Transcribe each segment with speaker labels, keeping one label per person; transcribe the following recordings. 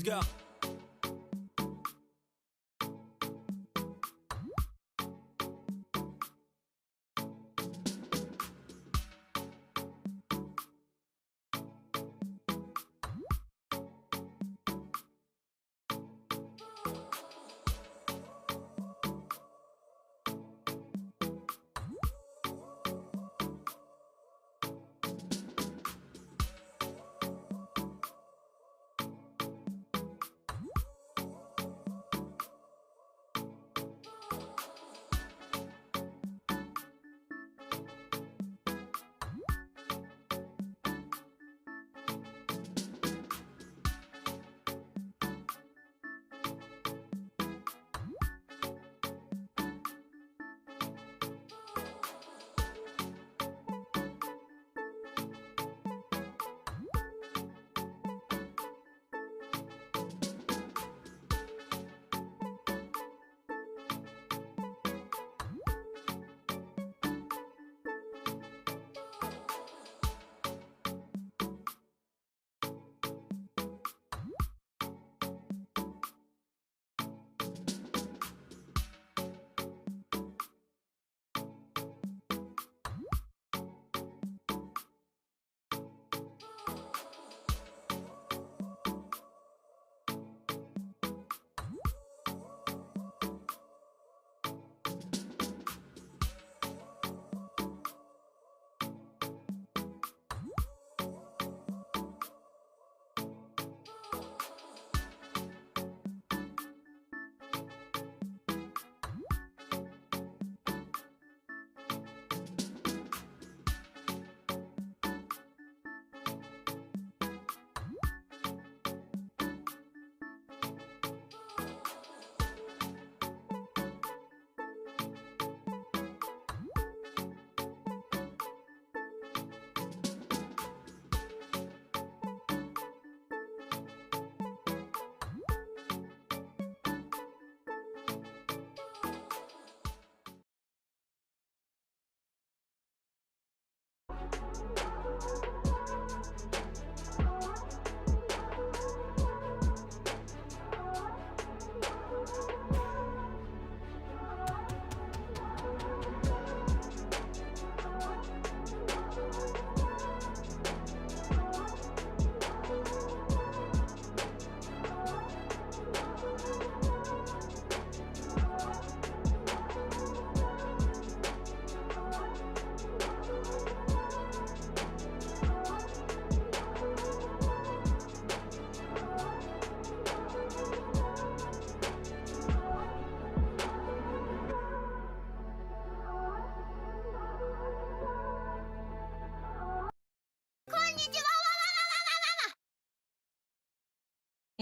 Speaker 1: Let's go.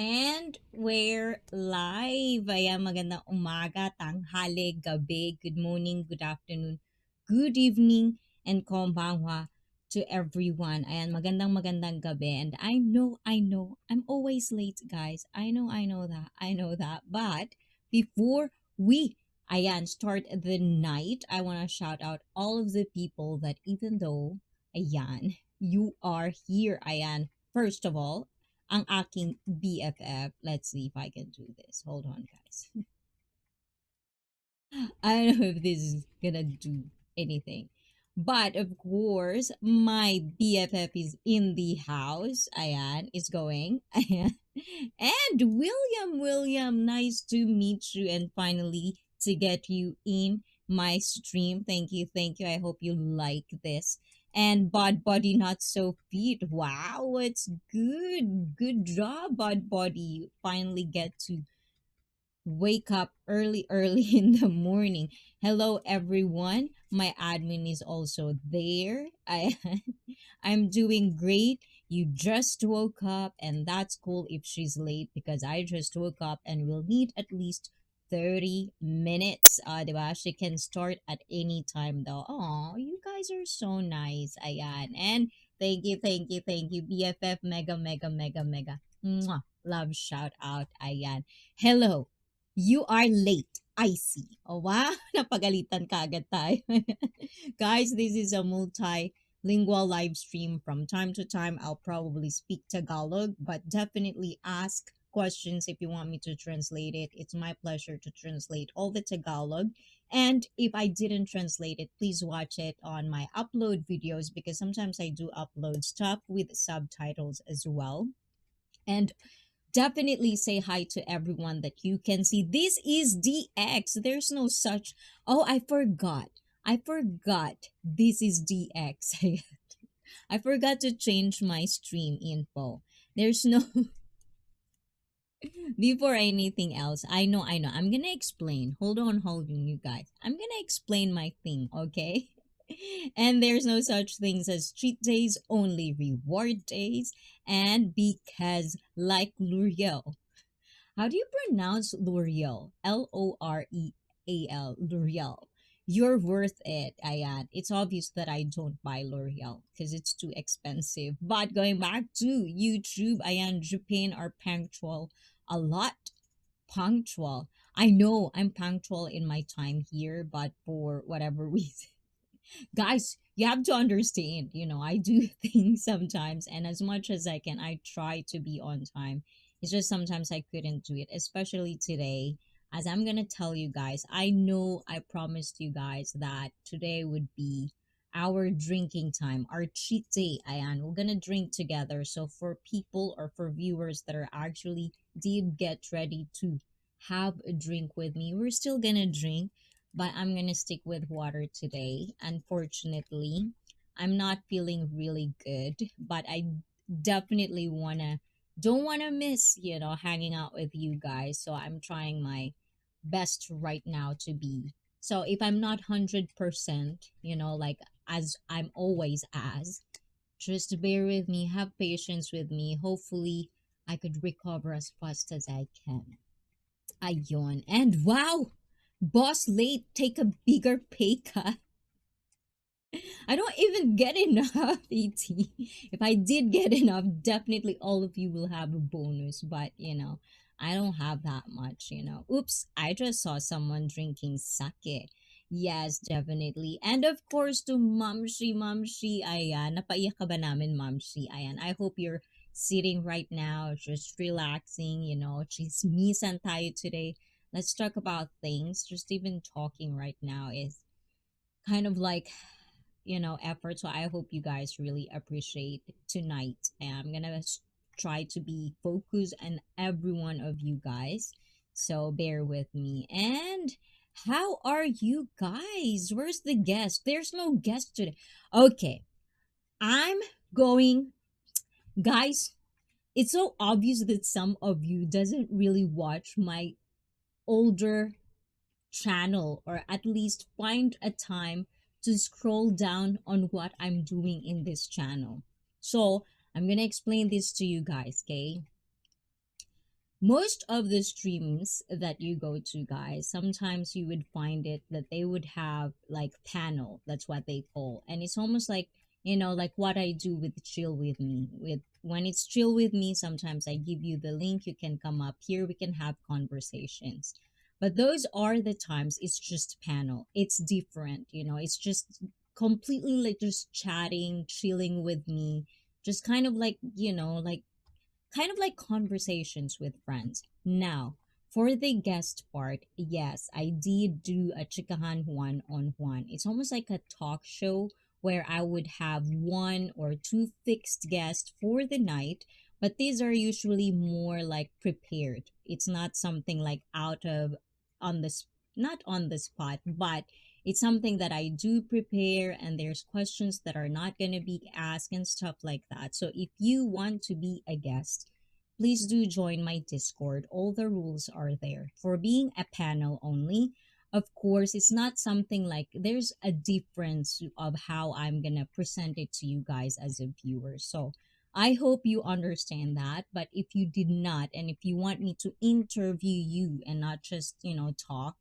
Speaker 2: And we're live. Ayan, magandang umaga, tanghali, gabi, good morning, good afternoon, good evening, and konbanwa to everyone. Ayan, magandang gabi. And I know, I'm always late, guys. I know that. But before we, start the night, I want to shout out all of the people that even though, you are here, first of all, ang aking BFF. Let's see if I can do this. Hold on, guys. I don't know if this is gonna do anything. But of course, my BFF is in the house. Ayan, is going. Ayan. And William, nice to meet you and finally to get you in my stream. Thank you. I hope you like this. And Bod Body Not So Fit. Wow, it's good. Good job, Bod Body. Finally get to wake up early in the morning. Hello everyone. My admin is also there. I'm doing great. You just woke up and that's cool if she's late because I just woke up and we'll need at least 30 minutes. Diba? She can start at any time though. Oh, you guys are so nice. Ayan. And thank you. BFF mega. Mwah. Love shout out. Ayan. Hello. You are late. I see. Oh, wow. Napagalitan ka agad tayo. Guys, this is a multilingual live stream. From time to time, I'll probably speak Tagalog, but definitely ask questions, if you want me to translate it, it's my pleasure to translate all the Tagalog. And if I didn't translate it, please watch it on my upload videos, because sometimes I do upload stuff with subtitles as well. And definitely say hi to everyone that you can see. This is DX. There's no such. Oh, I forgot. I forgot. This is DX. I forgot to change my stream info. There's no before anything else. I know. I'm gonna explain. Hold on, you guys. I'm gonna explain my thing, okay? And there's no such things as cheat days, only reward days. And because, like L'Oreal, how do you pronounce L'Oreal? L'Oreal. L'Oreal. You're worth it, Ayan. It's obvious that I don't buy L'Oreal because it's too expensive. But going back to YouTube, Ayan, Japan are punctual a lot. Punctual. I know I'm punctual in my time here, but for whatever reason, guys, you have to understand, I do things sometimes, and as much as I can, I try to be on time. It's just sometimes I couldn't do it, especially today. As I'm gonna tell you guys, I know I promised you guys that today would be our drinking time, our cheat day. Ayan, we're gonna drink together. So for people or for viewers that are actually did get ready to have a drink with me, we're still gonna drink, but I'm gonna stick with water today. Unfortunately, I'm not feeling really good, but I definitely don't wanna miss, hanging out with you guys. So I'm trying my best right now to be. So if I'm not 100%, like as I'm always as, just bear with me, have patience with me. Hopefully, I could recover as fast as I can. Ayon. And wow, boss late, take a bigger pay cut. I don't even get enough, ET. If I did get enough, definitely all of you will have a bonus. But, I don't have that much. Oops, I just saw someone drinking sake. Yes, definitely. And of course, to Mamshi, ayan. Napaiyak ka ba namin, Mamshi? Ayan. I hope you're sitting right now, just relaxing. Chismisan tayo today. Let's talk about things. Just even talking right now is kind of like effort. So I hope you guys really appreciate tonight. And I'm gonna try to be focused on every one of you guys, so bear with me. And how are you guys? Where's the guest? There's no guest today. Okay, I'm going, guys. It's so obvious that some of you doesn't really watch my older channel, or at least find a time to scroll down on what I'm doing in this channel. So I'm gonna explain this to you guys, okay? Most of the streams that you go to, guys, sometimes you would find it that they would have like panel. That's what they call, and it's almost like like what I do with chill with me. With when it's chill with me, sometimes I give you the link. You can come up here. We can have conversations. But those are the times it's just panel. It's different. It's just completely like just chatting, chilling with me, just kind of like conversations with friends. Now, for the guest part, yes, I did do a chikahan one on one. It's almost like a talk show where I would have one or two fixed guests for the night, but these are usually more like prepared. It's not something like out of on the not on the spot, but it's something that I do prepare, and there's questions that are not going to be asked and stuff like that. So if you want to be a guest, please do join my Discord. All the rules are there. For being a panel only, of course, it's not something like there's a difference of how I'm going to present it to you guys as a viewer. So I hope you understand that. But if you did not, and if you want me to interview you and not just, talk,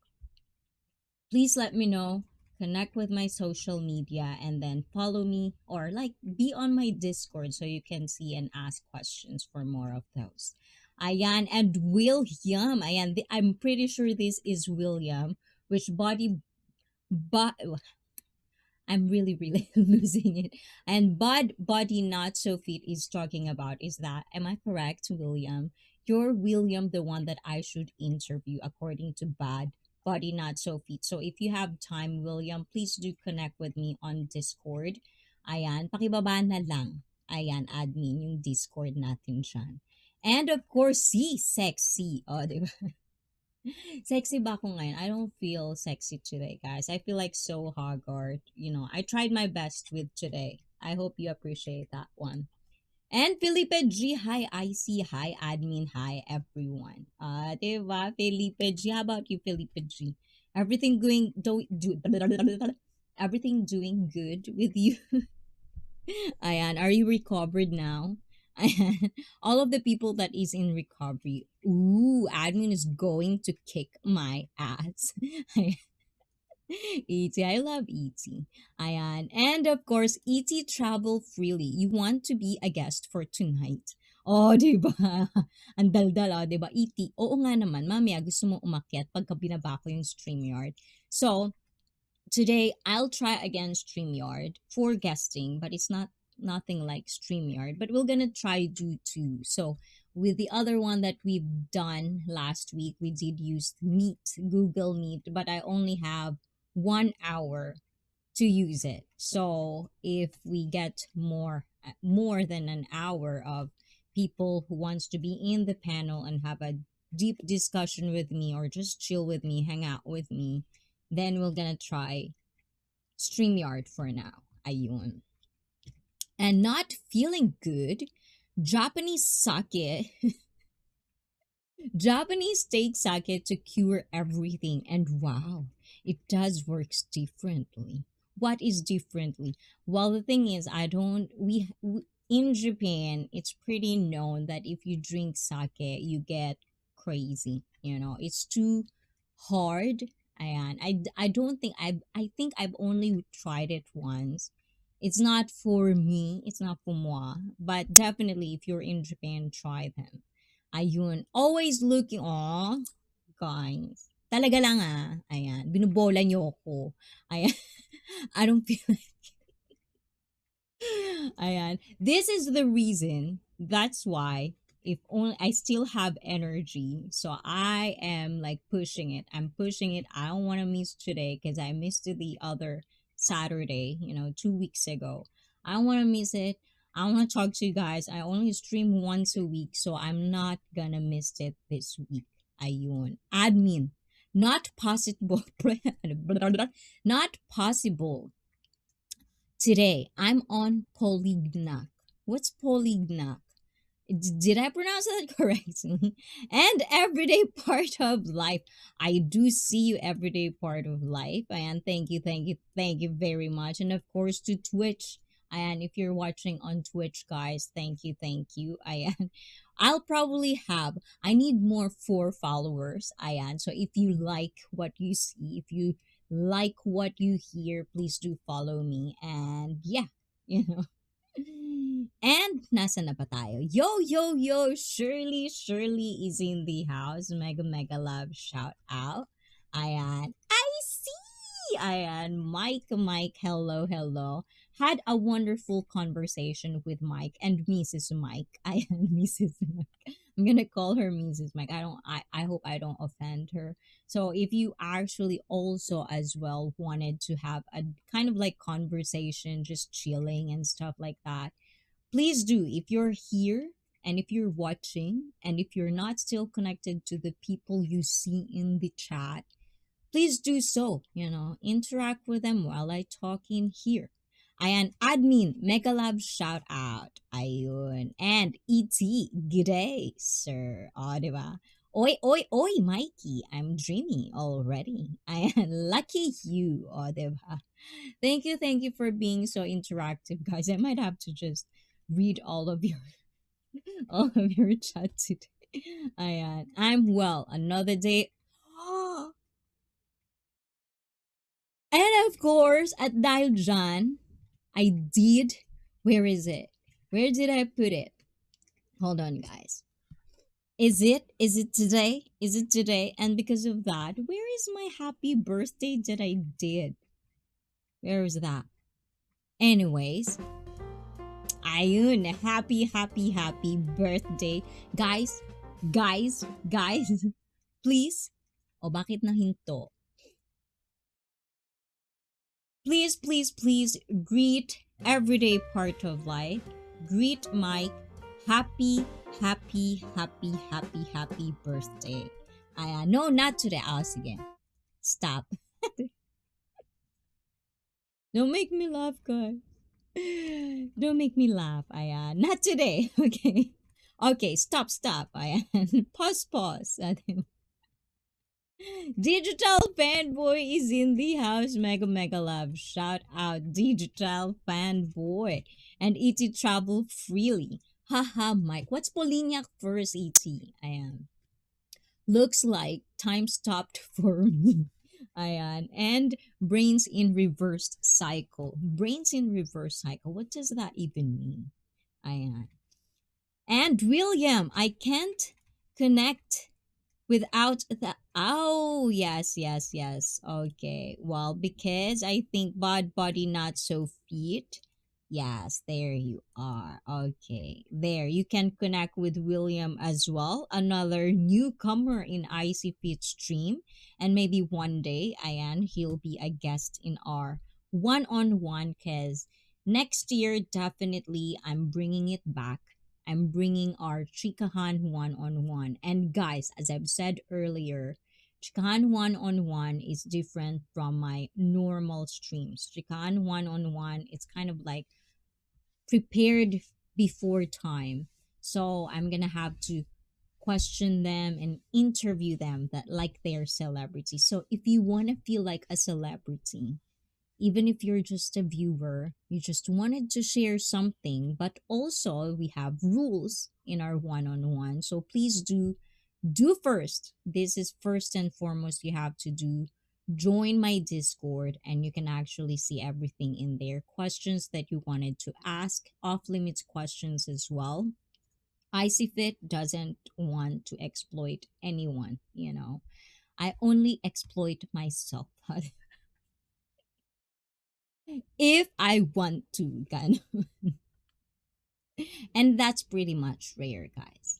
Speaker 2: please let me know. Connect with my social media and then follow me, or like be on my Discord so you can see and ask questions for more of those. Ayan, and William. Ayan, I'm pretty sure this is William, which but I'm really, really losing it. And body not so fit is talking about is that, am I correct, William? you're William, the one that I should interview according to Bad Body Not So Fit. So if you have time, William, please do connect with me on Discord. Ayan, pakibaba na lang. Ayan, admin yung Discord natin dyan. And of course, si Sexy. Oh, di ba? Sexy ba ako ngayon? I don't feel sexy today, guys. I feel like so haggard. You know, I tried my best with today. I hope you appreciate that one. And Felipe G, hi IC, hi admin, hi everyone. Diba? Felipe G, how about you, Felipe G? Everything going everything doing good with you? Ayan, are you recovered now? Ayan, all of the people that is in recovery. Ooh, admin is going to kick my ass. E.T. I love E.T. Ayan. And of course, E.T. travel freely. You want to be a guest for tonight. Oh, di ba? Ang daldal, oh, di ba? E.T. Oo nga naman, mamaya gusto mo umakyat pagka binaba ko yung StreamYard. So, today I'll try again StreamYard for guesting, but it's not nothing like StreamYard. But we're gonna try do two. So with the other one that we've done last week, we did use Meet, Google Meet, but I only have 1 hour to use it. So if we get more than an hour of people who wants to be in the panel and have a deep discussion with me or just chill with me, hang out with me, then we're gonna try StreamYard for now. Ayun. And not feeling good, Japanese sake Japanese take sake to cure everything, and wow, it does works differently. What is differently? Well, the thing is, I don't. In Japan, it's pretty known that if you drink sake, you get crazy. You know, it's too hard. And I don't think I think I've only tried it once. It's not for me. It's not for moi. But definitely, if you're in Japan, try them. Ayun. Always looking, guys. Talaga lang Ayan. Binubola niyo ako. Ayan. I don't feel Ayan. This is the reason. That's why if only I still have energy. So I am like pushing it. I'm pushing it. I don't want to miss today because I missed it the other Saturday, 2 weeks ago. I don't want to miss it. I want to talk to you guys. I only stream once a week, so I'm not gonna miss it this week. Ayun. Admin. Not possible. Not possible. Today, I'm on Polignac. What's Polignac? Did I pronounce that correctly? And everyday part of life. I do see you everyday part of life. And thank you very much. And of course to Twitch. And if you're watching on Twitch, guys, thank you. Ayan. I'll probably have, I need more 4 followers. Ayan. So if you like what you see, if you like what you hear, please do follow me. And yeah, you know. And nasa na ba tayo? Yo, Shirley is in the house. Mega love shout out. Ayan, I see. Ayan, Mike, hello. Had a wonderful conversation with Mike and Mrs. Mike. Ayan, Mrs. Mike. I'm gonna call her Mrs. Mike. I hope I don't offend her. So if you actually also as well wanted to have a kind of like conversation, just chilling and stuff like that, please do. If you're here and if you're watching and if you're not still connected to the people you see in the chat, please do so. Interact with them while I talk in here. Ayan, admin, mega love shout out. Ayun. And E.T., g'day, sir. O, diba? Oi, Mikey, I'm dreamy already. Ayan, lucky you. O, diba? Thank you for being so interactive, guys. I might have to just read all of your all of your chat today. Ayan, I'm well. Another day. And of course, at dahil dyan, I did. Where is it? Where did I put it? Hold on, guys. Is it? Is it today? Is it today? And because of that, where is my happy birthday that I did? Where is that? Anyways, ayun, happy birthday. Guys, Guys, please. O bakit nahinto? Please greet everyday part of life. Greet Mike. Happy birthday. No, not today. Again. Stop. Don't make me laugh, guys. Don't make me laugh. Not today. Okay. Okay, stop. Pause. Digital fanboy is in the house. Mega love. Shout out digital fanboy. And ET travel freely. Haha, Mike. What's Poliniak first, ET? Ayan. Looks like time stopped for me. Ayan. And brains in reverse cycle. Brains in reverse cycle. What does that even mean? Ayan. And William, I can't connect without the yes. Okay. Well, because I think bod body not so fit. Yes, there you are. Okay. There you can connect with William as well, another newcomer in IC Fit stream, and maybe one day Ayan he'll be a guest in our one-on-one cuz next year definitely I'm bringing it back. I'm bringing our Chikahan one on one. And guys, as I've said earlier, Chikahan one on one is different from my normal streams. Chikahan one on one, it's kind of like prepared before time. So I'm going to have to question them and interview them that like they're celebrities. So if you want to feel like a celebrity, even if you're just a viewer, you just wanted to share something, but also we have rules in our one-on-one. So please do first. This is first and foremost you have to do. Join my Discord and you can actually see everything in there. Questions that you wanted to ask, off limits questions as well. ICFit doesn't want to exploit anyone. I only exploit myself if I want to, gan. And that's pretty much rare, guys.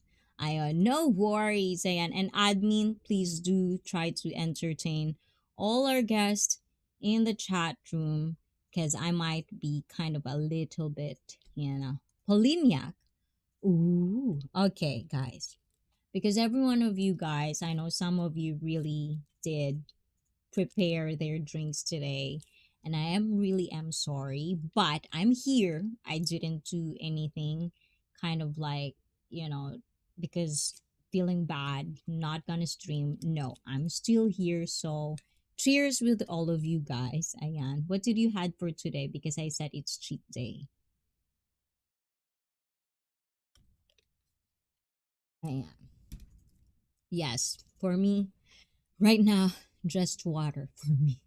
Speaker 2: No worries, and admin, please do try to entertain all our guests in the chat room because I might be kind of a little bit, poliniac. Ooh, okay, guys. Because every one of you guys, I know some of you really did prepare their drinks today, and I am sorry, but I'm here. I didn't do anything kind of like, you know, because feeling bad, not gonna stream. No, I'm still here. So cheers with all of you guys. Ayan. What did you had for today? Because I said it's cheat day. Ayan. Yes, for me, right now, just water for me.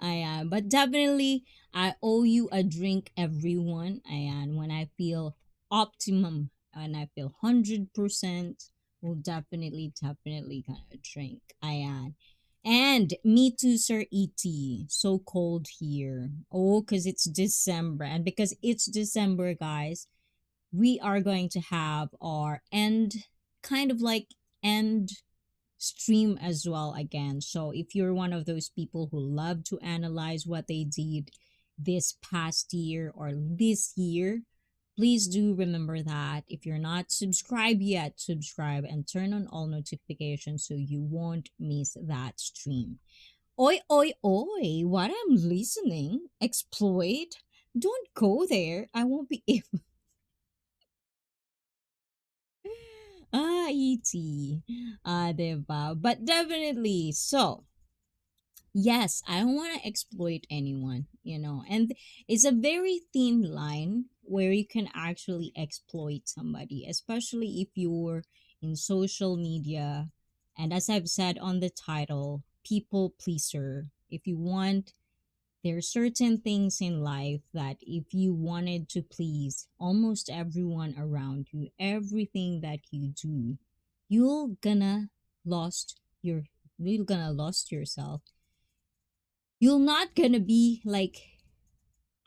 Speaker 2: I am, but definitely I owe you a drink, everyone. And when I feel optimum and I feel 100%, will definitely gonna drink. I am. And me too, Sir E.T. So cold here. Oh, because it's December. And because it's December, guys, we are going to have our kind of like end stream as well again. So if you're one of those people who love to analyze what they did this past year or this year, please do remember that if you're not subscribed yet, subscribe and turn on all notifications so you won't miss that stream. Oi, what I'm listening? Exploit? Don't go there. I won't be able. E.T. Diba? But definitely. So, yes, I don't want to exploit anyone. And it's a very thin line where you can actually exploit somebody, especially if you're in social media. And as I've said on the title, people pleaser. If you want, there are certain things in life that if you wanted to please almost everyone around you, everything that you do, you're gonna lost your you're gonna lost yourself. You're not gonna be like,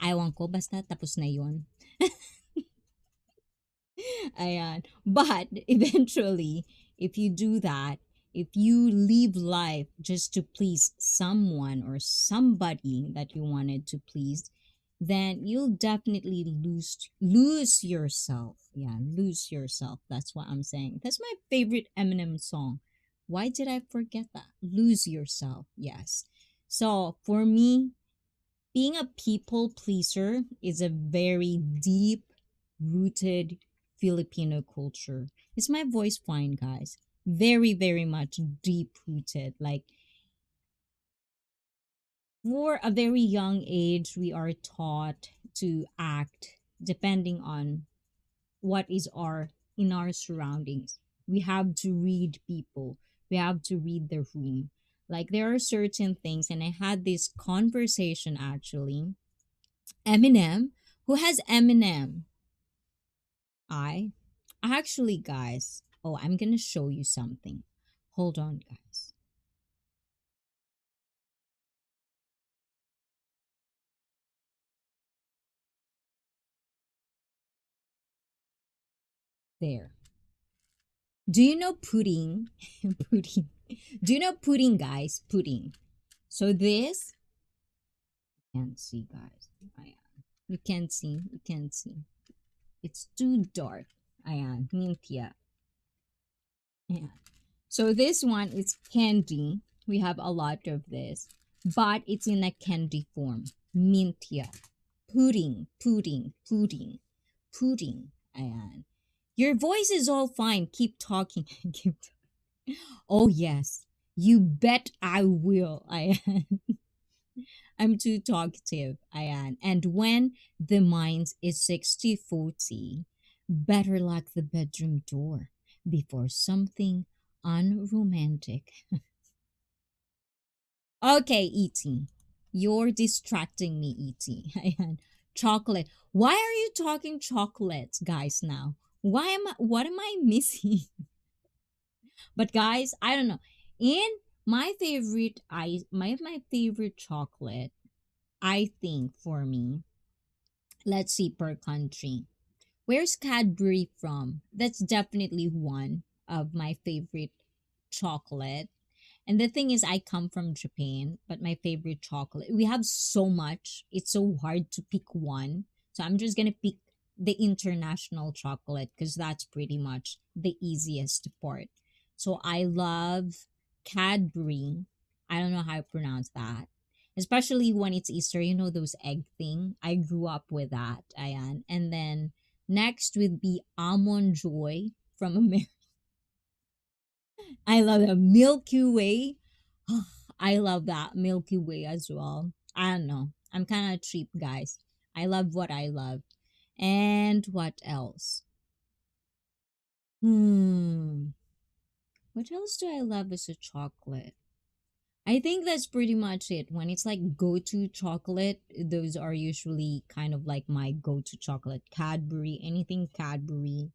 Speaker 2: ayaw ko, basta tapos na yun. Ayan. But eventually, if you do that, if you live life just to please someone or somebody that you wanted to please, then you'll definitely lose yourself. Yeah, lose yourself. That's what I'm saying. That's my favorite Eminem song. Why did I forget that? Lose yourself. Yes. So for me, being a people pleaser is a very deep rooted Filipino culture. Is my voice fine, guys? Very, very much deep rooted. Like, for a very young age, we are taught to act depending on what is our in our surroundings. We have to read people. We have to read the room. Like, there are certain things, and I had this conversation actually. Eminem, who has Eminem? I actually, guys. Oh, I'm gonna show you something. Hold on, guys. There. Do you know pudding? Pudding. Do you know pudding, guys? Pudding. So this, you can't see, guys. You can't see. You can't see. It's too dark. Ayan, mintia. Ayan. So this one is candy. We have a lot of this, but it's in a candy form. Mintia. Pudding, pudding, pudding, pudding. Ayan. Your voice is all fine. Keep talking. Keep Oh yes. You bet I will. Ayan. I'm too talkative. Ayan. And when the mind is 60-40, better lock the bedroom door before something unromantic. Okay, E.T. You're distracting me, E.T. Ayan. Chocolate. Why are you talking chocolates, guys, now? What am I missing? But guys, I don't know. In my favorite chocolate, I think for me, let's see per country. Where's Cadbury from? That's definitely one of my favorite chocolate. And the thing is, I come from Japan, but my favorite chocolate, we have so much. It's so hard to pick one. So I'm just going to pick the international chocolate because that's pretty much the easiest part. So I love Cadbury. I don't know how to pronounce that. Especially when it's Easter, you know, those egg thing. I grew up with that, Ayan. And then next would be Almond Joy from America. I love the Milky Way. I love that Milky Way as well. I don't know. I'm kind of cheap, guys. I love what I love. And what else? Hmm. What else do I love as a chocolate? I think that's pretty much it. When it's like go to chocolate, those are usually kind of like my go to chocolate. Cadbury, anything Cadbury,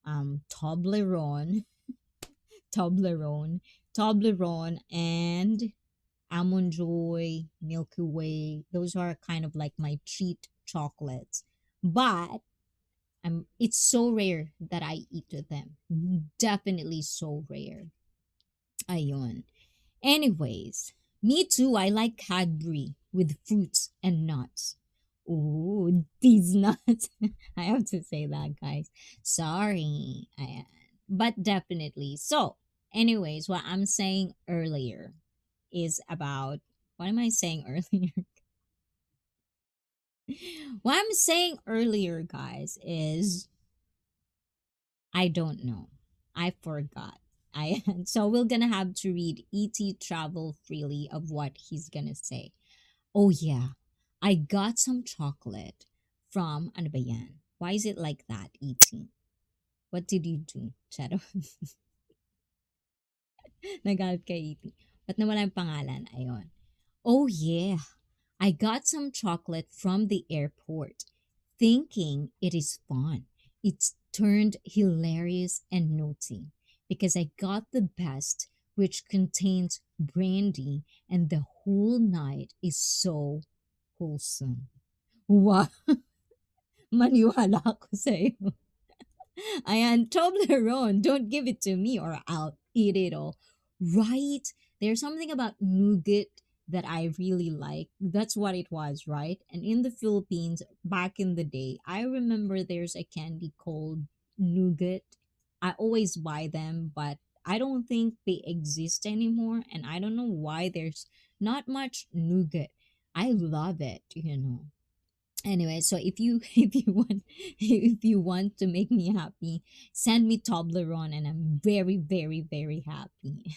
Speaker 2: Toblerone, Toblerone, Toblerone, and Almond Joy, Milky Way. Those are kind of like my treat chocolates. But it's so rare that I eat them. Definitely so rare. Ayun. Anyways, me too. I like Cadbury with fruits and nuts. Ooh, these nuts. I have to say that, guys. Sorry. But definitely. So, anyways, what I'm saying earlier is about what am I saying earlier? What I'm saying earlier, guys, is I don't know. I forgot. I so we're gonna have to read E.T. Travel Freely of what he's gonna say. Oh yeah, I got some chocolate from ano ba yan? Why is it like that, E.T.? What did you do? Shadow. Nagalit kay E.T. Ba't nawala yung pangalan? Ayon. Oh yeah, I got some chocolate from the airport, thinking it is fun. It's turned hilarious and naughty because I got the best, which contains brandy, and the whole night is so wholesome. Wow, maniwala ako sa'yo. Ayan, Toblerone, don't give it to me or I'll eat it all. Right? There's something about nougat that I really like. That's what it was, right? And in the Philippines, back in the day, I remember there's a candy called nougat. I always buy them, but I don't think they exist anymore. And I don't know why there's not much nougat. I love it. Anyway, so if you if you want to make me happy, send me Toblerone and I'm very very very happy.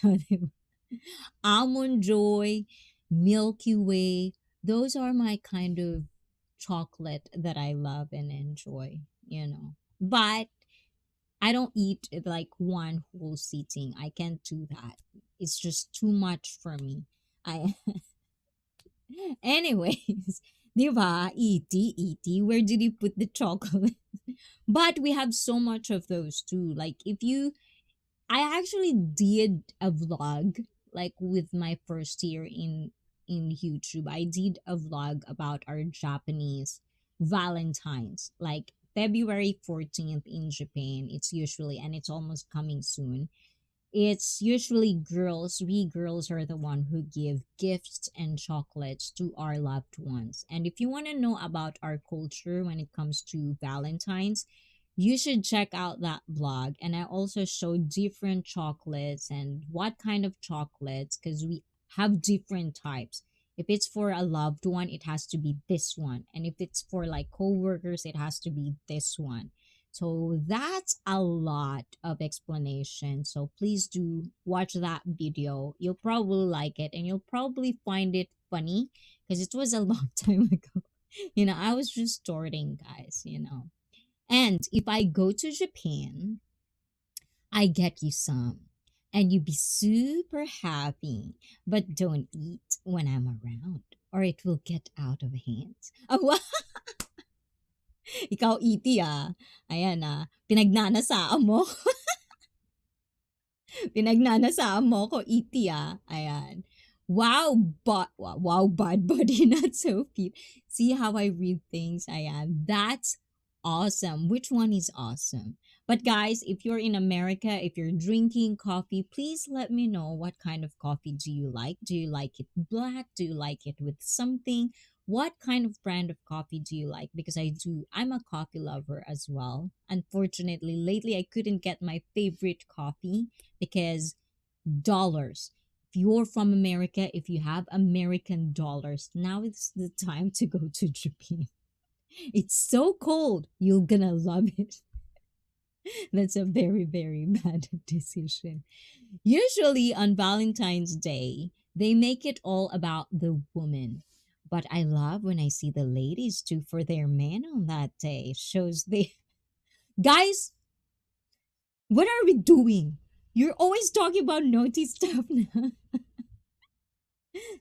Speaker 2: Almond Joy, Milky Way, those are my kind of chocolate that I love and enjoy. But I don't eat it like one whole sitting. I can't do that. It's just too much for me. I anyways, di ba? E.T., where did you put the chocolate? But we have so much of those too. Like I actually did a vlog like with my first year in YouTube. I did a vlog about our Japanese Valentines, like February 14th in Japan. It's usually, and it's almost coming soon. It's usually girls. We girls are the one who give gifts and chocolates to our loved ones. And if you want to know about our culture when it comes to Valentine's, you should check out that blog. And I also show different chocolates and what kind of chocolates, because we have different types. If it's for a loved one, it has to be this one. And if it's for like coworkers, it has to be this one. So that's a lot of explanation. So please do watch that video. You'll probably like it and you'll probably find it funny because it was a long time ago. I was just starting, guys. And if I go to Japan, I get you some. And you be super happy. But don't eat when I'm around or it will get out of hands. Oh, ikaw, iti ah. Ayan pinagnanasaan mo. Pinagnanasaan mo ko, iti ah. Ayan. Wow, wow, bad body, not so fit. See how I read things? Ayan. That's awesome. Which one is awesome? But guys, if you're in America, if you're drinking coffee, please let me know what kind of coffee do you like? Do you like it black? Do you like it with something? What kind of brand of coffee do you like? Because I'm a coffee lover as well. Unfortunately, lately I couldn't get my favorite coffee because dollars. If you're from America, if you have American dollars, now is the time to go to Japan. It's so cold. You're gonna love it. That's a very, very bad decision. Usually on Valentine's Day, they make it all about the woman. But I love when I see the ladies too for their man on that day. Shows they guys, what are we doing? You're always talking about naughty stuff now.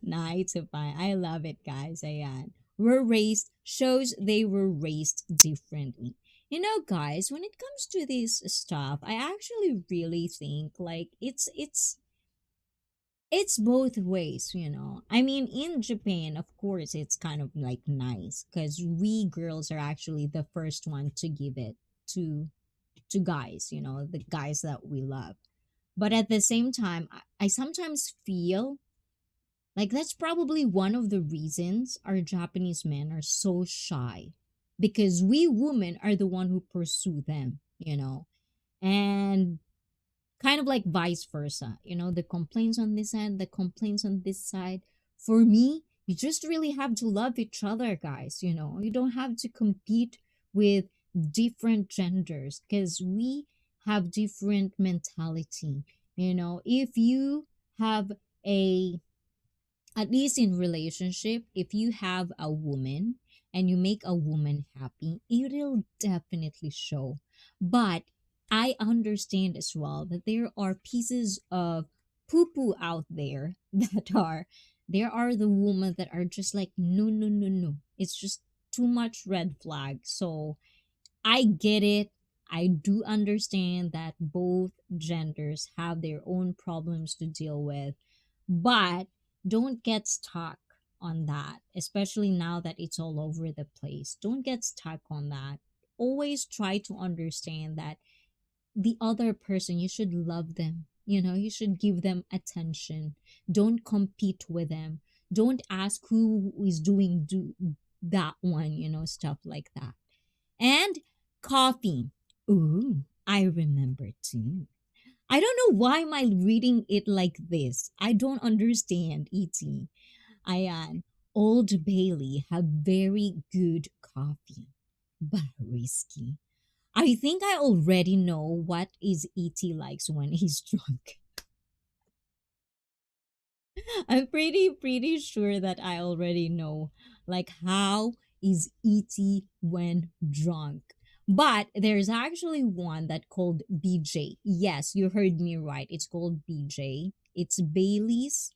Speaker 2: Nah, it's so fine. I love it, guys. Ayan. We're raised, shows they were raised differently. Guys, when it comes to this stuff, I actually really think like it's both ways. I mean, in Japan, of course, it's kind of like nice because we girls are actually the first one to give it to guys, the guys that we love. But at the same time, I sometimes feel like that's probably one of the reasons our Japanese men are so shy because we women are the one who pursue them. And kind of like vice versa, the complaints on this end, the complaints on this side. For me, you just really have to love each other, guys. You don't have to compete with different genders because we have different mentality. If you have a at least in relationship, if you have a woman and you make a woman happy, it'll definitely show. But I understand as well that there are pieces of poo poo out there there are the women that are just like no no no no, it's just too much red flag. So I get it. I do understand that both genders have their own problems to deal with, but don't get stuck on that, especially now that it's all over the place. Don't get stuck on that. always try to understand that the other person, you should love them. You should give them attention. Don't compete with them. Don't ask who is doing that one, stuff like that. And coffee. Ooh, I remember too. I don't know why am I reading it like this. I don't understand, E.T. Ayan. Old Bailey have very good coffee, but risky. I think I already know what is E.T. likes when he's drunk. I'm pretty sure that I already know like how is E.T. when drunk. But there's actually one that called BJ. Yes, you heard me right. It's called BJ. It's Bailey's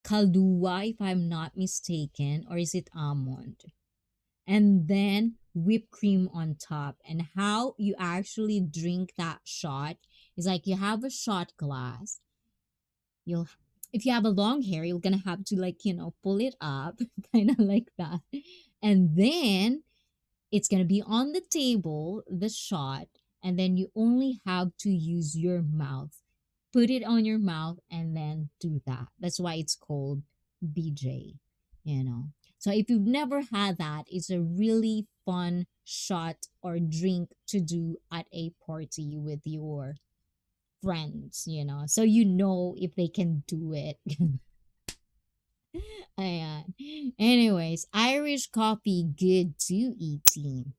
Speaker 2: Kaldua, if I'm not mistaken, or is it almond? And then whipped cream on top. And how you actually drink that shot is like you have a shot glass. You'll If you have a long hair, you're gonna have to like, pull it up, kind of like that. And then it's gonna be on the table, the shot, and then you only have to use your mouth. Put it on your mouth and then do that. That's why it's called BJ, you know. So if you've never had that, it's a really fun shot or drink to do at a party with your friends, so if they can do it. Ayan. Anyways, Irish coffee good to eating.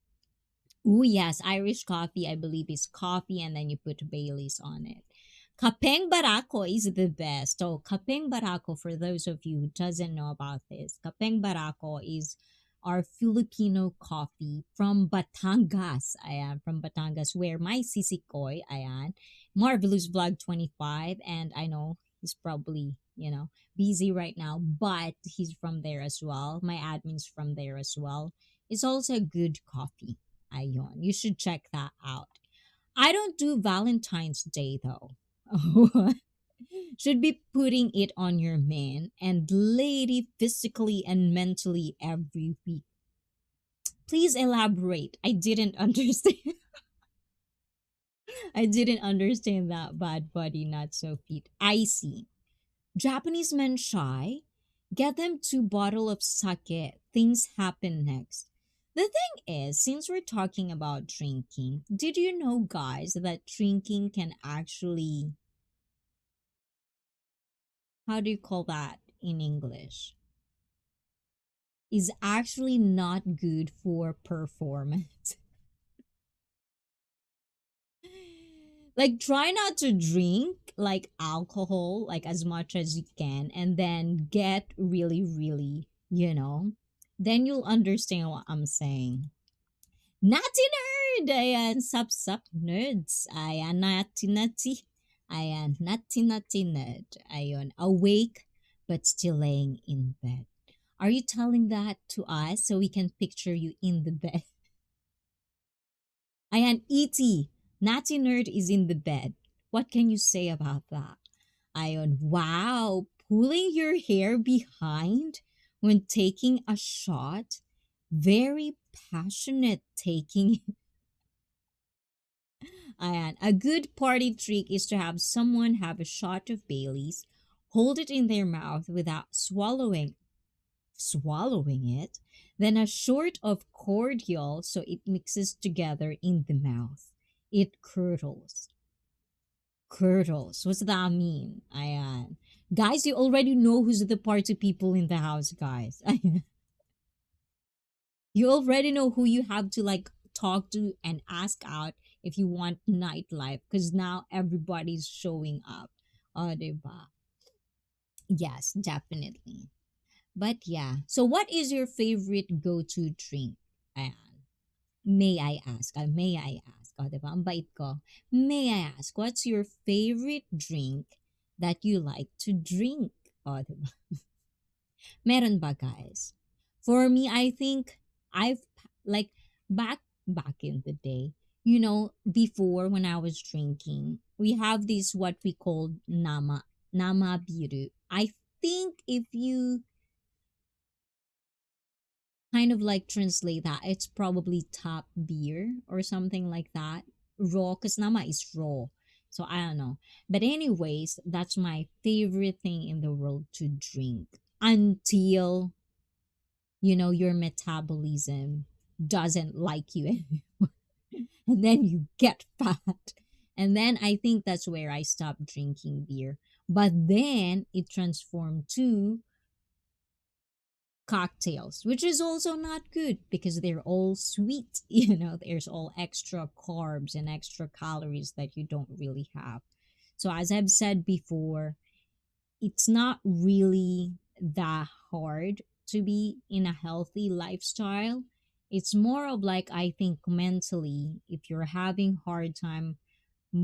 Speaker 2: Oh yes, Irish coffee I believe is coffee and then you put Baileys on it. Kapeng Barako is the best. So Kapeng Barako, for those of you who doesn't know about this, Kapeng Barako is our Filipino coffee from Batangas. Ayan, from Batangas, where my sisikoy, ayan, Marvelous Vlog 25, and I know he's probably, busy right now, but he's from there as well. My admin's from there as well. It's also a good coffee. Ayon, you should check that out. I don't do Valentine's Day though. Should be putting it on your man and lady physically and mentally every week. Please elaborate. I didn't understand. I didn't understand that bad body, not so fit. I see. Japanese men shy. Get them 2 bottle of sake. Things happen next. The thing is, since we're talking about drinking, did you know, guys, that drinking can actually, how do you call that in English? Is actually not good for performance. Like, try not to drink like alcohol like as much as you can and then get really, really, then you'll understand what I'm saying. Nati nerd! Ayan, sup nerds. Ayan, nati. Ayan, nati nerd. Ayon, awake but still laying in bed. Are you telling that to us so we can picture you in the bed? Ayan, E.T. Nati nerd is in the bed. What can you say about that? Ayon, wow, pulling your hair behind when taking a shot. Very passionate taking. And a good party trick is to have someone have a shot of Bailey's, hold it in their mouth without swallowing it, then a short of cordial so it mixes together in the mouth. It curdles. Curdles. What's that mean? Ayan. Guys, you already know who's the party people in the house, guys. You already know who you have to like talk to and ask out if you want nightlife because now everybody's showing up. Oh, diba? Yes, definitely. But yeah. So what is your favorite go-to drink? Ayan. May I ask? May I ask? Oh, diba? Ang bait ko. May I ask, what's your favorite drink that you like to drink? Oh, diba? Meron ba, guys? For me, I think I've like back in the day, before when I was drinking, we have this what we call nama biru. I think if you kind of like translate that, it's probably top beer or something like that. Raw, because nama is raw. So I don't know. But anyways, that's my favorite thing in the world to drink until, your metabolism doesn't like you anymore. And then you get fat. And then I think that's where I stopped drinking beer. But then it transformed to cocktails, which is also not good because they're all sweet. There's all extra carbs and extra calories that you don't really have. So, as I've said before, it's not really that hard to be in a healthy lifestyle. It's more of like, I think mentally, if you're having hard time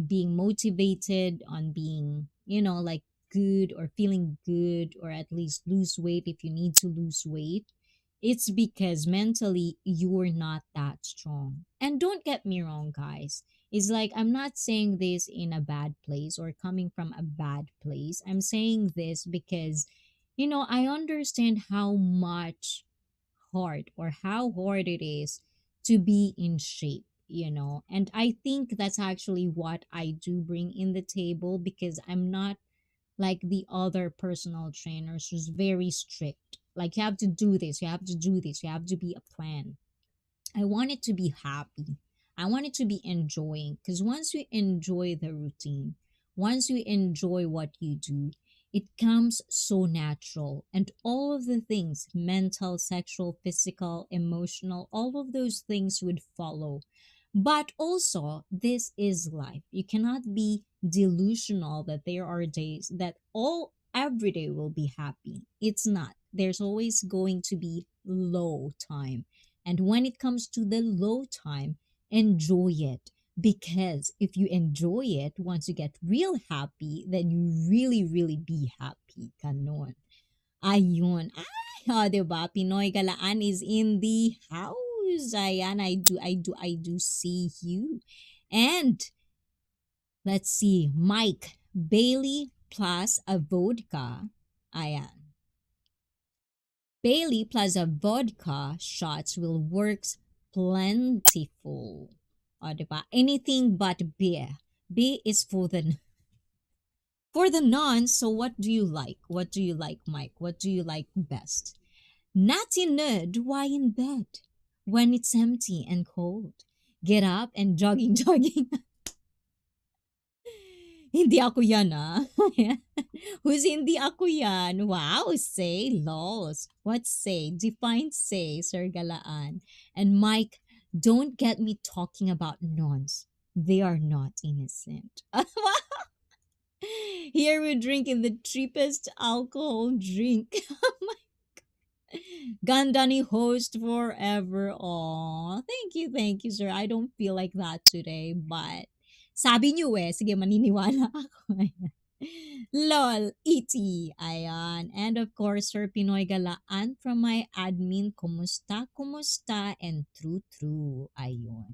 Speaker 2: being motivated on being, like good or feeling good, or at least lose weight if you need to lose weight, it's because mentally you're not that strong. And don't get me wrong, guys. It's like, I'm not saying this in a bad place or coming from a bad place. I'm saying this because, I understand how much hard or how hard it is to be in shape. And I think that's actually what I do bring in the table, because I'm not like the other personal trainers who's very strict. Like, you have to do this, you have to do this, you have to be a plan. I want it to be happy. I want it to be enjoying, because once you enjoy the routine, once you enjoy what you do, it comes so natural. And all of the things, mental, sexual, physical, emotional, all of those things would follow. But also, this is life. You cannot be delusional that there are days that every day will be happy. It's not. There's always going to be low time, and when it comes to the low time, enjoy it. Because if you enjoy it, once you get real happy, then you really, really be happy. Ganon. Ayun. Ah, diba? Pinoy Galaan is in the house. Ayan, I do see you. And let's see, Mike, Bailey plus a vodka. Ayan. Bailey plus a vodka shots will works plentiful. O, diba? Anything but beer. Beer is for the nuns. So what do you like? What do you like, Mike? What do you like best? Natty nerd, why in bed? When it's empty and cold. Get up and jogging, jogging. Hindi ako yan, ah. Who's hindi ako yan? Wow, say, lols. What say? Define say, Sir Galaan. And Mike, don't get me talking about nuns. They are not innocent. Here we're drinking the cheapest alcohol drink. Gandani host forever. Aw, thank you, sir. I don't feel like that today, but sabi niyo eh, sige maniniwala ako. Lol, E.T. Ayan. And of course, Sir Pinoy Galaan from my admin, kumusta, kumusta, and true. Ayun.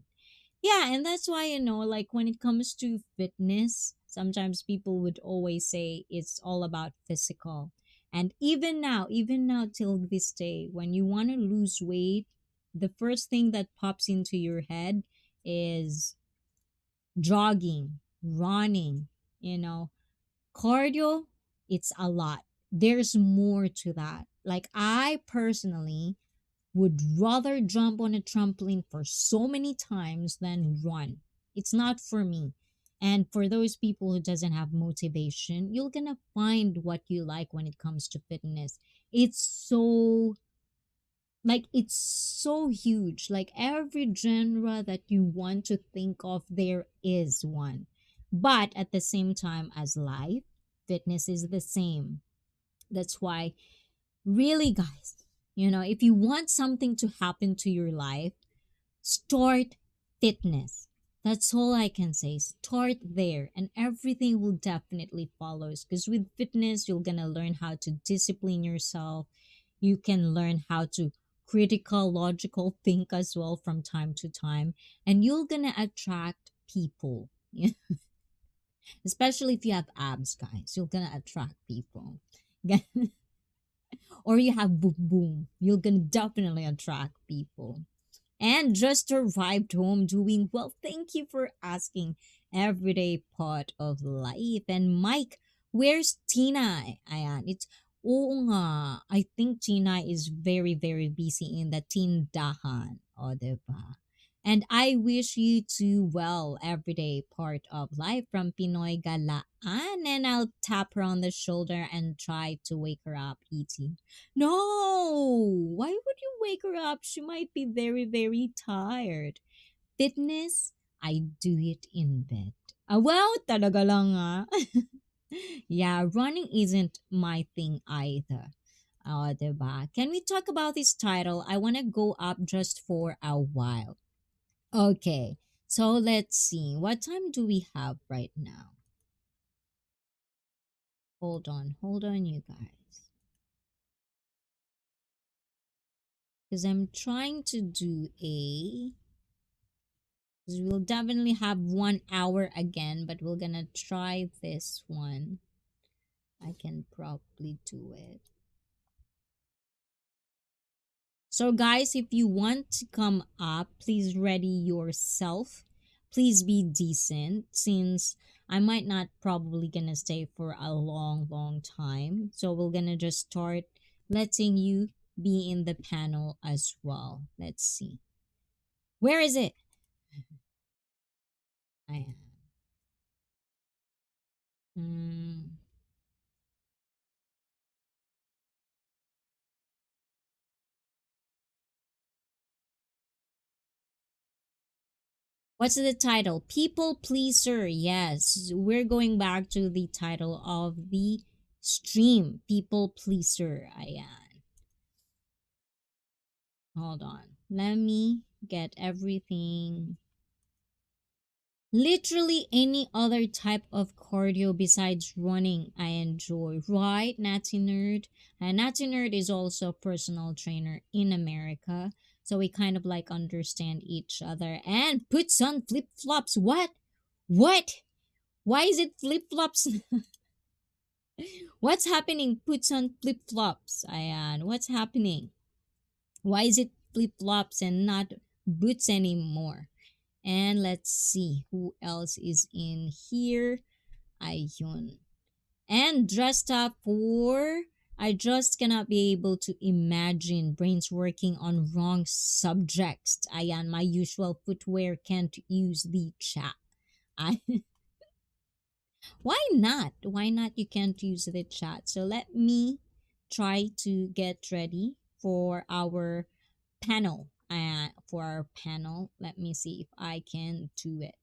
Speaker 2: Yeah, and that's why, like when it comes to fitness, sometimes people would always say it's all about physical. And even now till this day, when you want to lose weight, the first thing that pops into your head is jogging, running, you know, cardio. It's a lot. There's more to that. Like, I personally would rather jump on a trampoline for so many times than run. It's not for me. And for those people who doesn't have motivation, you're gonna find what you like when it comes to fitness. It's so it's so huge. Like, every genre that you want to think of, there is one. But at the same time as life, fitness is the same. That's why, really, guys, if you want something to happen to your life, start fitness. That's all I can say. Start there, and everything will definitely follows. Because with fitness, you're gonna learn how to discipline yourself. You can learn how to critical, logical think as well from time to time, and you're gonna attract people. Especially if you have abs, guys, you're gonna attract people. or you have boom boom, you're gonna definitely attract people. And just arrived home doing well. Thank you for asking. Everyday part of life. And Mike, where's Tina? Ayan, it's oo nga. I think Tina is very, very busy in the tindahan. O, diba? And I wish you too well, everyday part of life from Pinoy Galaan. And I'll tap her on the shoulder and try to wake her up, eating. No! Why would you wake her up? She might be very, very tired. Fitness, I do it in bed. Ah, well, talaga lang ah. Yeah, running isn't my thing either. Diba? Can we talk about this title? I want to go up just for a while. Okay, so let's see. What time do we have right now? Hold on, you guys. Because I'm trying to do a. 'Cause we'll definitely have 1 hour again, but we're gonna try this one. I can probably do it. So, guys, if you want to come up, please ready yourself. Please be decent since I might not probably gonna stay for a long, long time. So, we're gonna just start letting you be in the panel as well. Let's see. Where is it? I am. Hmm. What's the title? People Pleaser. Yes, we're going back to the title of the stream. People Pleaser. Ayan. Hold on. Let me get everything. Literally any other type of cardio besides running I enjoy. Right, Natty Nerd? And Natty Nerd is also a personal trainer in America. So we kind of like understand each other. And puts on flip flops. What? What? Why is it flip flops? What's happening? Puts on flip flops. Ayan. What's happening? Why is it flip flops and not boots anymore? And let's see who else is in here. Ayun. And dressed up for. I just cannot be able to imagine brains working on wrong subjects. Ayan, my usual footwear can't use the chat. I Why not? Why not? You can't use the chat. So let me try to get ready for our panel. Let me see if I can do it.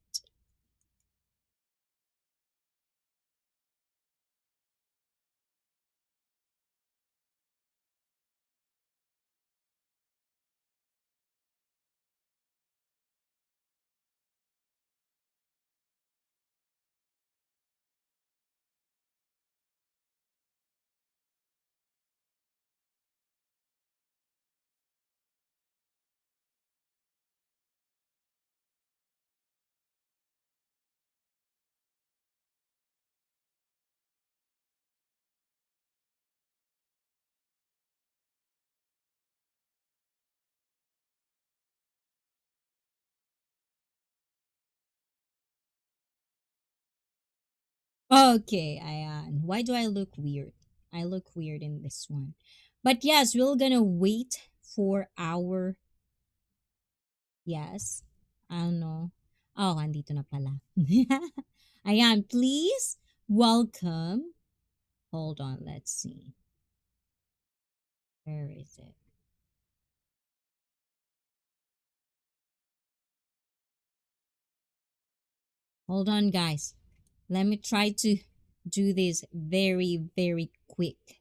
Speaker 2: Okay, Ayan. Why do I look weird? I look weird in this one. But yes, we're gonna wait for our yes. I don't know. Oh, andito na pala. Ayan, please welcome. Hold on, let's see. Where is it? Hold on, guys. Let me try to do this very, very quick.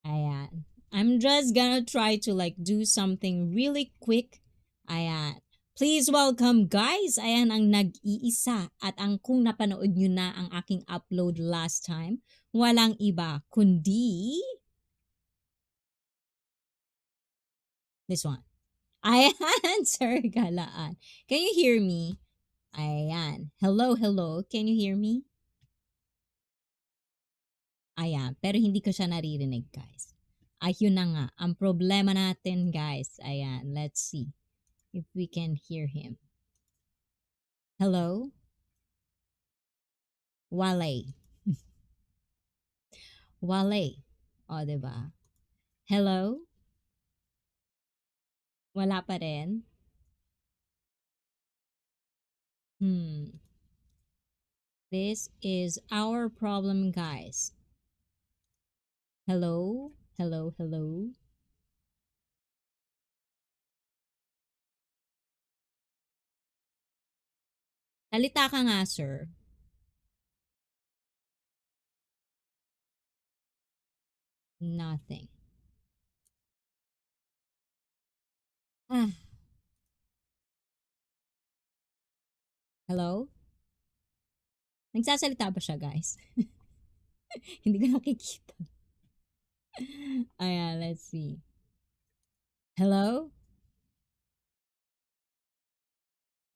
Speaker 2: Ayan. I'm just gonna try to like do something really quick. Ayan. Please welcome guys. Ayan ang nag-iisa at ang kung napanood nyo na ang aking upload last time, walang iba kundi this one. Ayan, Sir Galaan. Can you hear me? Ayan. Hello, hello. Can you hear me? Ayan. Pero hindi ko siya naririnig, guys. Ayun na nga. Ang problema natin, guys. Ayan. Let's see if we can hear him. Hello? Wale. Wale. O, diba? Hello? Wala pa rin? Hmm. This is our problem, guys. Hello? Hello, hello? Salita ka nga, sir. Nothing. Ah. Hello? Nagsasalita ba siya, guys? Hindi ko nakikita. Ayan, let's see. Hello?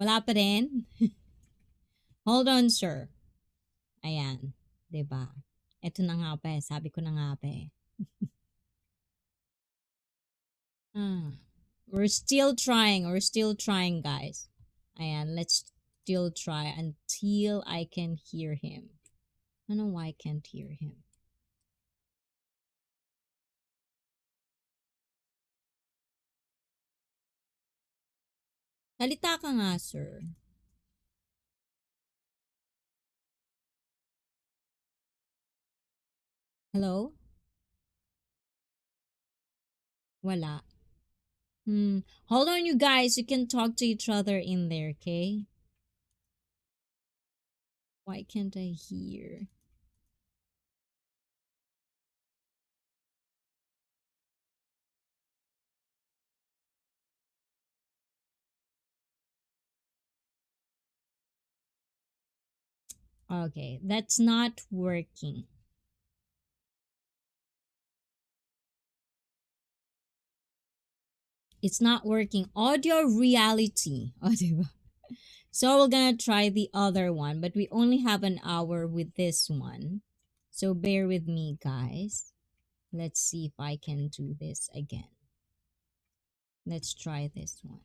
Speaker 2: Wala pa rin? Hold on, sir. Ayan. 'Di ba? Eto na nga pa eh. Sabi ko na nga pa eh. Ah. We're still trying. We're still trying, guys. Ayan, let's still try until I can hear him. I don't know why I can't hear him. Salita ka nga, sir. Hello? Wala. Hold on, you guys. You can talk to each other in there, okay? Why can't I hear? Okay, that's not working. It's not working. Audio reality. Oh, diba? So we're gonna try the other one, but we only have an hour with this one. So bear with me, guys. Let's see if I can do this again. Let's try this one.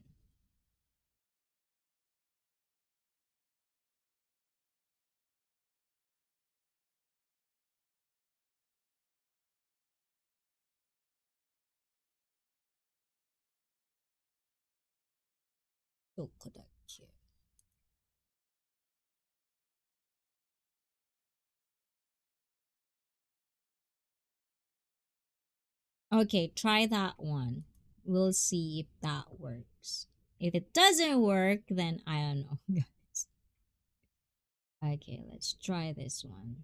Speaker 2: Okay, try that one. We'll see if that works. If it doesn't work, then I don't know, guys. Okay, let's try this one.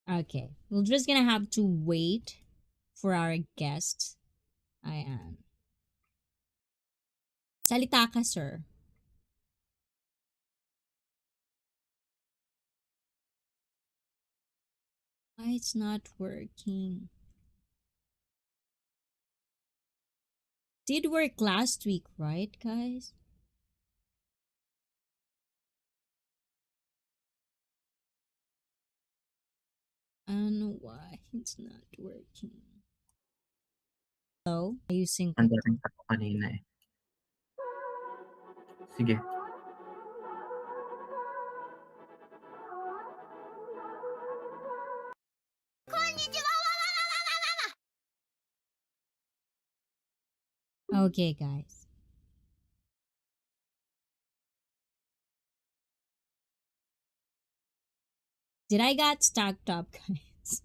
Speaker 2: Okay, we're just gonna have to wait for our guests. I am. Salita ka, sir. Why it's not working? Did work last week, right, guys? I don't know why it's not working. Hello? Ayusin ko
Speaker 1: Ang
Speaker 2: to.
Speaker 1: dating ko kanina eh. Sige.
Speaker 2: Okay, guys. Did I got stacked up, guys?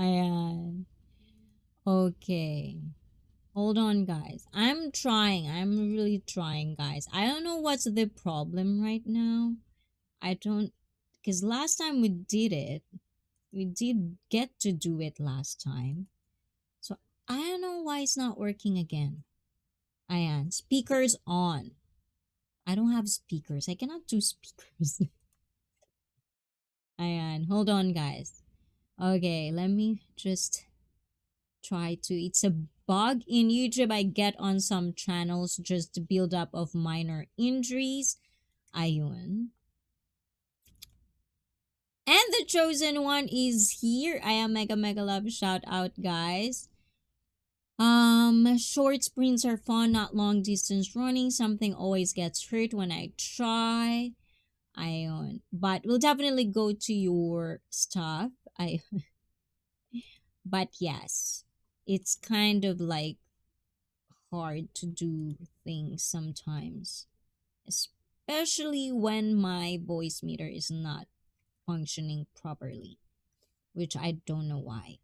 Speaker 2: Ayan. Okay. Hold on, guys. I'm trying. I'm really trying, guys. I don't know what's the problem right now. I don't, because last time we did it, we did get to do it last time. So I don't know why it's not working again. Ayan. Speakers on. I don't have speakers. I cannot do speakers. Ayan. Hold on, guys. Okay, let me just try to. It's a bug in YouTube I get on some channels, just build up of minor injuries. Ayun. And the chosen one is here. I am Mega Mega Love. Shout out, guys. Short sprints are fun, not long distance running. Something always gets hurt when I try. But we'll definitely go to your stuff. I but yes, it's kind of like hard to do things sometimes, especially when my voice meter is not functioning properly, which I don't know why.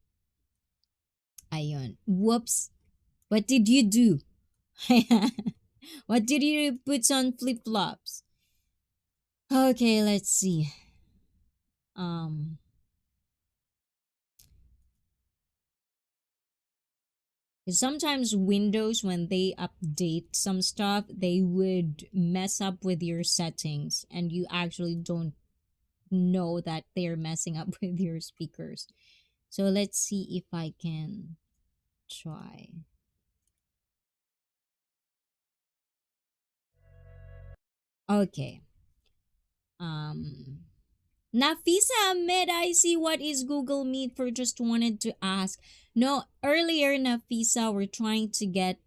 Speaker 2: Ayun. Whoops. What did you do? What did you put on flip flops? Okay, let's see. Um, 'Cause sometimes Windows, when they update some stuff, they would mess up with your settings, and you actually don't know that they're messing up with your speakers. So let's see if I can try. Okay. Um, Nafisa Ahmed, I see what is Google Meet for, just wanted to ask. No, earlier Nafisa, we're trying to get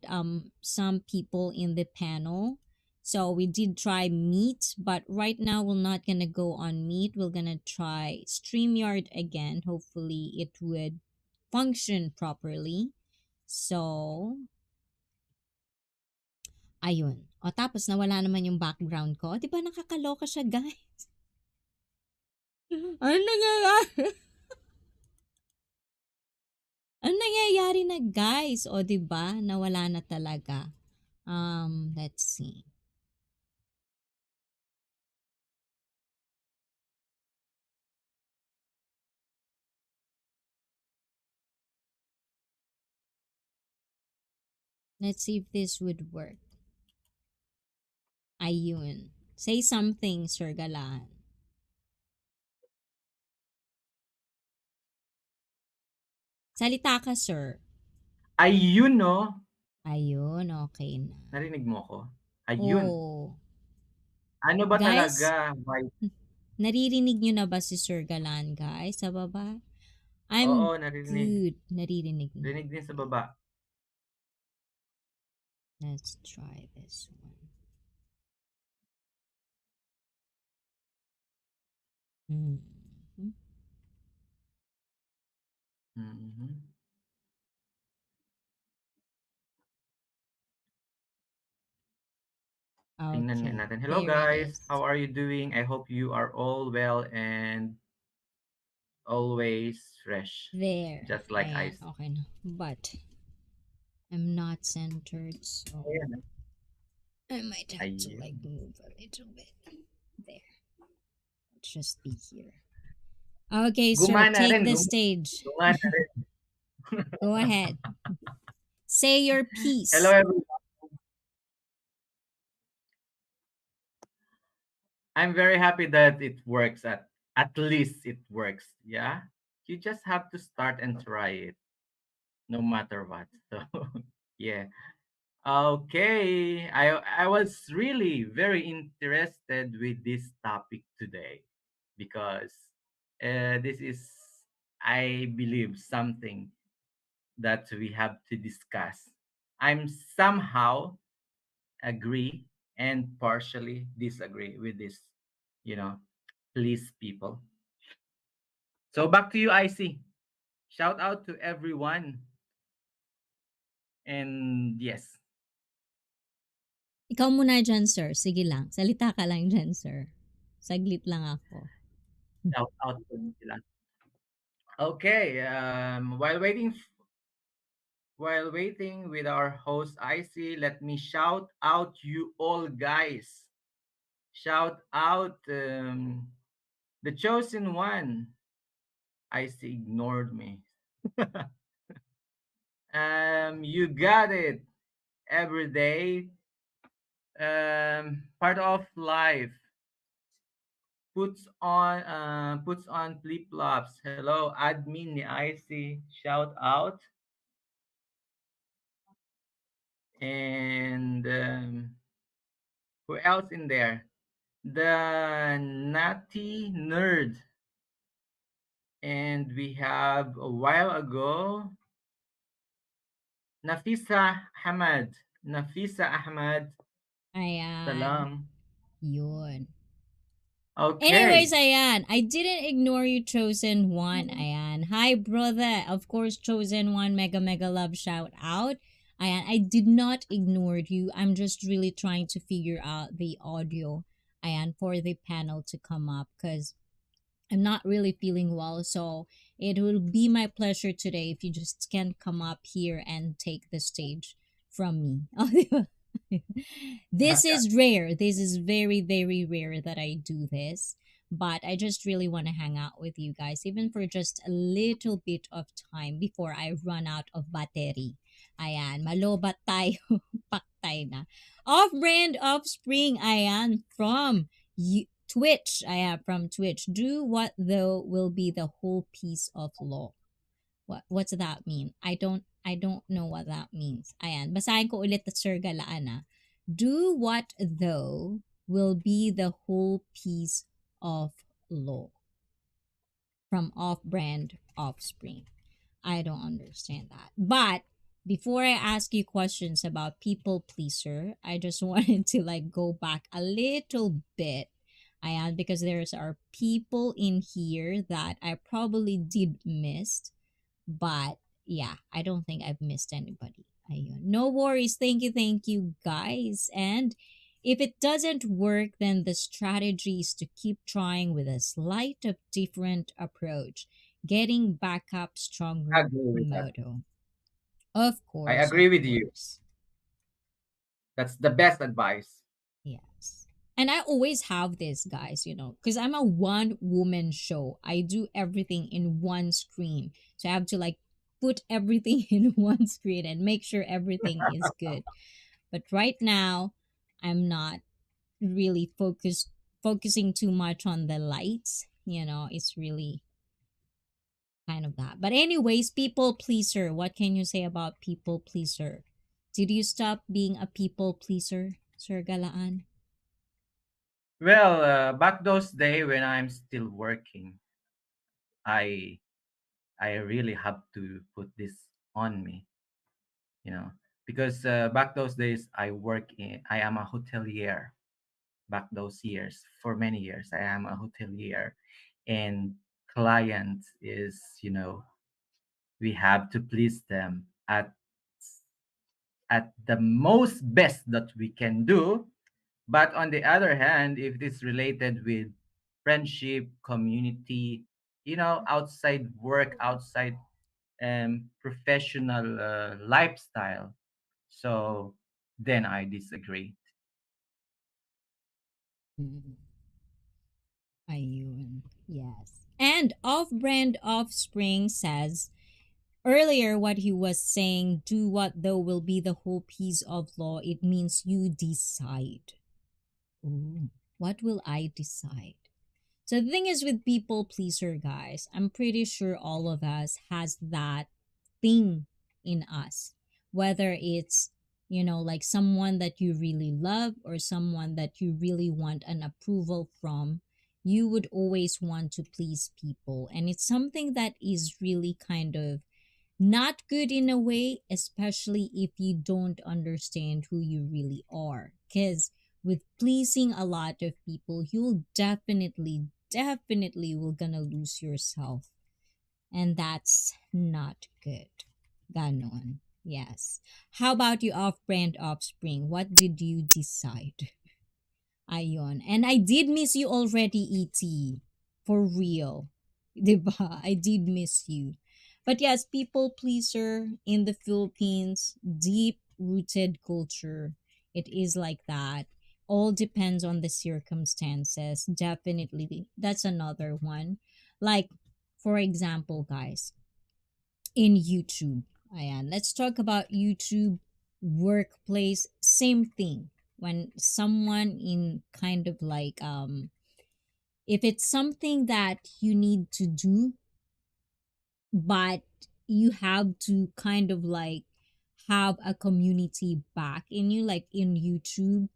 Speaker 2: some people in the panel. So we did try Meet, but right now we're not gonna go on Meet. We're gonna try StreamYard again. Hopefully it would function properly. So, ayun. O tapos nawala naman yung background ko. 'Di ba nakakaloka siya, guys? Ano nangyayari? Ano nangyayari na, guys? O 'di ba? Nawala na talaga. Let's see. Let's see if this would work. Ayun. Say something, Sir Galaan. Salita ka, sir.
Speaker 1: Ayun, no?
Speaker 2: Ayun, okay na.
Speaker 1: Narinig mo ko? Ayun.
Speaker 2: Oh.
Speaker 1: Ano ba
Speaker 2: Guys,
Speaker 1: talaga? May
Speaker 2: naririnig nyo na ba si Sir Galaan, guys, sa baba?
Speaker 1: oo,
Speaker 2: I'm
Speaker 1: narinig.
Speaker 2: good. Naririnig na.
Speaker 1: Rinig din sa
Speaker 2: Okay.
Speaker 1: baba.
Speaker 2: Let's try this one. Mhm.
Speaker 1: Mhm. Tingnan nga
Speaker 2: Okay,
Speaker 1: natin. Hello
Speaker 2: there it
Speaker 1: guys,
Speaker 2: is.
Speaker 1: how are you doing? I hope you are all well and always fresh,
Speaker 2: There.
Speaker 1: just like
Speaker 2: Ayan,
Speaker 1: ice.
Speaker 2: okay na. But, I'm not centered, so
Speaker 1: Ayan.
Speaker 2: I might have to like
Speaker 1: Ayun.
Speaker 2: move a little bit. There. Let's just be here. Okay, sir,
Speaker 1: Gumana
Speaker 2: take
Speaker 1: rin,
Speaker 2: the stage.
Speaker 1: gumana rin.
Speaker 2: Go ahead. Say your
Speaker 1: Hello
Speaker 2: piece.
Speaker 1: everyone. I'm very happy that it works at least it works. Yeah. You just have to start and try it no matter what. So yeah. Okay, I was really very interested with this topic today because this is, I believe, something that we have to discuss. I'm somehow agree and partially disagree with this, you know, please people. So back to you, IC. Shout out to everyone. And yes,
Speaker 2: Ikaw muna dyan, sir. Sige lang. Salita ka lang dyan, sir. Saglit lang ako.
Speaker 1: shout out to nila. Okay, while waiting with our host IC, let me shout out you all guys. Shout out the chosen one. IC ignored me. You got it every day. Part of life. Puts on flip flops. Hello, admin ni IC. Shout out. And who else in there? The Natty Nerd. And we have a while ago Nafisa Ahmad. Nafisa Ahmad.
Speaker 2: Ayan.
Speaker 1: Salam.
Speaker 2: Yun. Anyways,
Speaker 1: Okay.
Speaker 2: ayan. I didn't ignore you, Chosen One. Ayan. Hi, brother. Of course, Chosen One. Mega, mega love shout out. Ayan. I did not ignore you. I'm just really trying to figure out the audio. Ayan. For the panel to come up. Because I'm not really feeling well. So it will be my pleasure today if you just can come up here and take the stage from me. This is rare. This is very, very rare that I do this. But I just really want to hang out with you guys, even for just a little bit of time before I run out of battery. Ayan, malobat tayo. Paktay na. Off-brand offspring, ayan, from Twitch. I am from Twitch. Do what though will be the whole piece of law. What's that mean? I don't know what that means. Ayan, basahin ko ulit the Sir Galaan ah. Do what though will be the whole piece of law from off-brand offspring. I don't understand that. But before I ask you questions about people pleaser, I just wanted to like go back a little bit. Ayan, because there's are people in here that I probably did miss, but yeah, I don't think I've missed anybody. Ayun. No worries. Thank you, guys. And if it doesn't work, then the strategy is to keep trying with a slight of different approach. Getting back up
Speaker 1: I
Speaker 2: stronger
Speaker 1: agree with that.
Speaker 2: motto. Of
Speaker 1: I
Speaker 2: course, of
Speaker 1: agree with you.
Speaker 2: course.
Speaker 1: That's the best advice.
Speaker 2: Yes. And I always have this, guys, because I'm a one woman show. I do everything in one screen. So I have to like put everything in one screen and make sure everything is good. But right now, I'm not really focusing too much on the lights. It's really kind of that. But anyways, people pleaser. What can you say about people pleaser? Did you stop being a people pleaser, Sir Galaan?
Speaker 1: Well, back those days when I'm still working, I I really have to put this on me, you know, because back those days I am a hotelier. Back those years, for many years, I am a hotelier, and client is, we have to please them at the most best that we can do. But on the other hand, if it is related with friendship, community, outside work, outside professional lifestyle, so then I disagree.
Speaker 2: Mm, ayun. Yes. And off-brand offspring says earlier what he was saying, do what though will be the whole piece of law. It means you decide. Ooh, what will I decide? So the thing is with people pleaser, guys, I'm pretty sure all of us has that thing in us. Whether it's, like someone that you really love or someone that you really want an approval from, you would always want to please people. And it's something that is really kind of not good in a way, especially if you don't understand who you really are. Because with pleasing a lot of people, you'll definitely will gonna lose yourself. And that's not good. Ganon. Yes. How about you, off-brand offspring? What did you decide? Ayon. And I did miss you already, E.T. For real. Diba? I did miss you. But yes, people pleaser in the Philippines, deep rooted culture. It is like that. All depends on the circumstances. Definitely. That's another one. Like, for example, guys, in YouTube. Ayan. Let's talk about YouTube workplace. Same thing. When someone in kind of like if it's something that you need to do, but you have to kind of like have a community back in you, like in YouTube,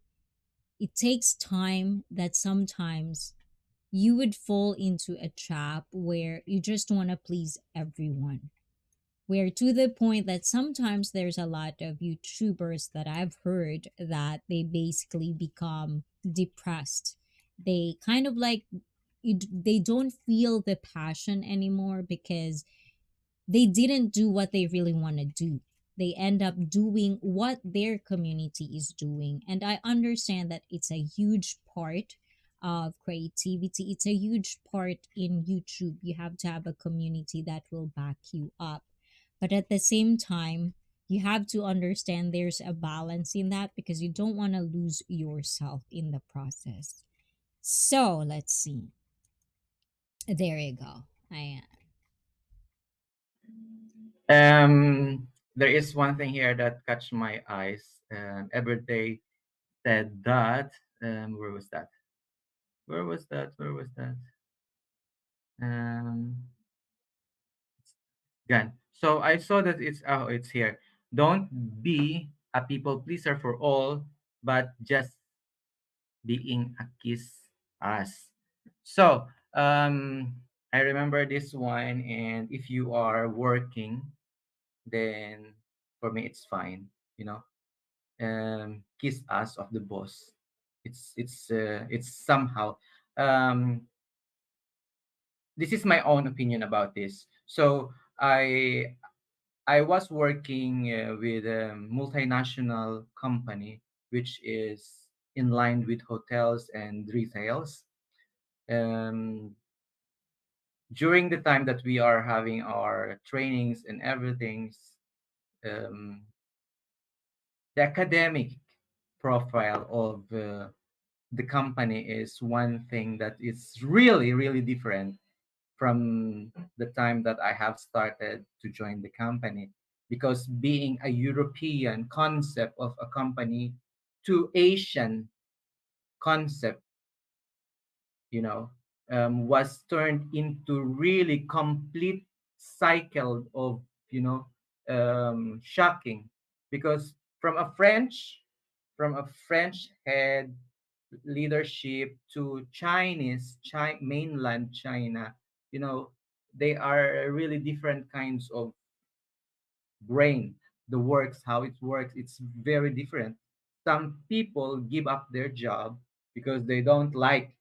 Speaker 2: it takes time that sometimes you would fall into a trap where you just want to please everyone. Where to the point that sometimes there's a lot of YouTubers that I've heard that they basically become depressed. They kind of like, they don't feel the passion anymore because they didn't do what they really want to do. They end up doing what their community is doing. And I understand that it's a huge part of creativity. It's a huge part in YouTube. You have to have a community that will back you up. But at the same time, you have to understand there's a balance in that because you don't want to lose yourself in the process. So let's see. There you go. I
Speaker 1: There is one thing here that catch my eyes. Every day said that. Where was that? Where was that? Where was that? Um, Gone. So I saw that it's here. Don't be a people pleaser for all, but just being a kiss us. So I remember this one, and if you are working, then for me it's fine. You know, kiss us of the boss. It's somehow this is my own opinion about this. So I was working with a multinational company, which is in line with hotels and retails. Um, During the time that we are having our trainings and everything, um, the academic profile of the company is one thing that is really, really different from the time that I have started to join the company, because being a European concept of a company to Asian concept, you know, was turned into really complete cycle of, you know, shocking, because from a French head leadership to mainland China, you know, they are really different kinds of brain. The works, how it works, it's very different. Some people give up their job because they don't like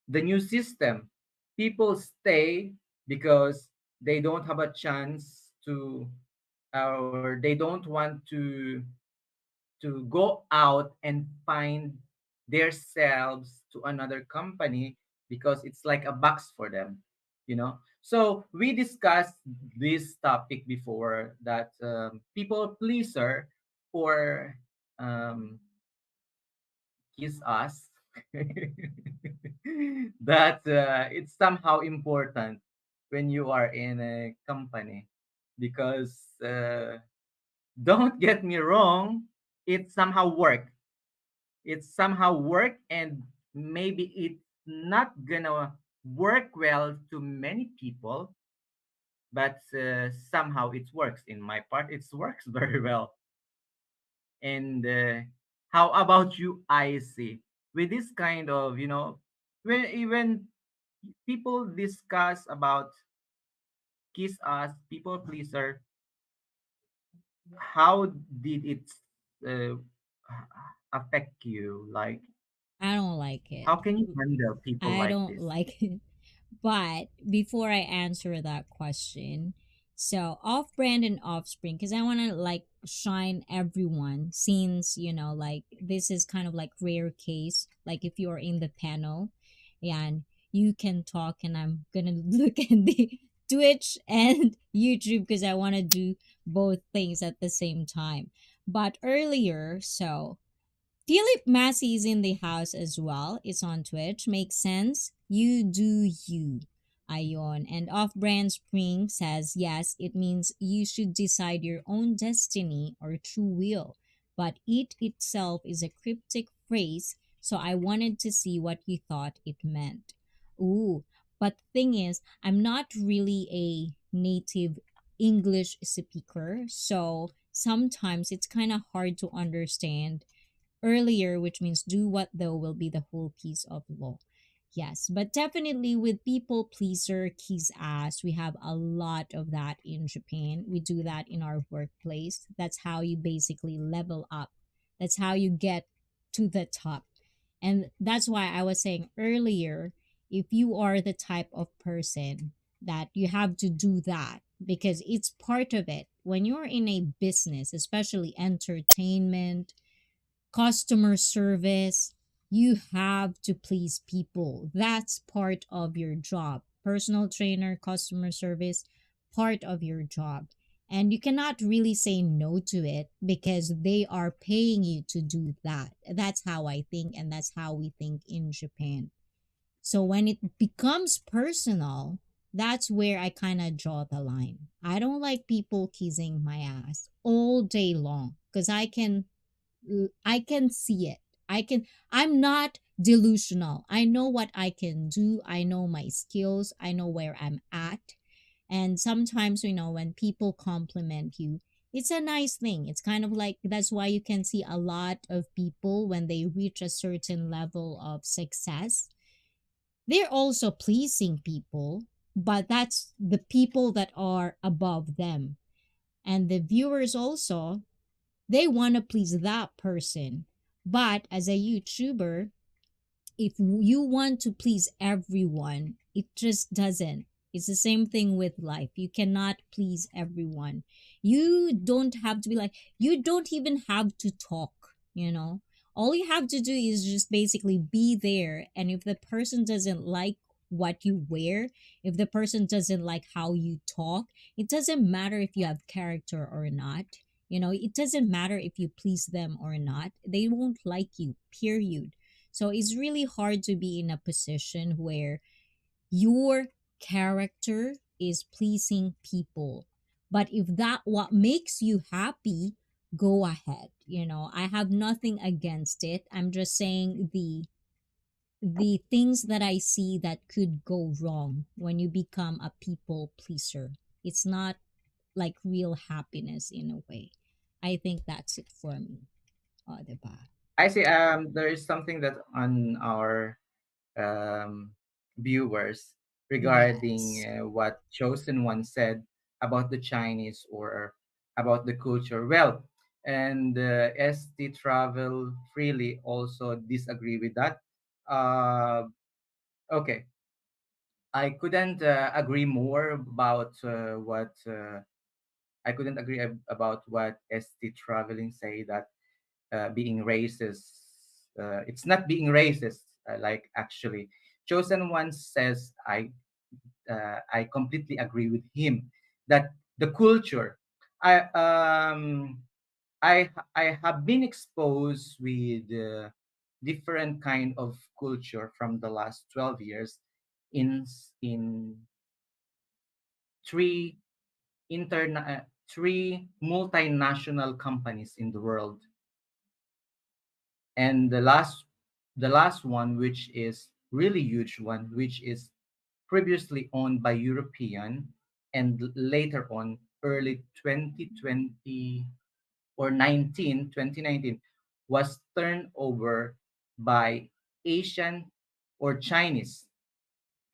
Speaker 1: the new system. People stay because they don't have a chance to, or they don't want to go out and find themselves to another company because it's like a box for them, you know. So we discussed this topic before, that people pleaser or um, kiss us that it's somehow important when you are in a company, because don't get me wrong, it somehow work, and maybe it's not gonna work well to many people, but somehow it works. In my part, it works very well. And how about you, IC, with this kind of, you know, when even people discuss about kiss us people pleaser, how did it uh, affect you? Like,
Speaker 2: I don't like
Speaker 1: how
Speaker 2: it.
Speaker 1: can you handle people
Speaker 2: I
Speaker 1: like
Speaker 2: don't
Speaker 1: this?
Speaker 2: like it. But before I answer that question, so off brand and offspring, because I want to like shine everyone, since, you know, like this is kind of like rare case. Like if you're in the panel and you can talk, and I'm going to look at the Twitch and YouTube because I want to do both things at the same time. But earlier, so Philip Massey is in the house as well. It's on Twitch. Makes sense. You do you. Ayon. And Off Brand Spring says, yes, it means you should decide your own destiny or true will. But it itself is a cryptic phrase, so I wanted to see what you thought it meant. Ooh, but thing is, I'm not really a native English speaker, so sometimes it's kind of hard to understand earlier, which means do what though will be the whole piece of law. Yes, but definitely with people pleaser, kiss ass, we have a lot of that in Japan. We do that in our workplace. That's how you basically level up. That's how you get to the top. And that's why I was saying earlier, if you are the type of person that you have to do that because it's part of it. When you're in a business, especially entertainment, customer service, you have to please people. That's part of your job. Personal trainer, customer service, part of your job. And you cannot really say no to it because they are paying you to do that. That's how I think, and that's how we think in Japan. So when it becomes personal, that's where I kind of draw the line. I don't like people kissing my ass all day long because I can see it. I'm not delusional. I know what I can do. I know my skills. I know where I'm at. And sometimes, when people compliment you, it's a nice thing. It's kind of like that's why you can see a lot of people when they reach a certain level of success, they're also pleasing people, but that's the people that are above them. And the viewers also, they want to please that person. But as a YouTuber, if you want to please everyone, it just doesn't. It's the same thing with life. You cannot please everyone. You don't have to be like, you don't even have to talk. All you have to do is just basically be there. And if the person doesn't like what you wear, if the person doesn't like how you talk, it doesn't matter if you have character or not. It doesn't matter if you please them or not. They won't like you, period. So it's really hard to be in a position where your character is pleasing people. But if that what makes you happy, go ahead. I have nothing against it. I'm just saying the things that I see that could go wrong when you become a people pleaser. It's not like real happiness in a way. I think that's it for me. Diba?
Speaker 1: I see. There is something that on our um, viewers regarding
Speaker 2: Yes.
Speaker 1: what Chosen One said about the Chinese or about the culture. Well, and ST Travel Freely also disagree with that. Uh, okay, I couldn't agree more about what I couldn't agree about what ST Traveling say that being racist. It's not being racist. Like actually, Chosen One says I completely agree with him that the culture. I I have been exposed with different kind of culture from the last 12 years in three three multinational companies in the world, and the last one, which is really huge one, which is previously owned by European, and later on early 2020 or 2019 was turned over by Asian or Chinese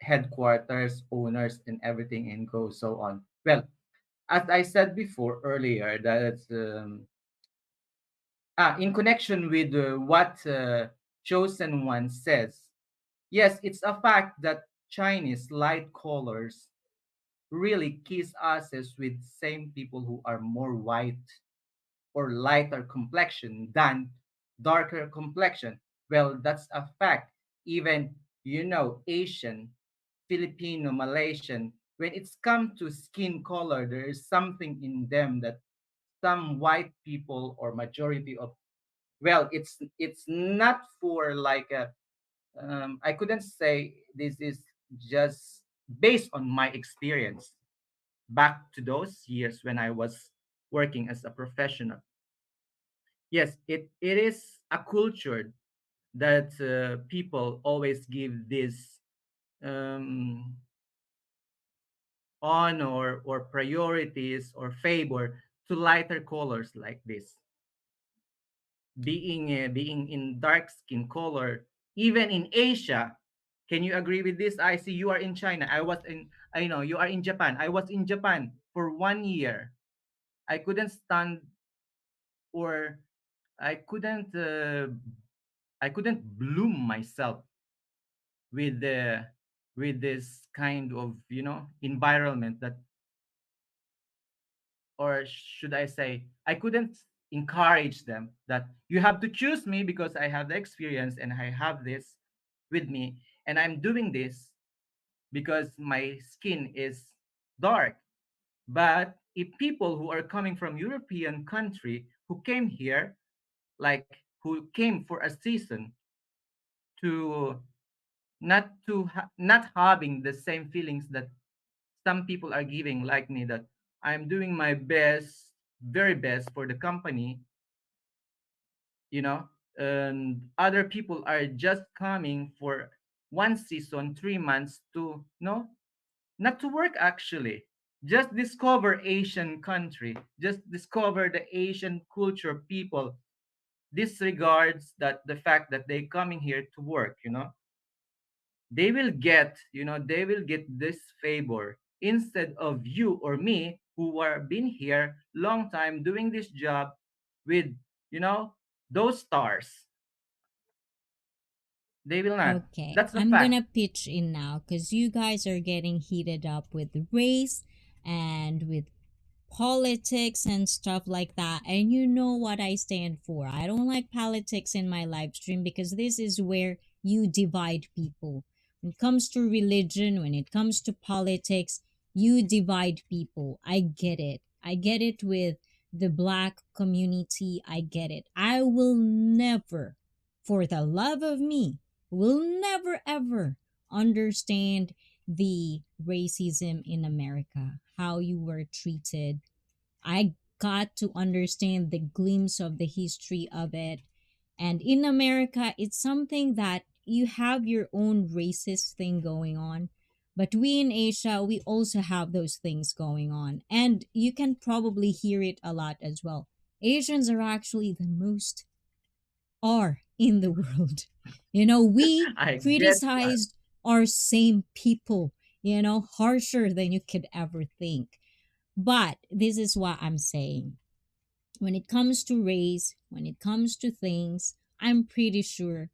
Speaker 1: headquarters owners and everything, and go so on. Well, as I said before earlier, that in connection with what Chosen One says, yes, it's a fact that Chinese light colors really kiss asses with same people who are more white or lighter complexion than darker complexion. Well, that's a fact. Even, Asian, Filipino, Malaysian, when it's come to skin color, there is something in them that some white people or majority of, well, it's not for like a I couldn't say this is just based on my experience back to those years when I was working as a professional. Yes, it is a culture that people always give this um, honor or priorities or favor to lighter colors like this, being in dark skin color, even in Asia. Can you agree with this? I see you are in China. I know you are in Japan. I was in Japan for 1 year. I couldn't stand, or I couldn't uh, I couldn't bloom myself with the with this kind of, environment that, or should I say, I couldn't encourage them that you have to choose me because I have the experience and I have this with me, and I'm doing this because my skin is dark. But if people who are coming from European country who came here, like who came for a season, to not having the same feelings that some people are giving, like me, that I'm doing my best, very best for the company, you know and other people are just coming for 1 season, 3 months, to no not to work, actually, just discover Asian country, just discover the Asian culture, people disregards that the fact that they coming here to work. They will get this favor instead of you or me, who are been here long time doing this job with, you know those stars. They will not.
Speaker 2: Okay,
Speaker 1: That's the
Speaker 2: I'm
Speaker 1: fact.
Speaker 2: gonna pitch in now because you guys are getting heated up with race and with politics and stuff like that. And you know what I stand for. I don't like politics in my live stream because this is where you divide people. When it comes to religion, when it comes to politics, you divide people. I get it. I get it with the black community. I get it. I will never, for the love of me, will never ever understand the racism in America, how you were treated. I got to understand the glimpse of the history of it. And in America, it's something that you have your own racist thing going on. But we in Asia, we also have those things going on. And you can probably hear it a lot as well. Asians are actually the most are in the world. We
Speaker 1: I get that.
Speaker 2: criticized our same people, harsher than you could ever think. But this is what I'm saying. When it comes to race, when it comes to things, I'm pretty sure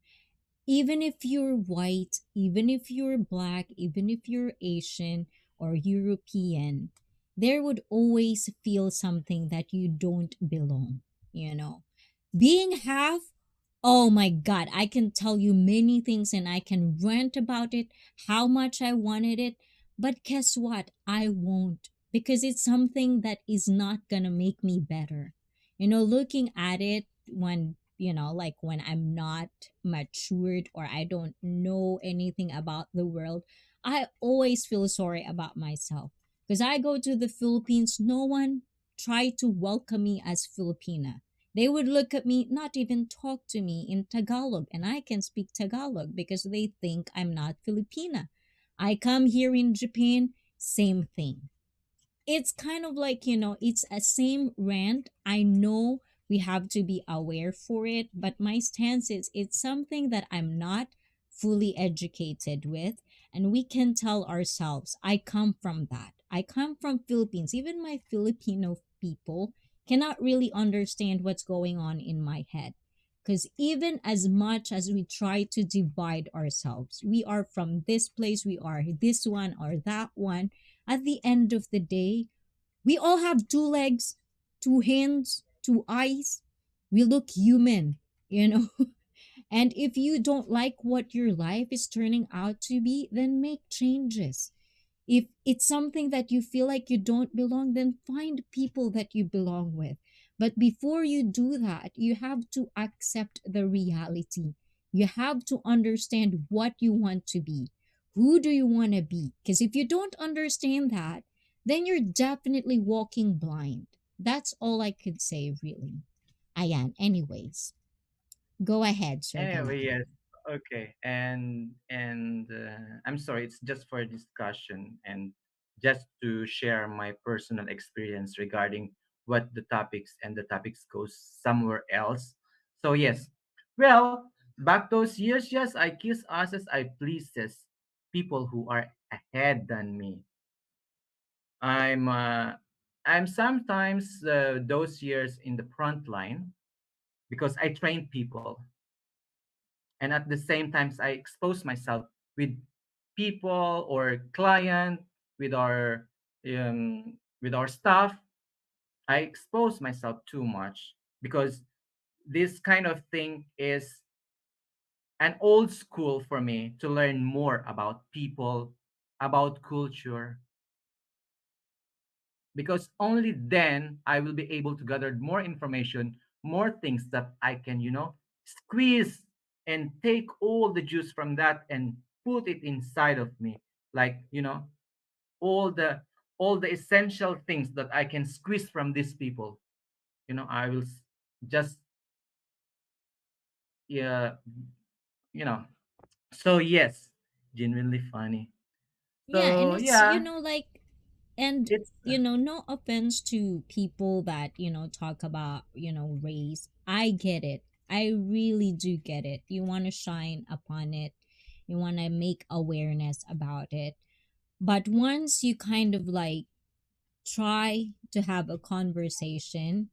Speaker 2: even if you're white, even if you're black, even if you're Asian or European, there would always feel something that you don't belong, you know. Being half, oh my God, I can tell you many things and I can rant about it, how much I wanted it. But guess what? I won't because it's something that is not going to make me better. Looking at it like when I'm not matured or I don't know anything about the world, I always feel sorry about myself. Because I go to the Philippines, no one tried to welcome me as Filipina. They would look at me, not even talk to me in Tagalog, and I can speak Tagalog because they think I'm not Filipina. I come here in Japan, same thing. It's kind of like, it's a same rant. I know we have to be aware for it, but my stance is it's something that I'm not fully educated with, and we can tell ourselves I come from that. I come from Philippines. Even my Filipino people cannot really understand what's going on in my head. Because even as much as we try to divide ourselves, we are from this place, we are this one or that one, at the end of the day, we all have two legs, two hands, two eyes. We look human, you know? And if you don't like what your life is turning out to be, then make changes. If it's something that you feel like you don't belong, then find people that you belong with. But before you do that, you have to accept the reality. You have to understand what you want to be. Who do you want to be? Because if you don't understand that, then you're definitely walking blind. That's all I could say, really. Ayan, anyways. Go ahead, Sir
Speaker 1: Anyway,
Speaker 2: Galang.
Speaker 1: yes. Okay. And I'm sorry, it's just for discussion and just to share my personal experience regarding what the topics, and the topics goes somewhere else. So yes, well, back those years, yes, I kiss asses, I pleases people who are ahead than me. I'm uh, I'm sometimes those years in the front line because I train people, and at the same time I expose myself with people or client, with our staff. I expose myself too much because this kind of thing is an old school for me to learn more about people, about culture, because only then I will be able to gather more information, more things that I can, squeeze and take all the juice from that and put it inside of me. Like, all the all the essential things that I can squeeze from these people. I will just, yeah, you know. So yes, genuinely funny.
Speaker 2: Yeah, and
Speaker 1: So
Speaker 2: it's,
Speaker 1: yeah,
Speaker 2: and
Speaker 1: it's
Speaker 2: no offense to people that, talk about, race. I get it. I really do get it. You want to shine upon it. You want to make awareness about it. But once you kind of like try to have a conversation,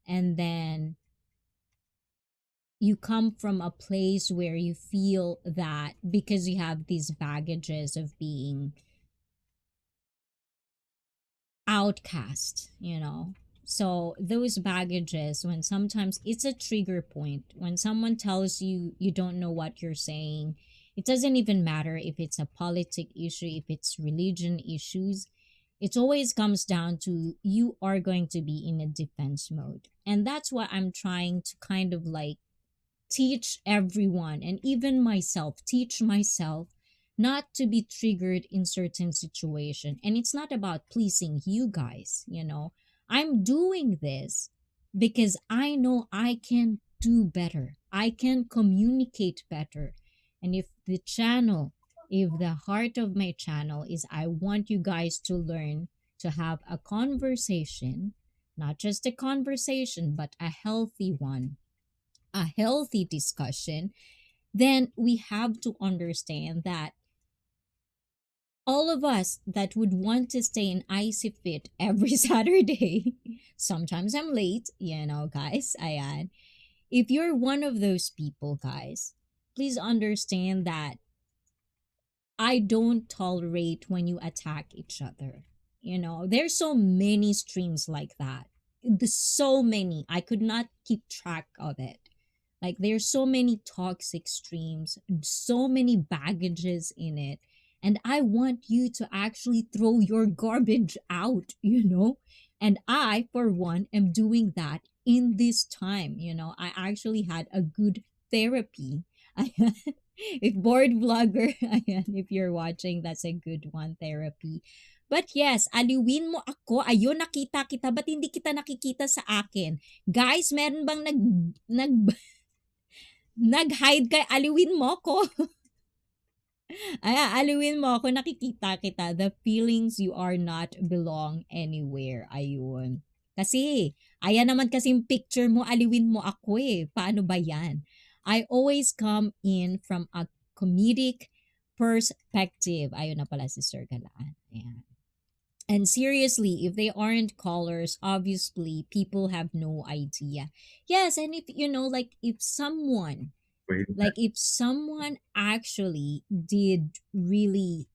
Speaker 2: and then you come from a place where you feel that because you have these baggages of being outcast, so those baggages, when sometimes it's a trigger point, when someone tells you you don't know what you're saying, it doesn't even matter if it's a politic issue, if it's religion issues, it always comes down to you are going to be in a defense mode. And that's what I'm trying to kind of like teach everyone, and even myself, teach myself not to be triggered in certain situation. And it's not about pleasing you guys, I'm doing this because I know I can do better, I can communicate better. And if the heart of my channel is I want you guys to learn to have a conversation, not just a conversation but a healthy one, a healthy discussion, then we have to understand that all of us that would want to stay in ICEE Fit every Saturday, sometimes I'm late, guys, I add. If you're one of those people, guys, please understand that I don't tolerate when you attack each other. There's so many streams like that. There's so many. I could not keep track of it. Like there's so many toxic streams, so many baggages in it. And I want you to actually throw your garbage out, And I, for one, am doing that in this time. I actually had a good therapy. If bored vlogger, ayan, if you're watching, that's a good one, therapy. But yes, aliwin mo ako. Ayun, nakita kita. Ba't hindi kita nakikita sa akin? Guys, meron bang nag-hide kay aliwin mo ko? Ay, aliwin mo ako, nakikita kita. The feelings you are not belong anywhere. Ayun. Kasi, ayan naman kasing picture mo, aliwin mo ako eh. Paano ba yan? I always come in from a comedic perspective. Ayun na pala si Sir Galaan. Ayan. And seriously, if they aren't callers, obviously people have no idea. Yes, and if like if someone actually did really,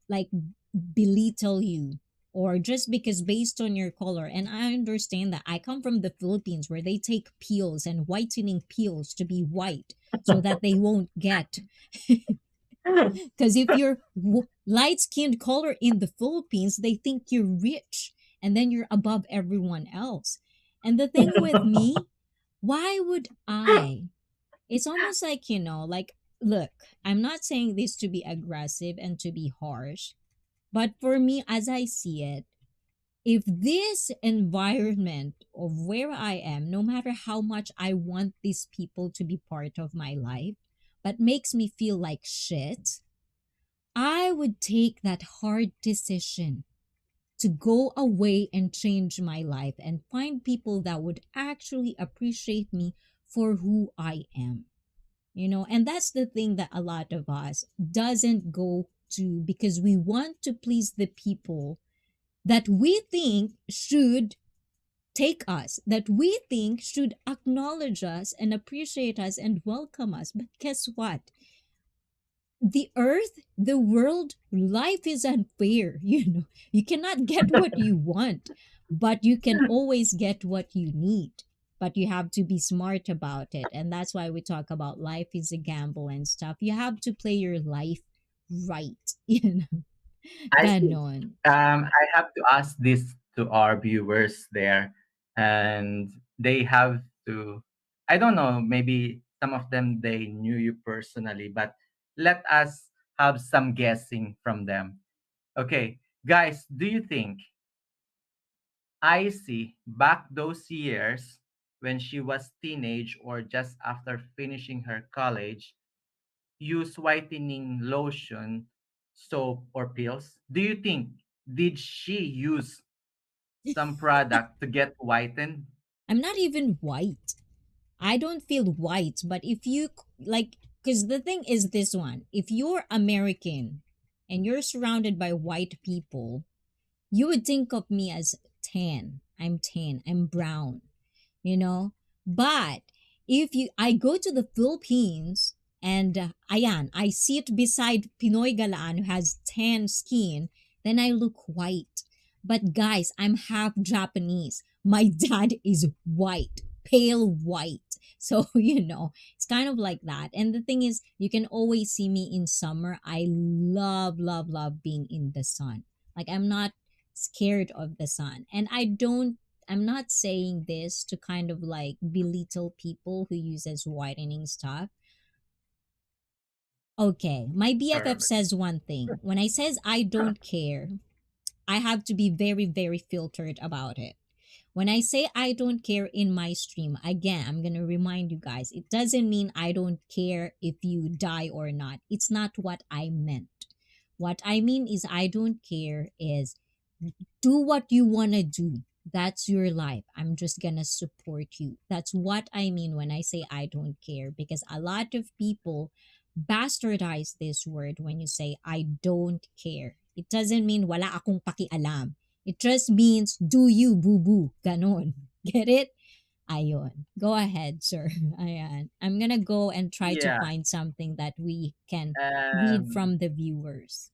Speaker 2: like belittle you, or just because based on your color, and I understand that I come from the Philippines where they take pills and whitening pills to be white so that they won't get. Because if you're light skinned color in the Philippines, they think you're rich and then you're above everyone else. And the thing with me, why would I? It's almost like, like, look, I'm not saying this to be aggressive and to be harsh, but for me, as I see it, if this environment of where I am, no matter how much I want these people to be part of my life, but makes me feel like shit, I would take that hard decision to go away and change my life and find people that would actually appreciate me for who I am. And that's the thing that a lot of us doesn't go to, because we want to please the people that we think should take us, that we think should acknowledge us and appreciate us and welcome us. But guess what? The earth, the world, life is unfair. You cannot get what you want, but you can always get what you need. But you have to be smart about it. And that's why we talk about life is a gamble and stuff. You have to play your life right.
Speaker 1: I see.
Speaker 2: Ganon.
Speaker 1: I have to ask this to our viewers there, and they have to. I don't know. Maybe some of them they knew you personally, but let us have some guessing from them. Okay, guys, do you think Icy back those years when she was teenage or just after finishing her college use whitening lotion, soap, or pills? Do you think did she use some product to get whitened?
Speaker 2: I'm not even white. I don't feel white, but if you like, because the thing is this one, if you're American and you're surrounded by white people, you would think of me as tan. I'm tan. I'm brown, you know? But if I go to the Philippines and ayan, I sit beside Pinoy Galaan who has tan skin, then I look white. But guys, I'm half Japanese. My dad is white, pale white. So, it's kind of like that. And the thing is, you can always see me in summer. I love, love, love being in the sun. Like, I'm not scared of the sun. And I'm not saying this to kind of like belittle people who uses whitening stuff. Okay, my BFF
Speaker 1: Correct.
Speaker 2: says one thing. When I says I don't care, I have to be very very filtered about it. When I say I don't care in my stream, again, I'm going to remind you guys, it doesn't mean I don't care if you die or not. It's not what I meant. What I mean is I don't care is do what you want to do. That's your life. I'm just going to support you. That's what I mean when I say I don't care, because a lot of people bastardize this word when you say I don't care. It doesn't mean wala akong pakialam. It just means do you boo boo. Ganon. Get it? Ayon. Go ahead, sir. Ayan. I'm gonna go and try to
Speaker 1: Yeah.
Speaker 2: find something that we can read
Speaker 1: Um,
Speaker 2: from the viewers.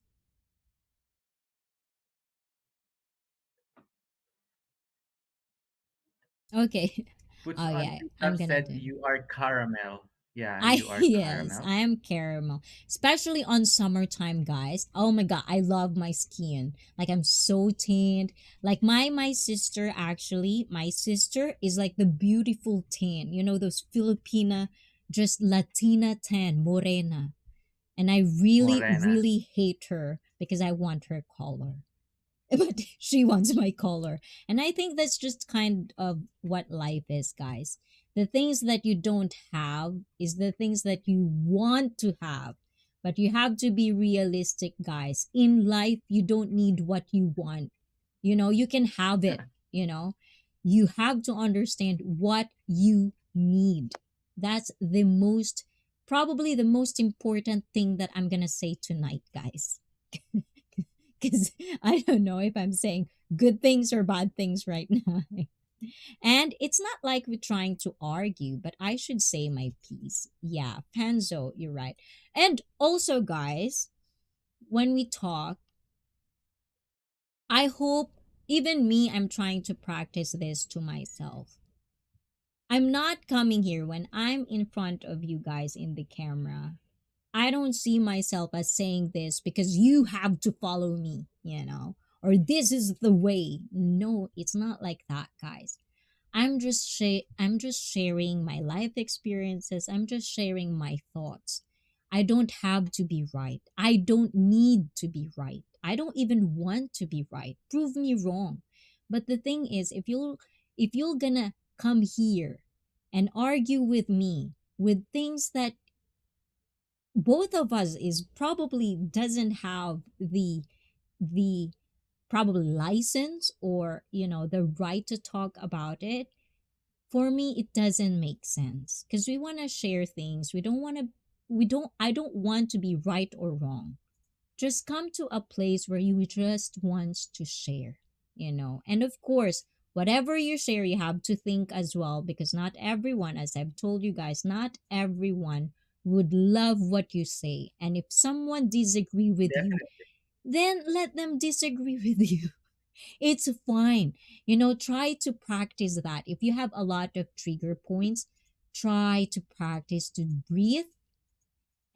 Speaker 2: Okay.
Speaker 1: Puts
Speaker 2: Oh
Speaker 1: on
Speaker 2: yeah, I'm
Speaker 1: have
Speaker 2: gonna
Speaker 1: said
Speaker 2: do.
Speaker 1: you are caramel. Yeah,
Speaker 2: I
Speaker 1: you are
Speaker 2: yes,
Speaker 1: caramel.
Speaker 2: I am caramel, especially on summertime, guys. Oh my god, I love my skin. Like I'm so tanned. Like my sister actually, my sister is like the beautiful tan. You know those Filipina, just Latina tan, morena. And I really
Speaker 1: Morena.
Speaker 2: really hate her because I want her color. But she wants my color. And I think that's just kind of what life is, guys. The things that you don't have is the things that you want to have. But you have to be realistic, guys. In life, you don't need what you want. You can have it, you know. You have to understand what you need. That's probably the most important thing that I'm going to say tonight, guys. Because I don't know if I'm saying good things or bad things right now. And it's not like we're trying to argue, but I should say my piece. Yeah, Panzo, you're right. And also, guys, when we talk, I hope even me, I'm trying to practice this to myself. I'm not coming here when I'm in front of you guys in the camera. I don't see myself as saying this because you have to follow me, or this is the way. No, it's not like that, guys. I'm just sharing my life experiences. I'm just sharing my thoughts. I don't have to be right. I don't need to be right. I don't even want to be right. Prove me wrong. But the thing is, if you're gonna come here and argue with me with things that both of us is probably doesn't have the probably license or, the right to talk about it, for me it doesn't make sense because we want to share things. We don't I don't want to be right or wrong. Just come to a place where you just want to share. And of course, whatever you share, you have to think as well, because not everyone, as I've told you guys, not everyone would love what you say. And if someone disagree with you,
Speaker 1: Definitely.
Speaker 2: then let them disagree with you. It's fine. Try to practice that. If you have a lot of trigger points, try to practice to breathe,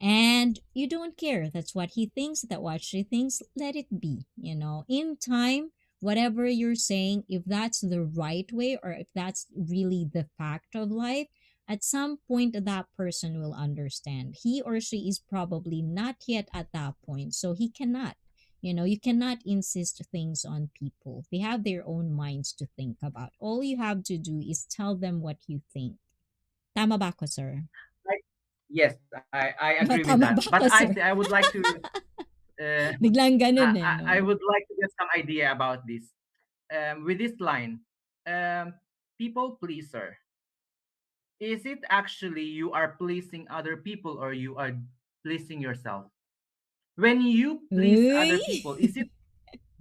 Speaker 2: and you don't care. That's what he thinks, that what she thinks, let it be. In time, whatever you're saying, if that's the right way or if that's really the fact of life, at some point that person will understand. He or she is probably not yet at that point, so he cannot. You cannot insist things on people. They have their own minds to think about. All you have to do is tell them what you think. Tama ba ako, sir?
Speaker 1: I, yes, I agree with that.
Speaker 2: Tama
Speaker 1: But
Speaker 2: ba ako,
Speaker 1: I
Speaker 2: sir?
Speaker 1: would like to uh,
Speaker 2: Biglang ganun
Speaker 1: I
Speaker 2: no?
Speaker 1: would like to get some idea about this. With this line, people pleaser. Is it actually you are pleasing other people or you are pleasing yourself? When you please
Speaker 2: Uy!
Speaker 1: other people, is it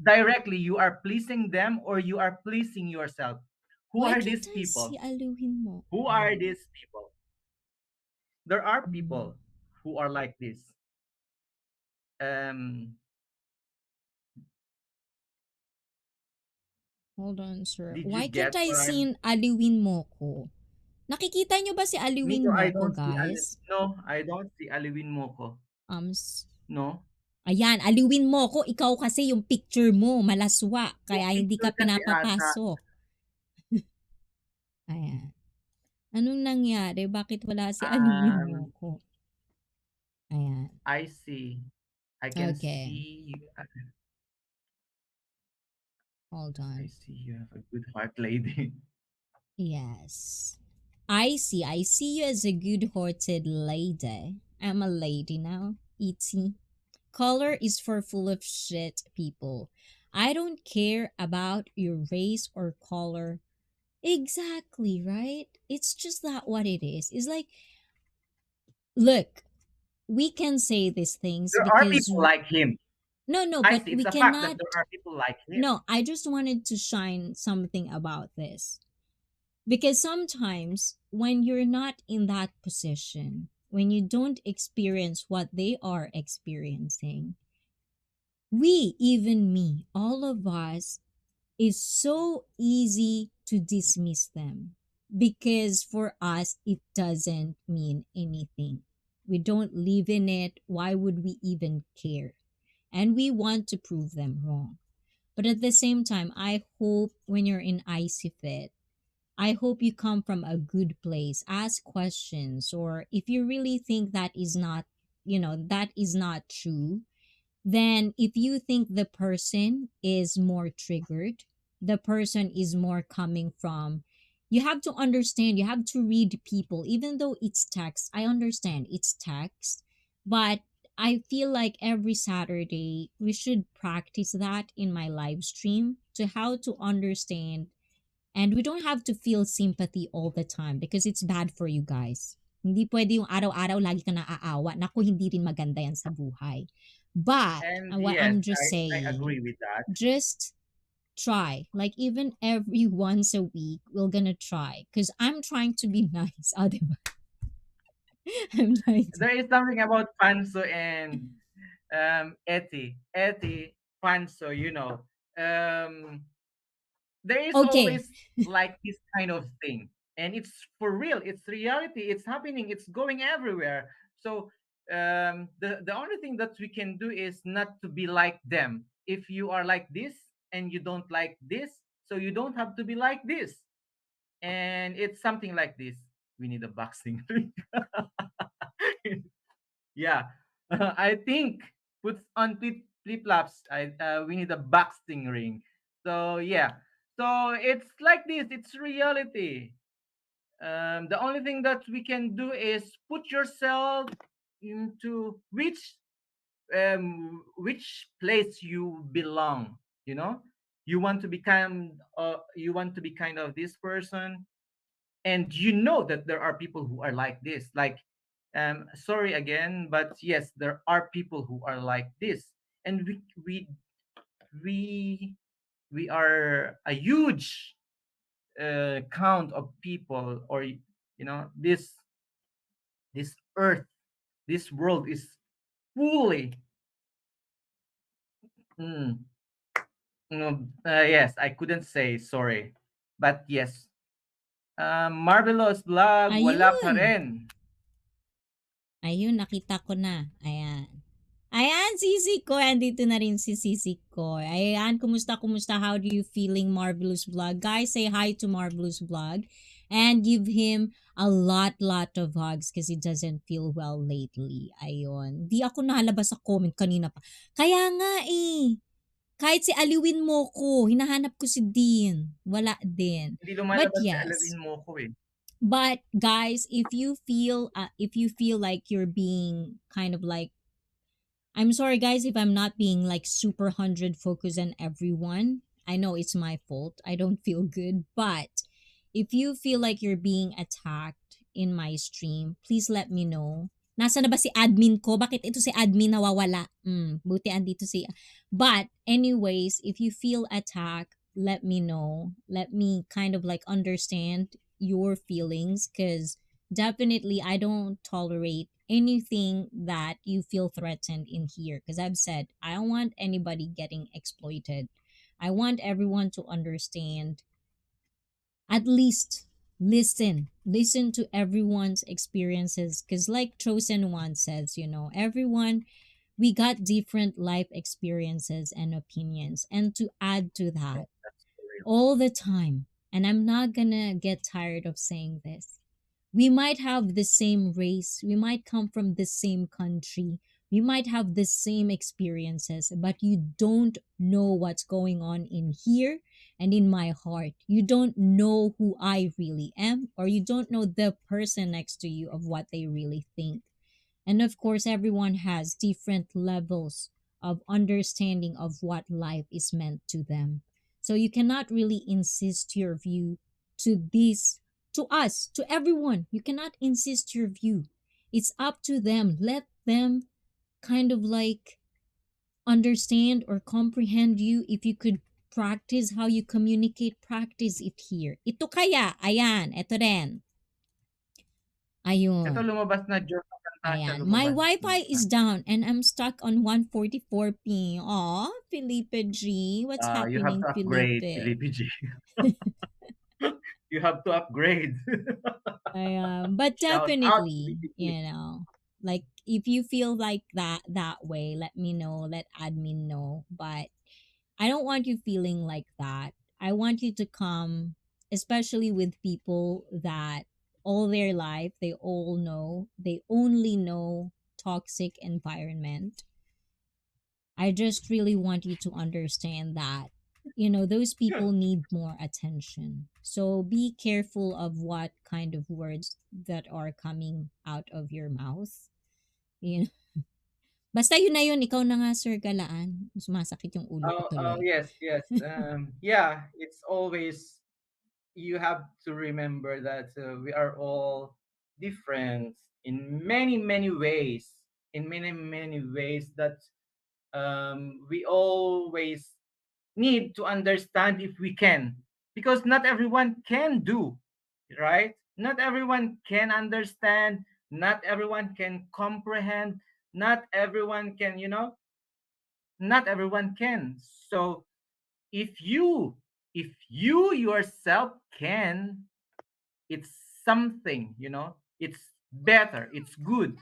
Speaker 1: directly you are pleasing them or you are pleasing yourself? Who
Speaker 2: Why
Speaker 1: are
Speaker 2: can't
Speaker 1: these
Speaker 2: I see
Speaker 1: people?
Speaker 2: aluhin mo
Speaker 1: Who
Speaker 2: ko?
Speaker 1: are these people? There are
Speaker 2: Mm.
Speaker 1: people who are like this. Um,
Speaker 2: Hold on, sir.
Speaker 1: did you
Speaker 2: Why can't
Speaker 1: get
Speaker 2: I
Speaker 1: what
Speaker 2: see
Speaker 1: I'm?
Speaker 2: aliwin mo ko? Nakikita nyo ba si
Speaker 1: Me
Speaker 2: aliwin
Speaker 1: too.
Speaker 2: mo
Speaker 1: I
Speaker 2: ko,
Speaker 1: don't see.
Speaker 2: guys?
Speaker 1: No, I don't see Aliwin Moko.
Speaker 2: Um,
Speaker 1: No.
Speaker 2: ayan, aliwin mo ko. Ikaw kasi yung picture mo, malaswa.
Speaker 1: Yung
Speaker 2: Kaya hindi ka
Speaker 1: picture kasi ata.
Speaker 2: pinapapasok. Ayan. Anong nangyari? Bakit wala si aliwin mo
Speaker 1: Um,
Speaker 2: ko? Ayan.
Speaker 1: I see. I can
Speaker 2: Okay.
Speaker 1: see you.
Speaker 2: Hold
Speaker 1: I
Speaker 2: on.
Speaker 1: see you have a good heart, lady.
Speaker 2: Yes. I see you as a good hearted lady. I'm a lady now. E.T. Color is for full of shit people. I don't care about your race or color. Exactly, right? It's just that what it is. It's like, look, we can say these things
Speaker 1: There are
Speaker 2: because,
Speaker 1: people like him.
Speaker 2: no, no,
Speaker 1: I
Speaker 2: but
Speaker 1: see.
Speaker 2: we
Speaker 1: It's a fact that
Speaker 2: cannot.
Speaker 1: there are people like him.
Speaker 2: No, I just wanted to shine something about this. Because sometimes when you're not in that position, when you don't experience what they are experiencing, we, even me, all of us, is so easy to dismiss them because for us it doesn't mean anything. We don't live in it. Why would we even care? And we want to prove them wrong. But at the same time, I hope when you're in icy fit, I hope you come from a good place. Ask questions, or if you really think that is not true, then if you think the person is more triggered, the person is more coming from, you have to understand, you have to read people, even though it's text. I understand it's text, but I feel like every Saturday we should practice that in my live stream to how to understand, and we don't have to feel sympathy all the time because it's bad for you guys. Hindi pwede yung araw-araw lagi ka naaawa. Naku, hindi rin maganda yan sa buhay. But
Speaker 1: And
Speaker 2: what
Speaker 1: yes,
Speaker 2: I'm just
Speaker 1: I
Speaker 2: saying,
Speaker 1: agree with that.
Speaker 2: just try. Like even every once a week, we're gonna try. Because I'm trying to be nice. Oh, diba? I'm trying to.
Speaker 1: There is something about Fanso and Eti. Eti, Fanso, there is
Speaker 2: Okay.
Speaker 1: always like this kind of thing. And it's for real, it's reality, it's happening, it's going everywhere. So the only thing that we can do is not to be like them. If you are like this and you don't like this, so you don't have to be like this. And it's something like this. We need a boxing ring. Yeah. I think puts on flip flops. We need a boxing ring. So yeah. So it's like this. It's reality. The only thing that we can do is put yourself into which place you belong. you know, you want to be kind of this person, and you know that there are people who are like this, like, sorry again, but yes, there are people who are like this, and we we are a huge count of people, or this earth, this world is fully, mm, no, yes, I couldn't say sorry, but yes, marvelous vlog, wala pa
Speaker 2: Ayun.
Speaker 1: rin.
Speaker 2: Ayun, nakita ko na. Ayan. Ayan, Sisi ko. Andito na rin si Sisi ko. Ayan, kumusta, kumusta? How do you feeling, Marvelous Vlog? Guys, say hi to Marvelous Vlog and give him a lot of hugs because he doesn't feel well lately. Ayun. Di ako nahalabas sa comment kanina pa. Kaya nga eh. Kahit si Aliwin mo ko, hinahanap ko si Dean. Wala din.
Speaker 1: Hindi
Speaker 2: But
Speaker 1: lumalabas si Alvin
Speaker 2: yes,
Speaker 1: mo ko eh.
Speaker 2: but guys, if you feel like you're being kind of like, I'm sorry guys if I'm not being like super 100 focused on everyone. I know it's my fault. I don't feel good, but if you feel like you're being attacked in my stream, please let me know. Nasa na ba si admin ko? Bakit ito si admin nawawala? Buti andito si... But anyways, if you feel attacked, let me know. Let me kind of like understand your feelings, because definitely I don't tolerate anything that you feel threatened in here, because I've said I don't want anybody getting exploited. I want everyone to understand, at least listen to everyone's experiences, because like Chosen One says, everyone, we got different life experiences and opinions, and to add to
Speaker 1: Yeah,
Speaker 2: that,
Speaker 1: that's for real.
Speaker 2: all the time, and I'm not gonna get tired of saying this, we might have the same race, we might come from the same country, we might have the same experiences, but you don't know what's going on in here and in my heart. You don't know who I really am, or you don't know the person next to you of what they really think. And of course, everyone has different levels of understanding of what life is meant to them. So you cannot really insist your view to this, to us, to everyone. You cannot insist your view. It's up to them. Let them kind of like understand or comprehend you. If you could practice how you communicate, practice it here. Ito kaya, ayan, ito rin.
Speaker 1: Ito
Speaker 2: Ayun.
Speaker 1: lumabas na, Diyos ng Fantasia,
Speaker 2: Ayan. My
Speaker 1: lumabas
Speaker 2: Wi-Fi
Speaker 1: na.
Speaker 2: is down and I'm stuck on 144p. Aw, Felipe G. What's
Speaker 1: You have
Speaker 2: happening,
Speaker 1: to upgrade,
Speaker 2: Felipe?
Speaker 1: Felipe G. You have to upgrade.
Speaker 2: But
Speaker 1: Shout out,
Speaker 2: definitely,
Speaker 1: Felipe G.
Speaker 2: like if you feel like that way, let me know, let admin know. But I don't want you feeling like that. I want you to come, especially with people that all their life they all know, they only know toxic environment. I just really want you to understand that, those people need more attention. So be careful of what kind of words that are coming out of your mouth. You know? Basta yun na yun, ikaw na nga, Sir Galaan. Sumasakit yung ulo ko
Speaker 1: Oh,
Speaker 2: tuloy.
Speaker 1: yes, yes. Yeah, it's always, you have to remember that we are all different in many, many ways. In many, many ways that we always need to understand if we can, because not everyone can do, right? Not everyone can understand, not everyone can comprehend, not everyone can, not everyone can. So if you yourself can, it's something, it's better, it's good.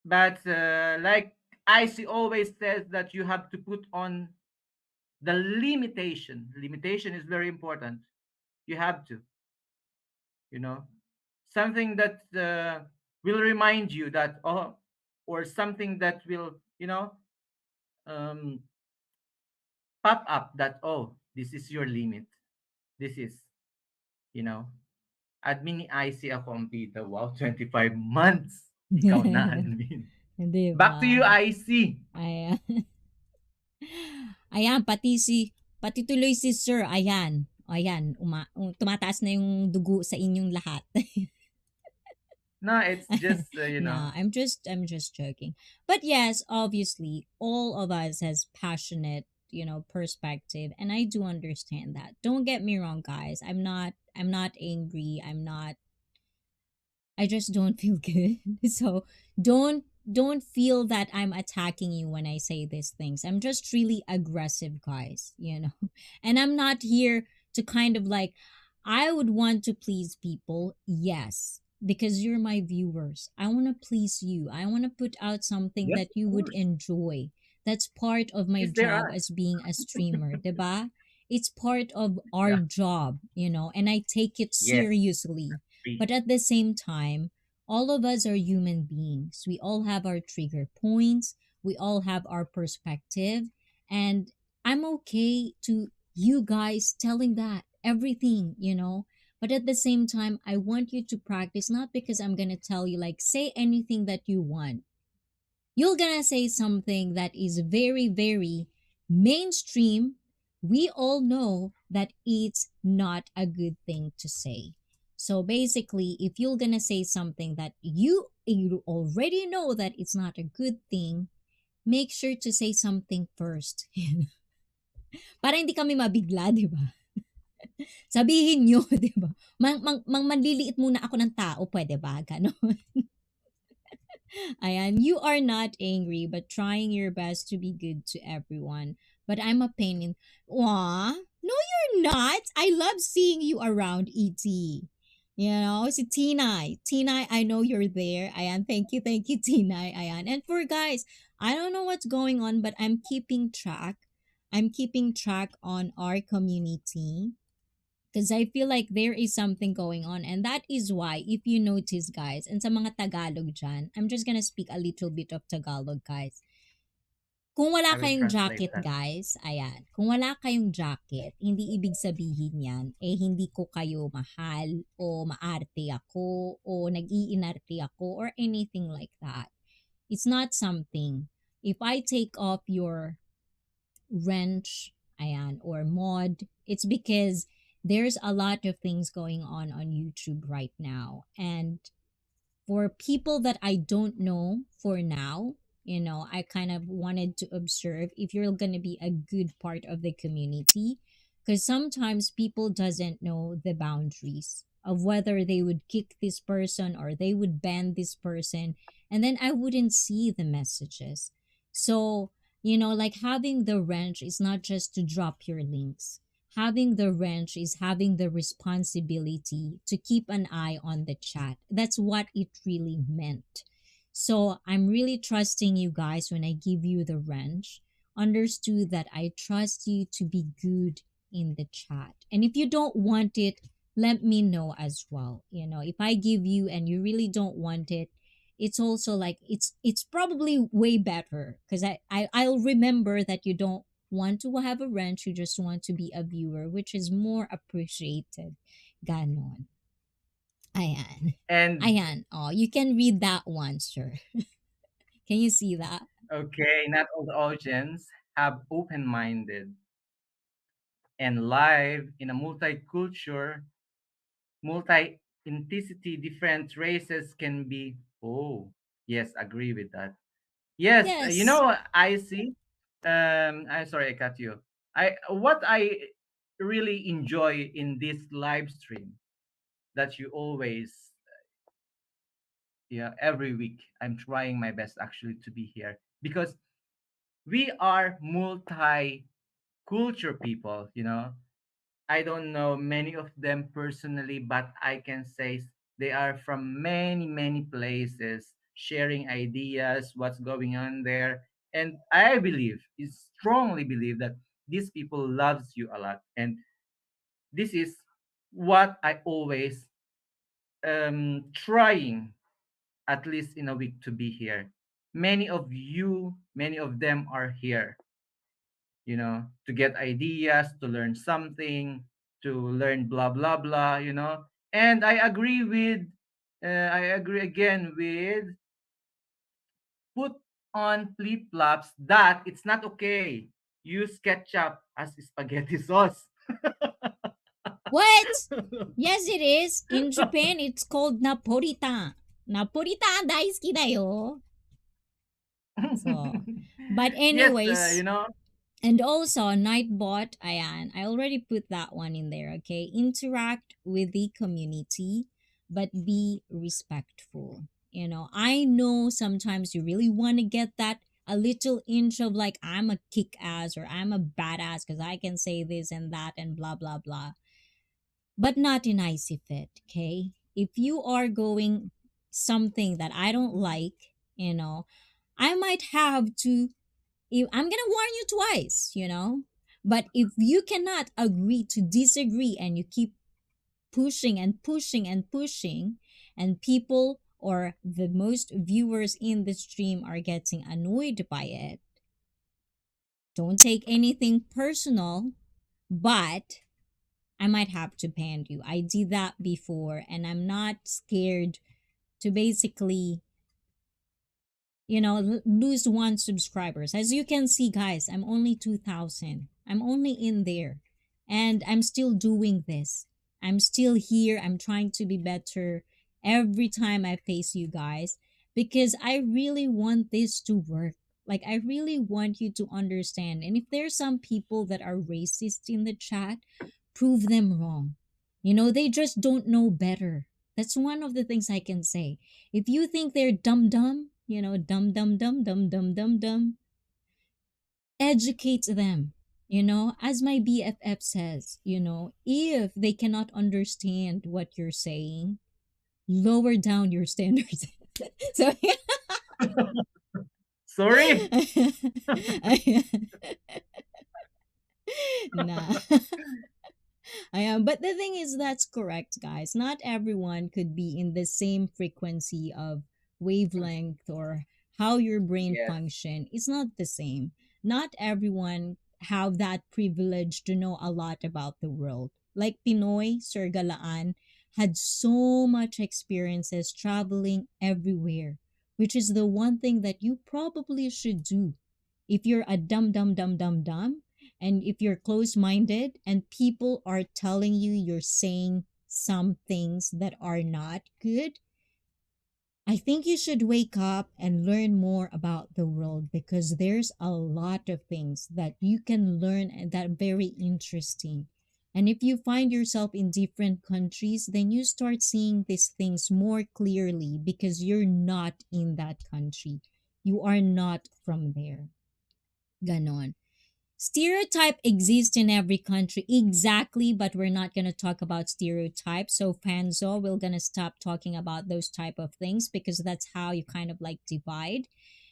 Speaker 1: But like IC always says, that you have to put on the limitation is very important. You have to, you know something that will remind you that, oh, or something that will, um pop up that, oh, this is your limit, this is, you know admin ni IC ako ang bida. Wow, 25 months ikaw na admin.
Speaker 2: Di
Speaker 1: Back to
Speaker 2: ba?
Speaker 1: you, IC.
Speaker 2: Ayan. Ayan, pati tuloy si Sir, ayan. Ayan, tumataas na yung dugo sa inyong lahat.
Speaker 1: No, it's just
Speaker 2: No, I'm just joking. But yes, obviously, all of us has passionate, perspective, and I do understand that. Don't get me wrong, guys. I'm not angry. I just don't feel good. So don't feel that I'm attacking you when I say these things. I'm just really aggressive, guys. And I'm not here to kind of like I would want to please people. Yes, because you're my viewers. I want to please you. I want to put out something
Speaker 1: yes,
Speaker 2: that
Speaker 1: of
Speaker 2: you would
Speaker 1: course,
Speaker 2: enjoy. That's part of my
Speaker 1: because they're
Speaker 2: job
Speaker 1: us.
Speaker 2: as being a streamer, 'di ba? It's part of our
Speaker 1: Yeah.
Speaker 2: job, and I take it
Speaker 1: Yes.
Speaker 2: seriously,
Speaker 1: Agree.
Speaker 2: but at the same time, all of us are human beings. We all have our trigger points, we all have our perspective, and I'm okay to you guys telling that everything. But at the same time, I want you to practice, not because I'm going to tell you, like, say anything that you want. You're gonna say something that is very, very mainstream. We all know that it's not a good thing to say. So basically, if you're gonna say something that you already know that it's not a good thing, make sure to say something first. Para hindi kami mabigla, di ba? Sabihin nyo, di ba? Manliliit muna ako ng tao, pwede ba? Ganon. Ayan, you are not angry, but trying your best to be good to everyone. But I'm a pain in. Wah? No, you're not. I love seeing you around, ET. Si Tinay. Tinay, I know you're there. Ayan, thank you, Tinay. Ayan. And for guys, I don't know what's going on, but I'm keeping track. I'm keeping track on our community because I feel like there is something going on. And that is why, if you notice, guys, and sa mga Tagalog dyan, I'm just gonna speak a little bit of Tagalog, guys. Kung wala
Speaker 1: I will
Speaker 2: kayong
Speaker 1: translate
Speaker 2: jacket,
Speaker 1: that.
Speaker 2: guys, ayan, kung wala kayong jacket, hindi ibig sabihin yan, hindi ko kayo mahal, o maarte ako, o nag-iinarte ako, or anything like that. It's not something. If I take off your wrench, ayan, or mod, it's because there's a lot of things going on YouTube right now. And for people that I don't know for now, I kind of wanted to observe if you're going to be a good part of the community, because sometimes people doesn't know the boundaries of whether they would kick this person or they would ban this person, and then I wouldn't see the messages. So, like having the wrench is not just to drop your links. Having the wrench is having the responsibility to keep an eye on the chat. That's what it really meant. So I'm really trusting you guys when I give you the wrench. Understood that I trust you to be good in the chat. And if you don't want it, let me know as well. If I give you and you really don't want it, it's also like it's probably way better because I'll remember that you don't want to have a wrench, you just want to be a viewer, which is more appreciated. Ganon. Ayan.
Speaker 1: And
Speaker 2: Ayan. Oh, you can read that one, sir. Can you see that?
Speaker 1: okay, not all the audience have open-minded and live in a multicultural, multi-ethnicity, different races can be. Oh, yes, agree with that. Yes,
Speaker 2: Yes.
Speaker 1: I see. I'm sorry, I cut you. I really enjoy in this live stream that you always, yeah, every week. I'm trying my best actually to be here because we are multi-culture people. I don't know many of them personally, but I can say they are from many, many places, sharing ideas, what's going on there. And I strongly believe that these people loves you a lot. And this is what I always trying at least in a week to be here. Many of them are here, to get ideas, to learn something, to learn blah blah blah. And I agree again with put on flip flops that it's not okay. use ketchup as spaghetti sauce.
Speaker 2: What? Yes, it is. In Japan, it's called Napolitan. Napolitan daisuki da yo. So, but
Speaker 1: Yes,
Speaker 2: anyways, and also Nightbot, Ayan, I already put that one in there, okay? Interact with the community, but be respectful. I know sometimes you really want to get that a little inch of like, I'm a kick ass or I'm a badass because I can say this and that and blah, blah, blah. But not in icy fit, okay? If you are going something that I don't like, I might have to I'm gonna warn you twice. But if you cannot agree to disagree and you keep pushing and pushing and pushing, and people or the most viewers in the stream are getting annoyed by it, don't take anything personal, but I might have to ban you. I did that before, and I'm not scared to basically lose one subscribers. As you can see, guys, I'm only 2,000. I'm only in there, and I'm still doing this. I'm still here. I'm trying to be better every time I face you guys, because I really want this to work. Like, I really want you to understand. And if there's some people that are racist in the chat, prove them wrong. They just don't know better. That's one of the things I can say. If you think they're dumb dumb, dumb dumb dumb dumb dumb dumb dumb, educate them. As my BFF says, if they cannot understand what you're saying, lower down your standards. So yeah.
Speaker 1: Sorry.
Speaker 2: Nah. I am. But the thing is, that's correct, guys. Not everyone could be in the same frequency of wavelength or how your brain
Speaker 1: Yes.
Speaker 2: function. It's not the same. Not everyone have that privilege to know a lot about the world. Like Pinoy, Sir Galaan, had so much experiences traveling everywhere, which is the one thing that you probably should do. If you're a dumb, dumb, dumb, dumb, dumb, and if you're close minded and people are telling you you're saying some things that are not good, I think you should wake up and learn more about the world, because there's a lot of things that you can learn and that are very interesting. And if you find yourself in different countries, then you start seeing these things more clearly because you're not in that country. You are not from there. Ganon. Stereotype exists in every country, exactly, but we're not going to talk about stereotypes. So Fanzo, we're going to stop talking about those type of things, because that's how you kind of like divide.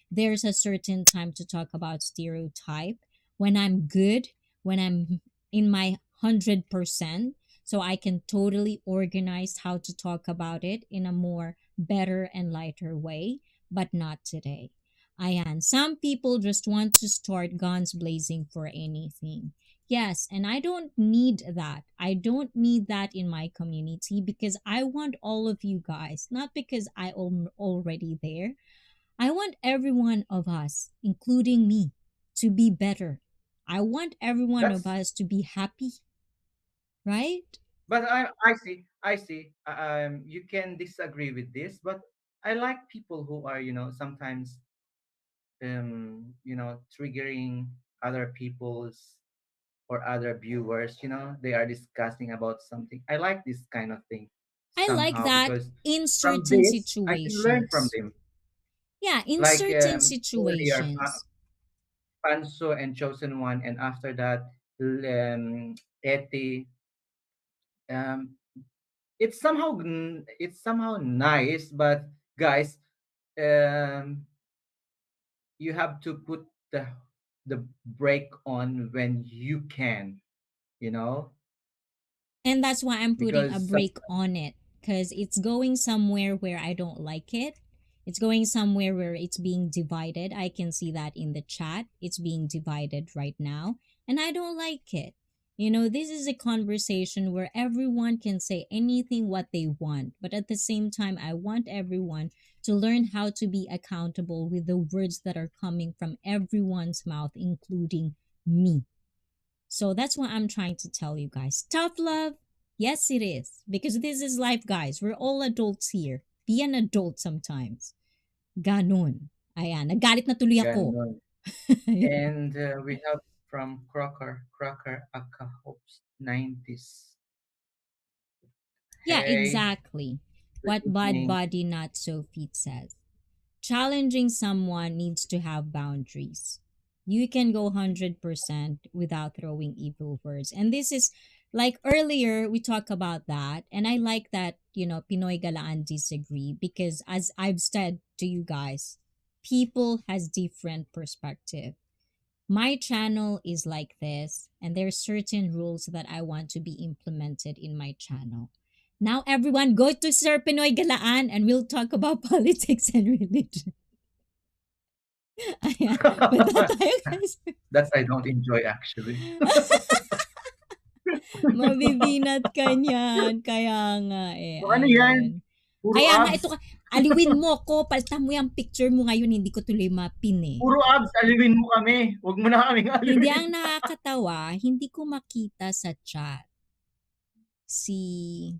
Speaker 2: There's a certain time to talk about stereotype when I'm good, when I'm in my 100%, so I can totally organize how to talk about it in a more better and lighter way, but not today. Ayan, some people just want to start guns blazing for anything. Yes, and I don't need that. I don't need that in my community, because I want all of you guys, not because I am already there. I want every one of us, including me, to be better. I want every one of
Speaker 1: That's
Speaker 2: us to be happy, right?
Speaker 1: but I see. You can disagree with this, but I like people who are, sometimes triggering other people's or other viewers, they are discussing about something. I like this kind of thing
Speaker 2: I like
Speaker 1: somehow,
Speaker 2: that
Speaker 1: because
Speaker 2: in
Speaker 1: from
Speaker 2: certain
Speaker 1: this I can learn from
Speaker 2: situations.
Speaker 1: them.
Speaker 2: Yeah, in
Speaker 1: Like
Speaker 2: certain
Speaker 1: earlier,
Speaker 2: situations.
Speaker 1: Panso and Chosen One, and after that, Eti. Um, it's somehow nice, but guys, um, you have to put the brake on when you can, you know,
Speaker 2: And that's why I'm putting a
Speaker 1: because
Speaker 2: break on it, because it's going somewhere where I don't like it. It's going somewhere where it's being divided. I can see that in the chat. It's being divided right now, and I don't like it. This is a conversation where everyone can say anything what they want, but at the same time, I want everyone to learn how to be accountable with the words that are coming from everyone's mouth, including me. So that's what I'm trying to tell you guys. Tough love, yes, it is. Because this is life, guys. We're all adults here. Be an adult sometimes. Ganon. Ayan, nagalit na tuloy ako.
Speaker 1: Ganon. And we have from Crocker Aka Hopes 90s.
Speaker 2: Yeah,
Speaker 1: Hey,
Speaker 2: exactly.
Speaker 1: good
Speaker 2: What Bad
Speaker 1: evening.
Speaker 2: Body Not So Fit says. Challenging someone needs to have boundaries. You can go 100% without throwing evil words. And this is like earlier we talked about that, and I like that, Pinoy Galaan disagree, because as I've said to you guys, people has different perspective. My channel is like this, and there's certain rules that I want to be implemented in my channel. Now everyone go to Sir Pinoy Galaan and we'll talk about politics and religion. Ayan. Punta tayo guys.
Speaker 1: That's I don't enjoy actually.
Speaker 2: Mabibinat ka niyan. Kaya nga eh.
Speaker 1: So ano
Speaker 2: Ayun.
Speaker 1: yan? Puro
Speaker 2: Kaya nga ito
Speaker 1: abs.
Speaker 2: ka. Aliwin mo ko. Palitan mo yung picture mo ngayon. Hindi ko tuloy mapin eh.
Speaker 1: Puro abs. Aliwin mo kami. Huwag mo na kaming
Speaker 2: Hindi,
Speaker 1: aliwin.
Speaker 2: ang nakakatawa, hindi ko makita sa chat si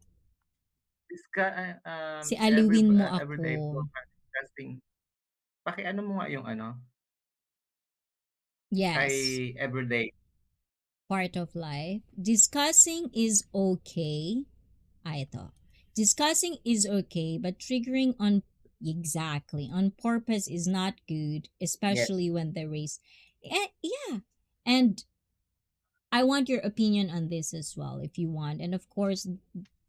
Speaker 1: Diska,
Speaker 2: si Aliwin mo ako.
Speaker 1: everyday broadcasting. Ano mo nga yung
Speaker 2: Yes.
Speaker 1: kay everyday.
Speaker 2: Part of life. Discussing is okay. Ito. Discussing is okay, but triggering on exactly on purpose is not good,
Speaker 1: Yes.
Speaker 2: especially when the race. Yeah. And I want your opinion on this as well, if you want. And of course,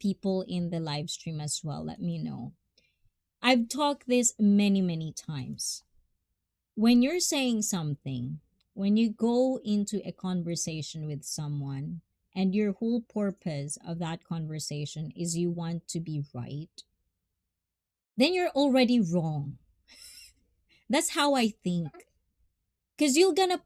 Speaker 2: people in the live stream as well, let me know. I've talked this many, many times. When you're saying something, when you go into a conversation with someone, and your whole purpose of that conversation is you want to be right, then you're already wrong. That's how I think. Because you're gonna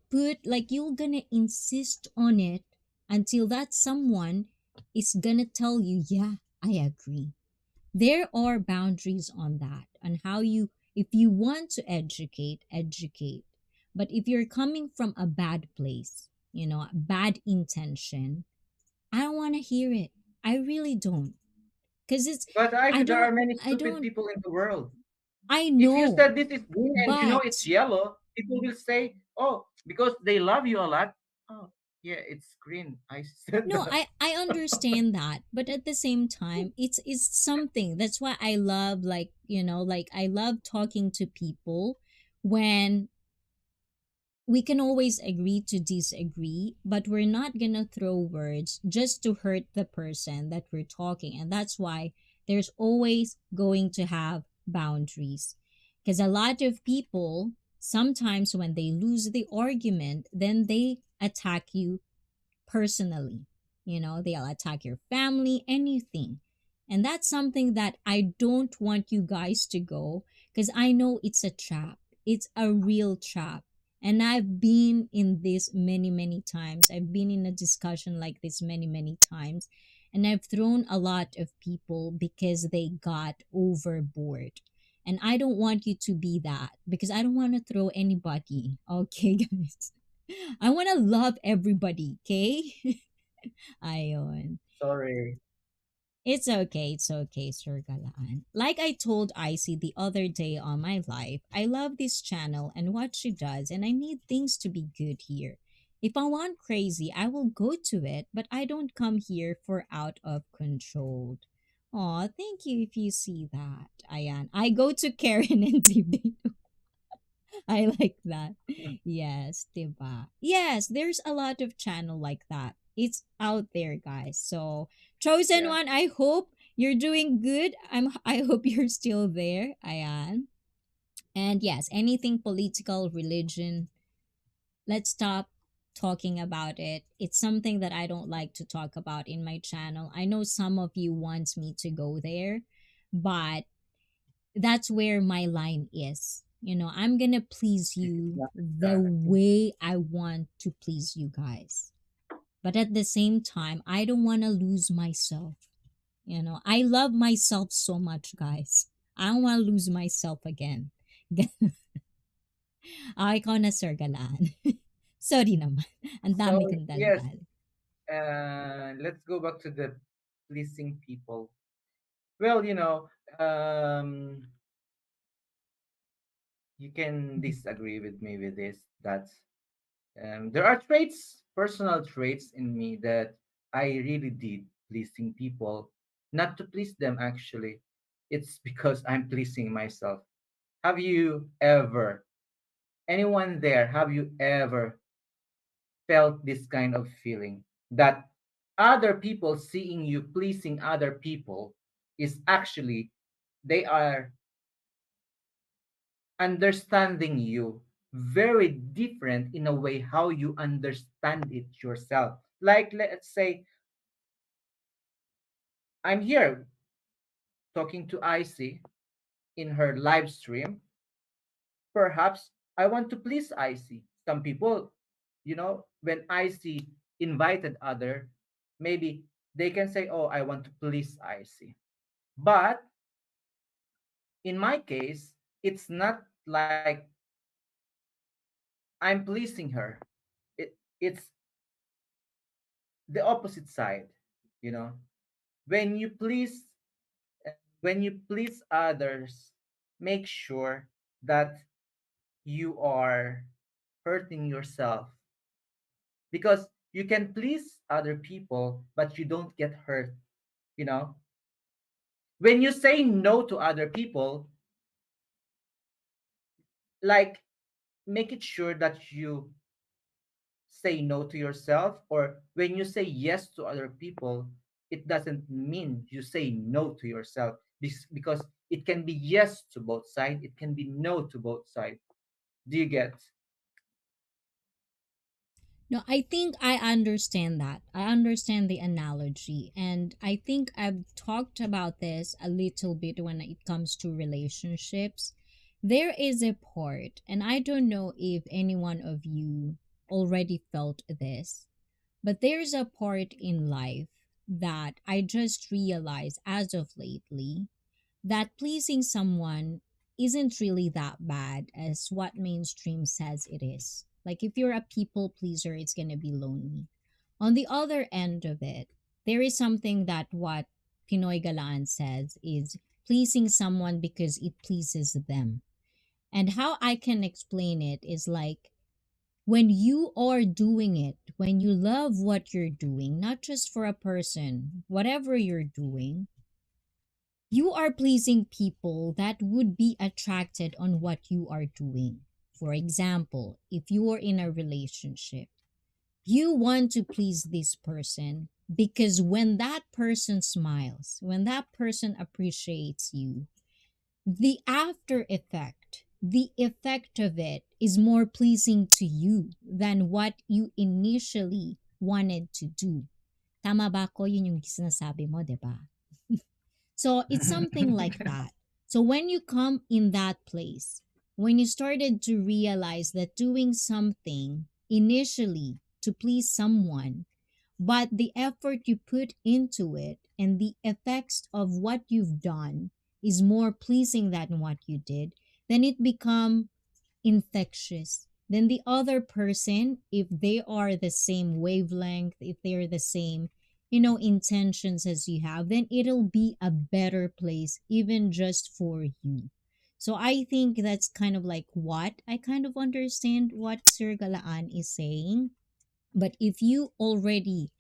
Speaker 2: insist on it until that someone is gonna tell you, yeah, I agree. There are boundaries on that, on how if you want to educate, educate. But if you're coming from a bad place, a bad intention, I don't want to hear it. I really don't. Because
Speaker 1: But
Speaker 2: I
Speaker 1: there
Speaker 2: don't,
Speaker 1: are many
Speaker 2: I
Speaker 1: stupid
Speaker 2: don't,
Speaker 1: people in the world.
Speaker 2: I
Speaker 1: If you
Speaker 2: know,
Speaker 1: said this is green and you know it's
Speaker 2: but
Speaker 1: yellow, people will say, "Oh, because they love you a lot." Oh, yeah, it's green. I said
Speaker 2: no,
Speaker 1: that.
Speaker 2: I understand that, but at the same time, it's something. That's why I love, like, like I love talking to people when we can always agree to disagree, but we're not gonna throw words just to hurt the person that we're talking. And that's why there's always going to have boundaries. Because a lot of people, sometimes when they lose the argument, then they attack you personally. They'll attack your family, anything. And that's something that I don't want you guys to go, because I know it's a trap. It's a real trap. And I've been in this many, many times. I've been in a discussion like this many, many times. And I've thrown a lot of people because they got overboard. And I don't want you to be that, because I don't want to throw anybody. Okay, guys? I want to love everybody, okay? Ayon.
Speaker 1: Sorry.
Speaker 2: It's okay, Sir Galaan. Like I told Icy the other day on my live, I love this channel and what she does, and I need things to be good here. If I want crazy, I will go to it, but I don't come here for out of control. Aw, thank you if you see that, Ayan. I go to Karen and debate. I like that. Yes, diba? Yes, there's a lot of channel like that. It's out there, guys. So, chosen
Speaker 1: Yeah.
Speaker 2: one, I hope you're doing good. I hope you're still there, Ayan. And yes, anything political, religion, let's stop talking about it. It's something that I don't like to talk about in my channel. I know some of you wants me to go there, but that's where my line is. I'm gonna please
Speaker 1: This is
Speaker 2: you
Speaker 1: not
Speaker 2: the
Speaker 1: Christianity.
Speaker 2: way I want to please you guys. But at the same time, I don't want to lose myself. I love myself so much, guys. I don't want to lose myself again. Ay, ikaw na, Sir Galaan. Sorry naman. Ang
Speaker 1: So
Speaker 2: dami kong
Speaker 1: yes,
Speaker 2: daldal.
Speaker 1: let's go back to the pleasing people. Well, um, you can disagree with me with this. That there are traits, personal traits in me that I really did pleasing people, not to please them actually. It's because I'm pleasing myself. Have you ever, anyone there, have you ever felt this kind of feeling that other people seeing you pleasing other people is actually they are understanding you very different in a way how you understand it yourself. Like, let's say I'm here talking to IC in her live stream. Perhaps I want to please IC. Some people, when IC invited other, maybe they can say, oh, I want to please IC. But in my case, it's not like I'm pleasing her. It's the opposite side, you know. When you please when you please others, make sure that you are hurting yourself, because you can please other people but you don't get hurt, you know. When you say no to other people, like, make it sure that you say no to yourself, or when you say yes to other people, it doesn't mean you say no to yourself, because it can be yes to both sides, it can be no to both sides. Do you get?
Speaker 2: No, I think I understand that. I understand the analogy. And I think I've talked about this a little bit when it comes to relationships. There is a part, and I don't know if any one of you already felt this, but there's a part in life that I just realized as of lately that pleasing someone isn't really that bad as what mainstream says it is. Like if you're a people pleaser, it's going to be lonely. On the other end of it, there is something that what Pinoy Galaan says is pleasing someone because it pleases them. And how I can explain it is like when you are doing it, when you love what you're doing, not just for a person, whatever you're doing, you are pleasing people that would be attracted on what you are doing. For example, if you are in a relationship, you want to please this person because when that person smiles, when that person appreciates you, the after effect, the effect of it is more pleasing to you than what you initially wanted to do. Tama ba ko? Yun yung sinasabi mo, di ba? So it's something like that. So when you come in that place, when you started to realize that doing something initially to please someone, but the effort you put into it and the effects of what you've done is more pleasing than what you did, then it become infectious. Then the other person, if they are the same wavelength, if they're the same, intentions as you have, then it'll be a better place, even just for you. So I think that's kind of like what I kind of understand what Sir Galaan is saying. But if you already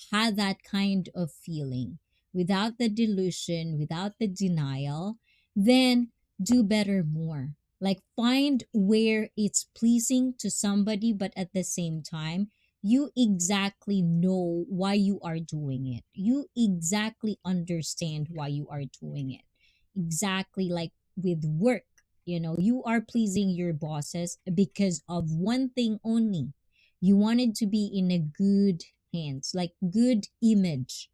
Speaker 2: had that kind of feeling without the delusion, without the denial, then do better more. Like find where it's pleasing to somebody, but at the same time, you exactly know why you are doing it. You exactly understand why you are doing it. Exactly like with work, you are pleasing your bosses because of one thing only. You wanted to be in a good hands, like good image,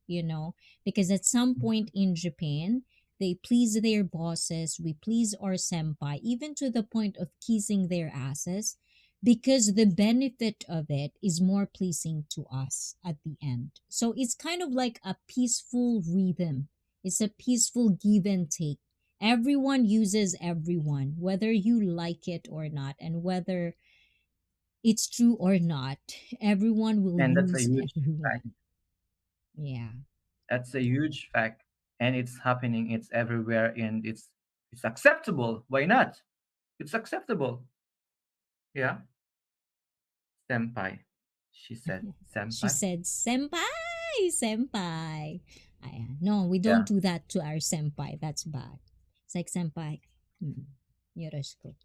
Speaker 2: because at some point in Japan, they please their bosses, we please our senpai, even to the point of kissing their asses, because the benefit of it is more pleasing to us at the end. So it's kind of like a peaceful rhythm. It's a peaceful give and take. Everyone uses everyone, whether you like it or not, and whether it's true or not, everyone will
Speaker 1: And that's a
Speaker 2: use
Speaker 1: huge fact.
Speaker 2: everyone. Yeah.
Speaker 1: That's a huge fact. And it's happening. It's everywhere, and it's acceptable. Why not? It's acceptable. Yeah. Senpai. She said,
Speaker 2: She
Speaker 1: senpai.
Speaker 2: said, "Senpai, senpai." No, we don't
Speaker 1: Yeah.
Speaker 2: do that to our senpai. That's bad. It's like senpai. Yoroshiku.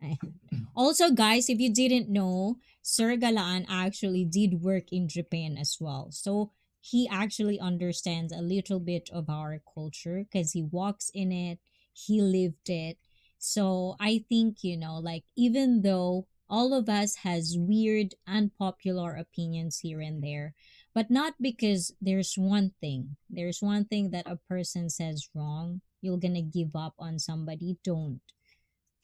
Speaker 2: Ayan. Also, guys, if you didn't know, Sir Galaan actually did work in Japan as well. So he actually understands a little bit of our culture because he walks in it, he lived it. So I think, like even though all of us has weird, unpopular opinions here and there, but not because there's one thing that a person says wrong, you're gonna give up on somebody. Don't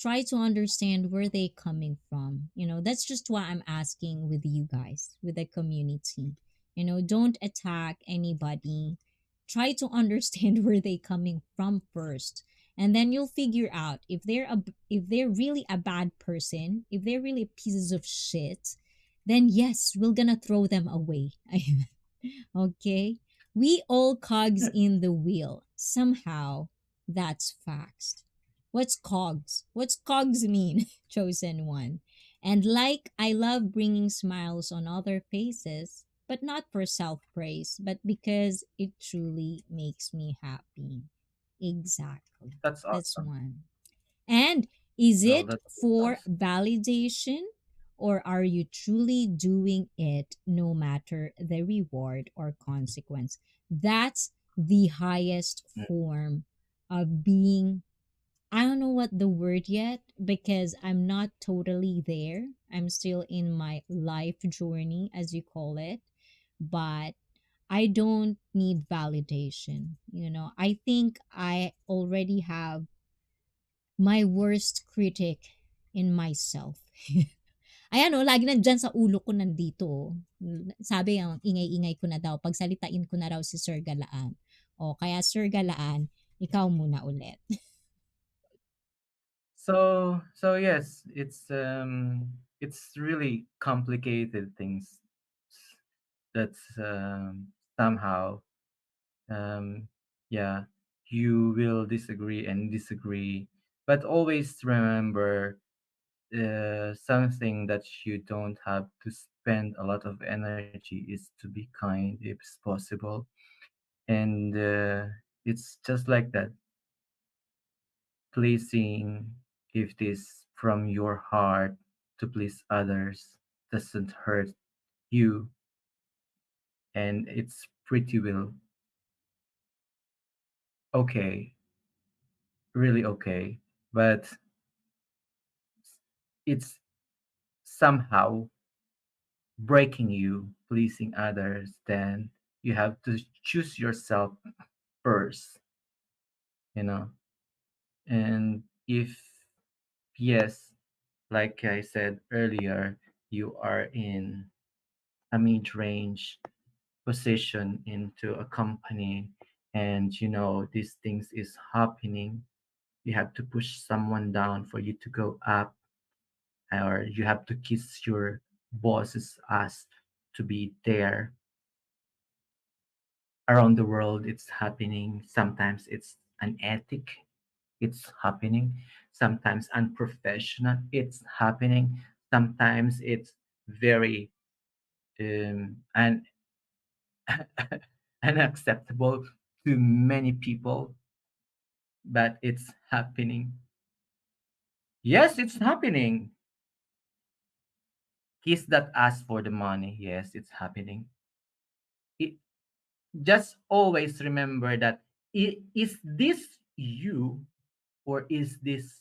Speaker 2: try to understand where they coming from. That's just why I'm asking with you guys, with the community. Don't attack anybody. Try to understand where they coming from first, and then you'll figure out if they're really a bad person, if they're really pieces of shit, then yes, we're gonna throw them away. Okay? We all cogs in the wheel. Somehow, that's facts. What's cogs? What's cogs mean? Chosen one. And like, I love bringing smiles on other faces, but not for self praise, but because it truly makes me happy. Exactly.
Speaker 1: That's
Speaker 2: That's
Speaker 1: awesome.
Speaker 2: one. And is
Speaker 1: Well,
Speaker 2: it
Speaker 1: that's
Speaker 2: for
Speaker 1: awesome.
Speaker 2: validation, or are you truly doing it no matter the reward or consequence? That's the highest
Speaker 1: Mm,
Speaker 2: form of being. I don't know what the word yet because I'm not totally there. I'm still in my life journey, as you call it. But I don't need validation. I think I already have my worst critic in myself. Ayan o, lagi nandyan sa ulo ko nandito. Sabi, ang ingay-ingay ko na daw, pagsalitain ko na raw si Sir Galaan. O, kaya Sir Galaan, ikaw muna ulit.
Speaker 1: so yes, it's really complicated things that's somehow um yeah, you will disagree and disagree, but always remember something that you don't have to spend a lot of energy is to be kind if it's possible. And it's just like that, pleasing, if it is from your heart to please others, doesn't hurt you, and it's pretty well okay, really okay. But it's somehow breaking you pleasing others, then you have to choose yourself first, you know. And if, yes, like I said earlier, you are in a mid-range position into a company, and you know these things is happening, you have to push someone down for you to go up, or you have to kiss your boss's ass to be there. Around the world it's happening. Sometimes it's unethic, it's happening. Sometimes unprofessional, it's happening. Sometimes it's very and unacceptable to many people, but it's happening. Yes, it's happening. Kiss that ask for the money. Yes, it's happening. It, just always remember that, is this you, or is this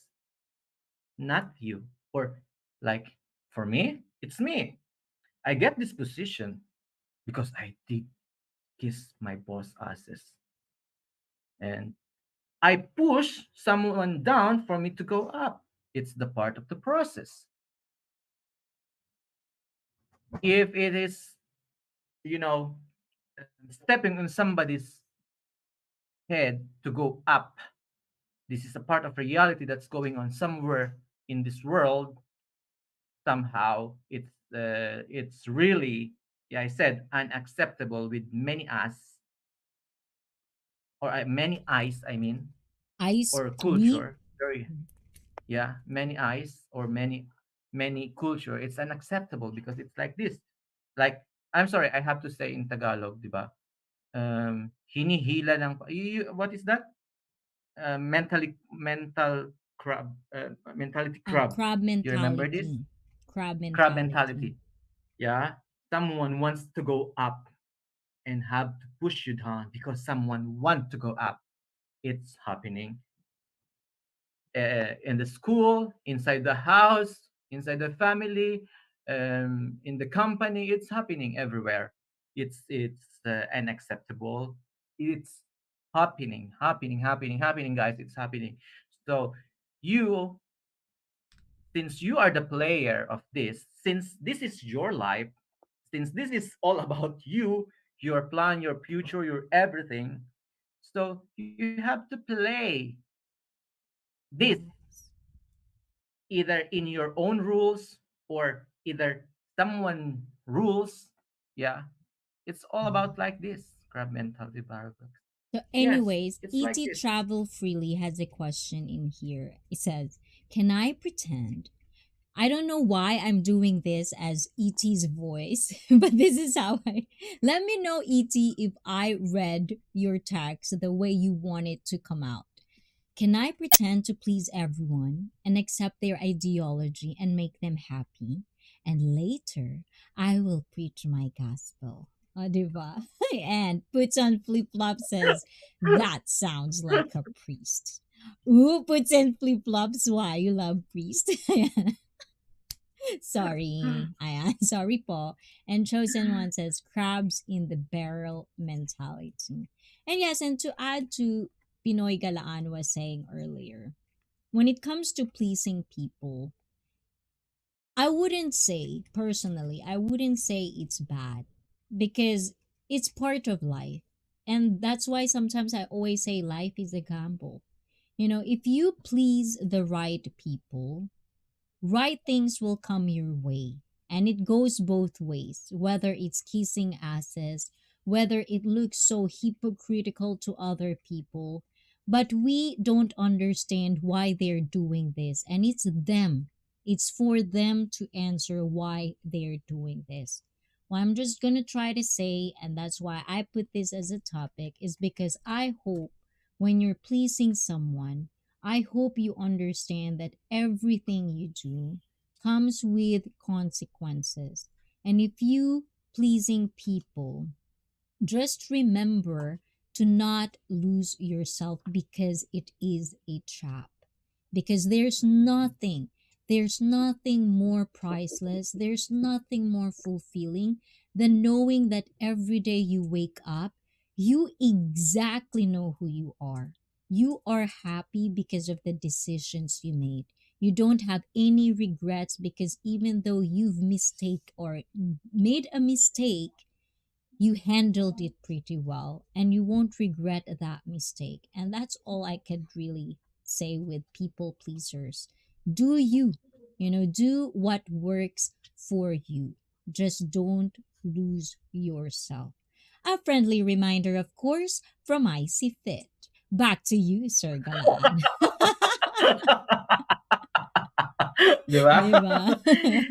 Speaker 1: not you? Or, like, for me, it's me. I get this position because I did kiss my boss asses, and I push someone down for me to go up. It's the part of the process. If it is, you know, stepping on somebody's head to go up, this is a part of reality that's going on somewhere in this world. somehow it's really, yeah, I said unacceptable with many us, or many eyes, I mean,
Speaker 2: Ice
Speaker 1: or
Speaker 2: me?
Speaker 1: culture. Very, yeah, many eyes or many culture. It's unacceptable because it's like this. Like, I'm sorry, I have to say in Tagalog, di ba? Hinihila ng what is that? Mentality crab.
Speaker 2: Crab
Speaker 1: You remember this?
Speaker 2: mentality. Crab
Speaker 1: Crab
Speaker 2: mentality.
Speaker 1: mentality. Yeah, someone wants to go up and have to push you down because someone want to go up. It's happening in the school, inside the house, inside the family, in the company. It's happening everywhere. It's unacceptable. It's happening, guys. It's happening. So you, since you are the player of this, since this is your life, since this is all about you, your plan, your future, your everything. So you have to play this
Speaker 2: Yes.
Speaker 1: either in your own rules or either someone rules. Yeah, it's all about like this crab mentality paradox.
Speaker 2: So,
Speaker 1: Yes,
Speaker 2: anyways,
Speaker 1: it's like
Speaker 2: ET
Speaker 1: this.
Speaker 2: Travel Freely has a question in here. It says, can I pretend? I don't know why I'm doing this as ET's voice, but this is how I. Let me know, ET, if I read your text the way you want it to come out. Can I pretend to please everyone and accept their ideology and make them happy? And later, I will preach my gospel. O, diba? And puts on flip flop says, that sounds like a priest. Ooh, puts in flip flops. Why you love priest? Sorry. Ayan. Sorry po. And Chosen One says crabs in the barrel mentality. And yes, and to add to Pinoy Galaan was saying earlier, when it comes to pleasing people, I wouldn't say, personally, I wouldn't say it's bad because it's part of life. And that's why sometimes I always say life is a gamble. You know, if you please the right people, right things will come your way. And it goes both ways, whether it's kissing asses, whether it looks so hypocritical to other people. But we don't understand why they're doing this. And it's them. It's for them to answer why they're doing this. What I'm just going to try to say, and that's why I put this as a topic, is because I hope when you're pleasing someone, I hope you understand that everything you do comes with consequences. And if you pleasing people, just remember to not lose yourself because it is a trap. Because there's nothing more priceless, there's nothing more fulfilling than knowing that every day you wake up, you exactly know who you are. You are happy because of the decisions you made. You don't have any regrets because even though you've mistake or made a mistake, you handled it pretty well and you won't regret that mistake. And that's all I could really say with people pleasers. Do you, do what works for you. Just don't lose yourself. A friendly reminder, of course, from Icy Fit. Back to you, Sir Galaan.
Speaker 1: Di ba?
Speaker 2: Di ba?
Speaker 1: And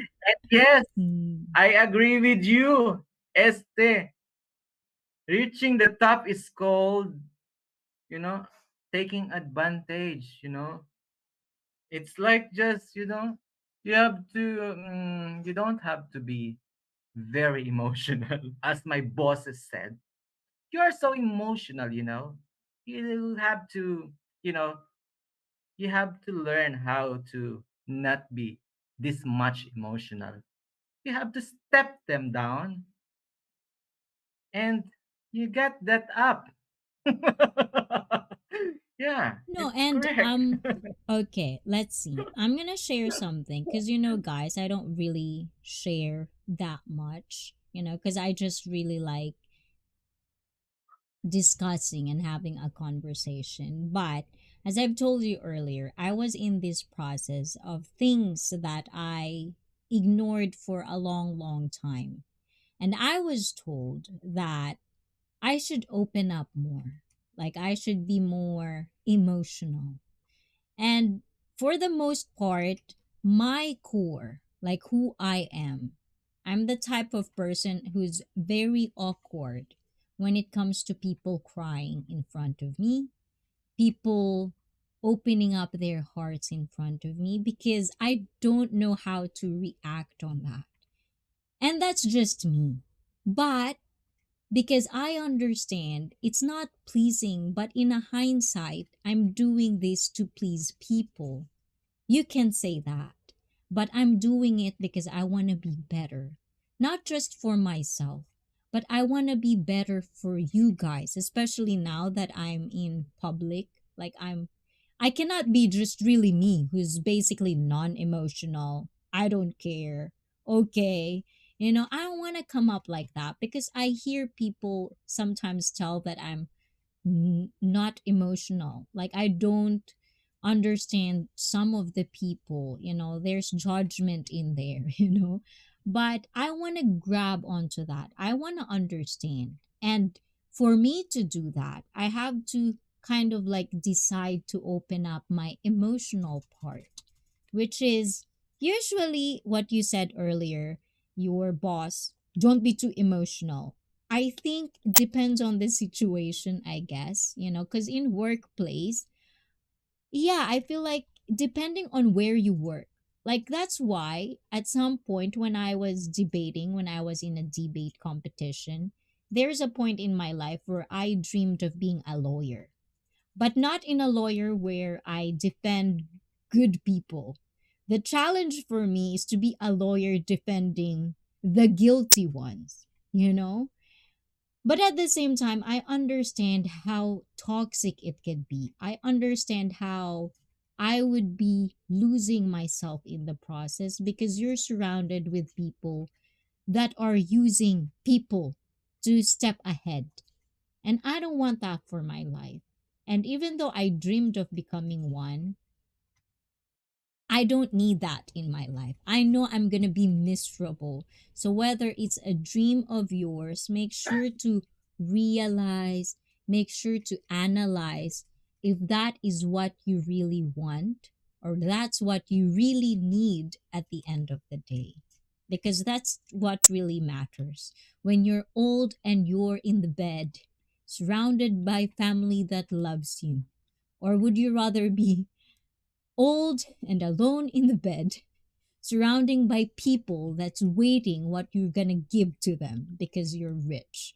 Speaker 1: yes,
Speaker 2: Hmm.
Speaker 1: I agree with you. Este, reaching the top is called, you know, taking advantage, It's like just, you don't have to be very emotional. As my bosses said, you are so emotional. You have to, you know, you have to learn how to not be this much emotional. You have to step them down and you get that up. Yeah,
Speaker 2: No,
Speaker 1: it's
Speaker 2: and
Speaker 1: correct.
Speaker 2: okay, let's see. I'm gonna share something because guys, I don't really share that much, because I just really like discussing and having a conversation. But as I've told you earlier, I was in this process of things that I ignored for a long, long time. And I was told that I should open up more. Like I should be more emotional. And for the most part, my core, like who I am, I'm the type of person who's very awkward when it comes to people crying in front of me, people opening up their hearts in front of me, because I don't know how to react on that. And that's just me. But because I understand it's not pleasing, but in a hindsight, I'm doing this to please people. You can say that, but I'm doing it because I want to be better, not just for myself, but I want to be better for you guys, especially now that I'm in public. Like I cannot be just really me, who's basically non-emotional. I don't care. Okay. I don't want to come up like that because I hear people sometimes tell that I'm not emotional. Like I don't understand some of the people, there's judgment in there, But I want to grab onto that. I want to understand. And for me to do that, I have to kind of like decide to open up my emotional part, which is usually what you said earlier, your boss, don't be too emotional. I think depends on the situation, I guess, because in workplace, yeah, I feel like depending on where you work. Like that's why at some point when I was in a debate competition, there's a point in my life where I dreamed of being a lawyer, but not in a lawyer where I defend good people. The challenge for me is to be a lawyer defending the guilty ones, you know? But at the same time, I understand how toxic it could be. I understand how I would be losing myself in the process because you're surrounded with people that are using people to step ahead. And I don't want that for my life. And even though I dreamed of becoming one, I don't need that in my life. I know I'm going to be miserable. So, whether it's a dream of yours, make sure to realize, make sure to analyze if that is what you really want or that's what you really need at the end of the day. Because that's what really matters. When you're old and you're in the bed, surrounded by family that loves you, or would you rather be old and alone in the bed, surrounding by people that's waiting what you're gonna give to them because you're rich?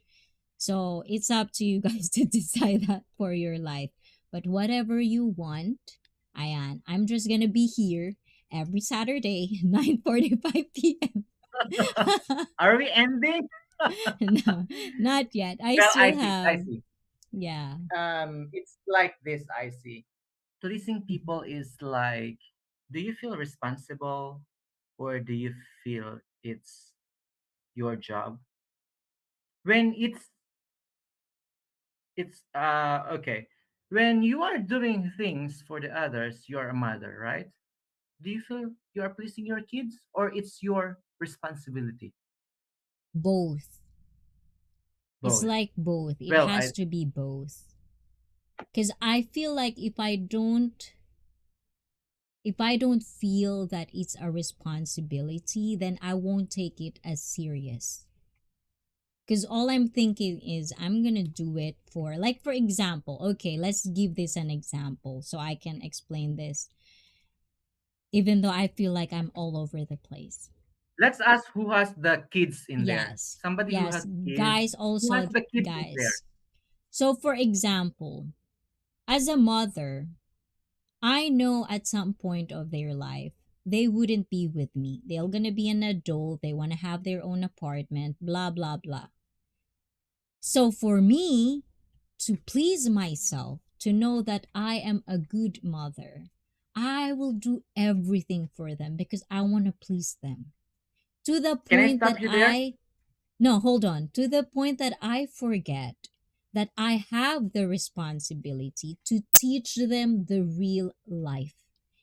Speaker 2: So it's up to you guys to decide that for your life. But whatever you want, I'm just gonna be here every Saturday, 9:45 p.m.
Speaker 1: Are we ending?
Speaker 2: No, not yet. I
Speaker 1: Well, I
Speaker 2: still
Speaker 1: see. I
Speaker 2: have,
Speaker 1: see.
Speaker 2: yeah,
Speaker 1: It's like this. I see. Pleasing people is like, do you feel responsible, or do you feel it's your job? When it's okay. When you are doing things for the others, you're a mother, right? Do you feel you are pleasing your kids, or it's your responsibility?
Speaker 2: both. It's
Speaker 1: Both.
Speaker 2: like both. It
Speaker 1: Well,
Speaker 2: has
Speaker 1: I
Speaker 2: to be both. Because I feel like if I don't feel that it's a responsibility, then I won't take it as serious. Because all I'm thinking is I'm gonna do it for, like, for example, okay, let's give this an example so I can explain this, even though I feel like I'm all over the place.
Speaker 1: let's ask who has the kids in there.
Speaker 2: Yes,
Speaker 1: Somebody who
Speaker 2: yes,
Speaker 1: has kids.
Speaker 2: guys,
Speaker 1: Who has
Speaker 2: also,
Speaker 1: the kids in there?
Speaker 2: guys. So, for example, as a mother, I know at some point of their life, they wouldn't be with me. They're gonna be an adult, they wanna have their own apartment, blah, blah, blah. So for me to please myself, to know that I am a good mother, I will do everything for them because I wanna please them. To the
Speaker 1: Can I
Speaker 2: point that
Speaker 1: stop you there?
Speaker 2: no, hold on. To the point that I forget that I have the responsibility to teach them the real life.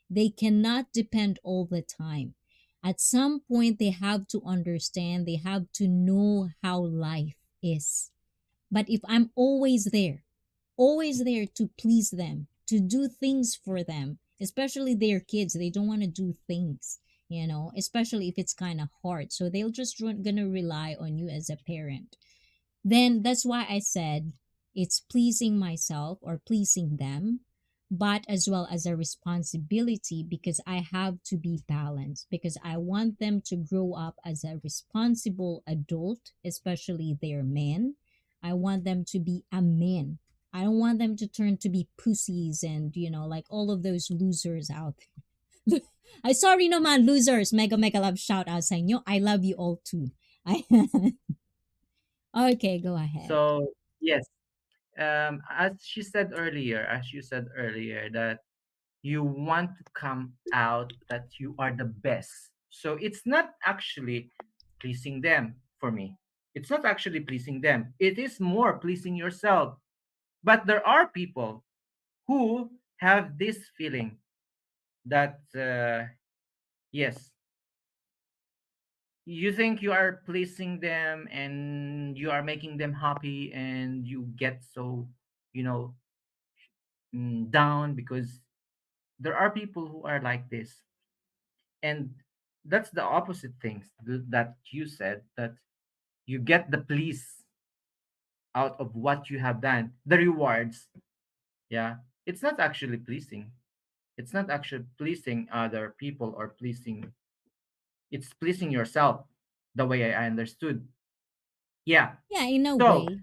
Speaker 2: They cannot depend all the time. At some point, they have to understand, they have to know how life is. But if I'm always there to please them, to do things for them, especially their kids, they don't want to do things, especially if it's kind of hard. So they'll just gonna rely on you as a parent. Then that's why I said it's pleasing myself or pleasing them, but as well as a responsibility, because I have to be balanced, because I want them to grow up as a responsible adult, especially their men. I want them to be a man. I don't want them to turn to be pussies and, like all of those losers out there. I sorry no man, losers. Mega mega love shout out saying, I love you all too. I Okay, go ahead.
Speaker 1: So yes, as you said earlier, that you want to come out that you are the best. So it's not actually pleasing them for me. It's not actually pleasing them. It is more pleasing yourself. But there are people who have this feeling that, yes, you think you are pleasing them and you are making them happy, and you get so, you know, down because there are people who are like this. And that's the opposite things that you said, that you get the please out of what you have done, the rewards. Yeah, it's not actually pleasing. It's not actually pleasing other people or pleasing, it's pleasing yourself, the way I understood. Yeah.
Speaker 2: Yeah, in a
Speaker 1: So
Speaker 2: way.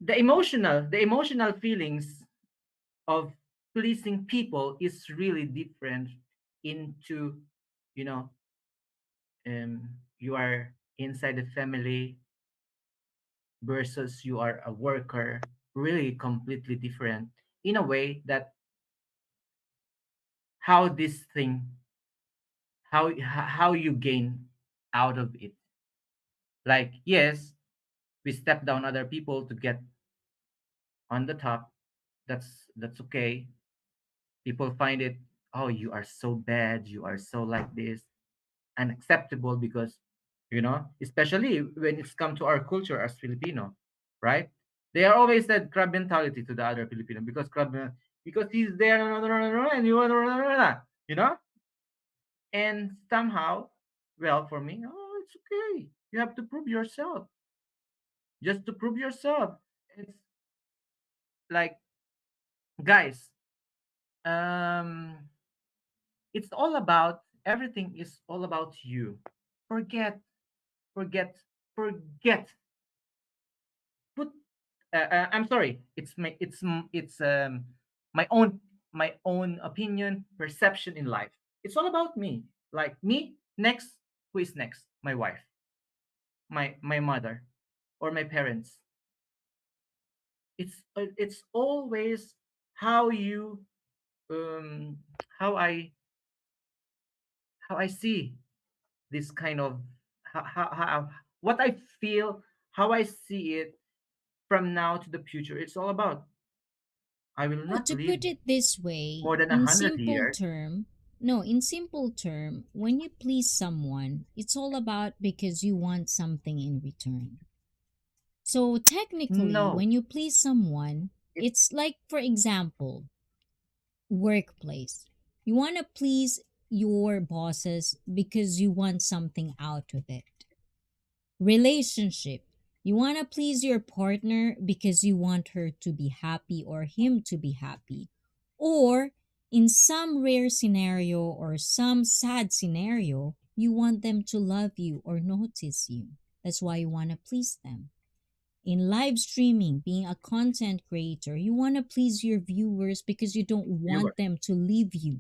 Speaker 1: the emotional feelings of pleasing people is really different into, you know you are inside the family versus you are a worker, really completely different, in a way that how this thing, how you gain out of it. Like, yes, we step down other people to get on the top. That's okay. People find it, oh, you are so bad, you are so like this, unacceptable, because, especially when it's come to our culture as Filipino, right? They are always said crab mentality to the other Filipino, because because he's there, and you know and somehow, well, for me, oh, it's okay, you have to prove yourself, just to prove yourself. It's like, guys, um it's all about, everything is all about you. Forget, forget, forget. Put I'm sorry. It's my own opinion, perception in life. It's all about me. Like me next. Who is next? My wife, my mother, or my parents. It's always how you, um how I see this kind of, what I feel, how I see it from now to the future. It's all about, I will
Speaker 2: No,
Speaker 1: not
Speaker 2: to
Speaker 1: live
Speaker 2: put it this way,
Speaker 1: more than a
Speaker 2: in
Speaker 1: hundred
Speaker 2: simple
Speaker 1: years.
Speaker 2: term, no, in simple term, when you please someone, it's all about because you want something in return. So technically,
Speaker 1: No,
Speaker 2: when you please someone,
Speaker 1: it's
Speaker 2: it's like, for example, workplace. You want to please your bosses because you want something out of it. Relationship. You want to please your partner because you want her to be happy or him to be happy. Or in some rare scenario or some sad scenario, you want them to love you or notice you. That's why you want to please them. In live streaming, being a content creator, you want to please your viewers because you don't
Speaker 1: viewer.
Speaker 2: want them to leave you.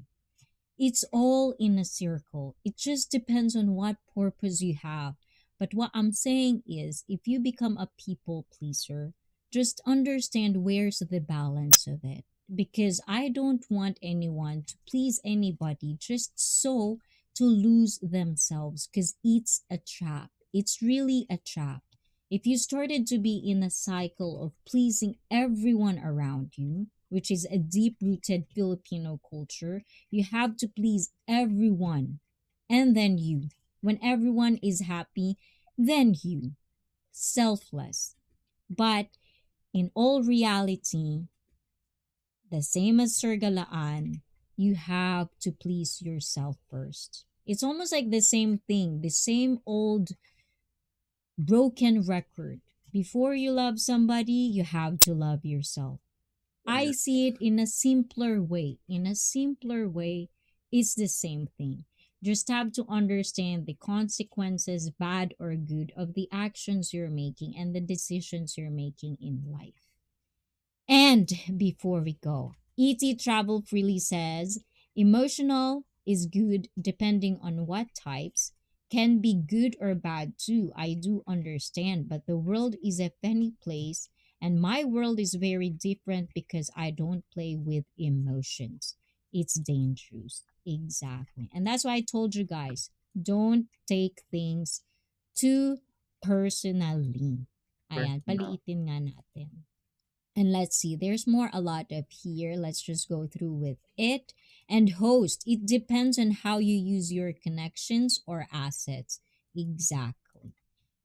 Speaker 2: It's all in a circle. It just depends on what purpose you have. But what I'm saying is, if you become a people pleaser, just understand where's the balance of it. Because I don't want anyone to please anybody just so to lose themselves, because it's a trap. It's really a trap. If you started to be in a cycle of pleasing everyone around you, which is a deep rooted Filipino culture, you have to please everyone. and then you. When everyone is happy, then you. Selfless. But in all reality, the same as Sir Galaan, you have to please yourself first. It's almost like the same thing, the same old broken record. Before you love somebody, you have to love yourself. I
Speaker 1: Yes.
Speaker 2: see it in a simpler way. In a simpler way, it's the same thing. Just have to understand the consequences, bad or good, of the actions you're making and the decisions you're making in life. And before we go, ET Travel Freely says emotional is good depending on what types, can be good or bad too. I do understand, but the world is a funny place, and my world is very different because I don't play with emotions. It's dangerous. Exactly. And that's why I told you guys, don't take things too personally. Ayan,
Speaker 1: Personal.
Speaker 2: paliitin nga natin. And let's see, there's more a lot up here. Let's just go through with it. And host, it depends on how you use your connections or assets. Exactly.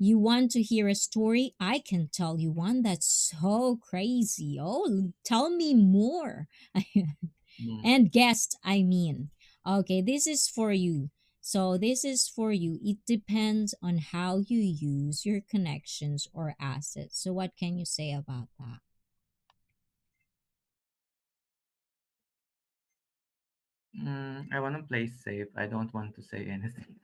Speaker 2: You want to hear a story? I can tell you one that's so crazy. Oh, tell me more.
Speaker 1: Mm.
Speaker 2: And guest, I mean. Okay, this is for you. So, this is for you. It depends on how you use your connections or assets. So, what can you say about that?
Speaker 1: I want to play safe. I don't want to say anything.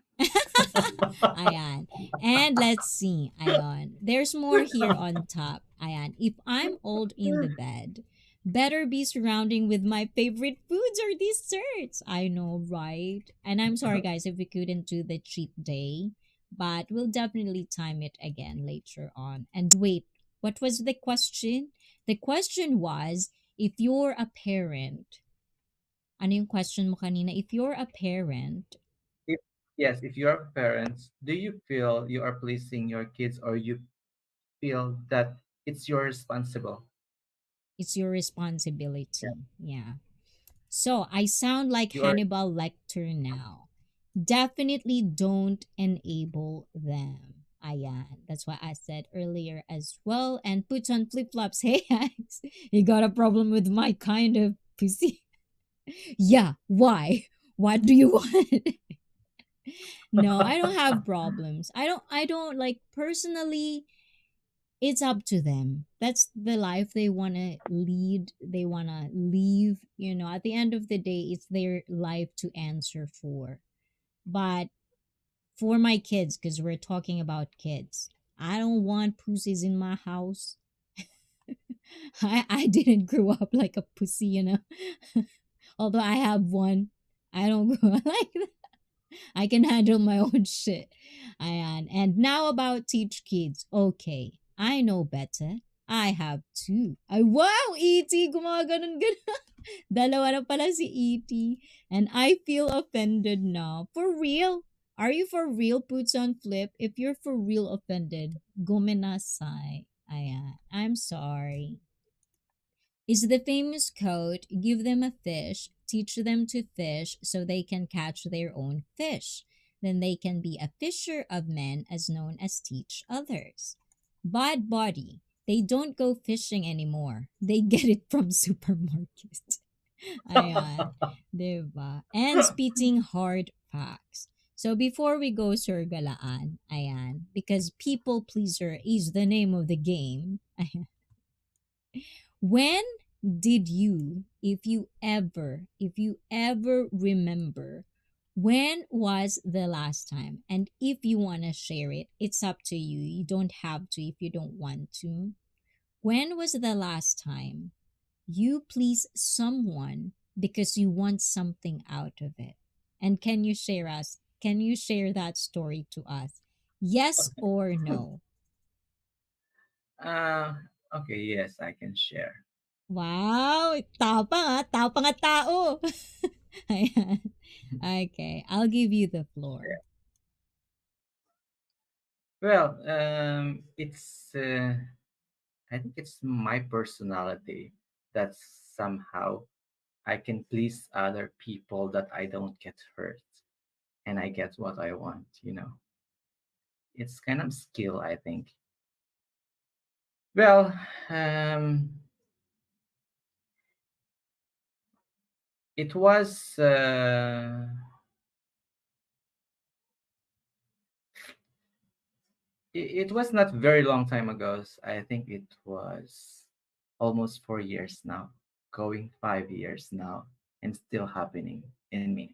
Speaker 2: Ayan. And let's see. Ayan. There's more here on top. Ayan. If I'm old in the bed, better be surrounding with my favorite foods or desserts. I know, right? And I'm sorry, guys, if we couldn't do the cheat day, but we'll definitely time it again later on. And wait, what was the question? The question was, if you're a parent, ano yung question mo kanina? If you're a parent,
Speaker 1: If yes, if you are parents, do you feel you are pleasing your kids, or you feel that it's your responsible?
Speaker 2: it's your
Speaker 1: Yeah.
Speaker 2: responsibility. Yeah. So I sound like
Speaker 1: You are.
Speaker 2: Hannibal Lecter now. Definitely don't enable them. Ayan. That's what I said earlier as well. And put on flip flops. Hey, guys, you got a problem with my kind of pussy? Yeah. Why? What do you want? No, I don't have problems. I don't like personally, it's up to them. That's the life they want to lead, they want to live. At the end of the day, it's their life to answer for. But for my kids, because we're talking about kids, I don't want pussies in my house. I didn't grow up like a pussy. Although I have one, I don't grow up like that. I can handle my own shit. Ayan. And now about teach kids. Okay, I know better. I have two. Ay, wow! E.T. Gumaganon ganon. Dalawa na pala si E.T. And I feel offended now. For real? Are you for real, Puts on Flip? If you're for real offended, gomenasai. Ayan. I'm sorry. Is the famous quote, give them a fish, teach them to fish so they can catch their own fish. Then they can be a fisher of men as known as teach others. Bad body. They don't go fishing anymore. They get it from supermarket. Ayan. Diba? And spitting hard facts. So before we go, Sir Galaan, ayan, because people pleaser is the name of the game. Ayan. When did you, if you ever remember, when was the last time? And if you want to share it, it's up to you. You don't have to if you don't want to. When was the last time you please someone because you want something out of it? And can you share that story to us? Yes or no?
Speaker 1: uh, okay, yes, I can share.
Speaker 2: Wow, tapang ah, tapang at tao. Ayan. Okay, I'll give you the floor.
Speaker 1: Well, it's I think it's my personality that somehow I can please other people that I don't get hurt. and I get what I want, you know. It's kind of skill, I think. Well, um, it was it was not very long time ago. I think it was almost 4 years now, going 5 years now, and still happening in me.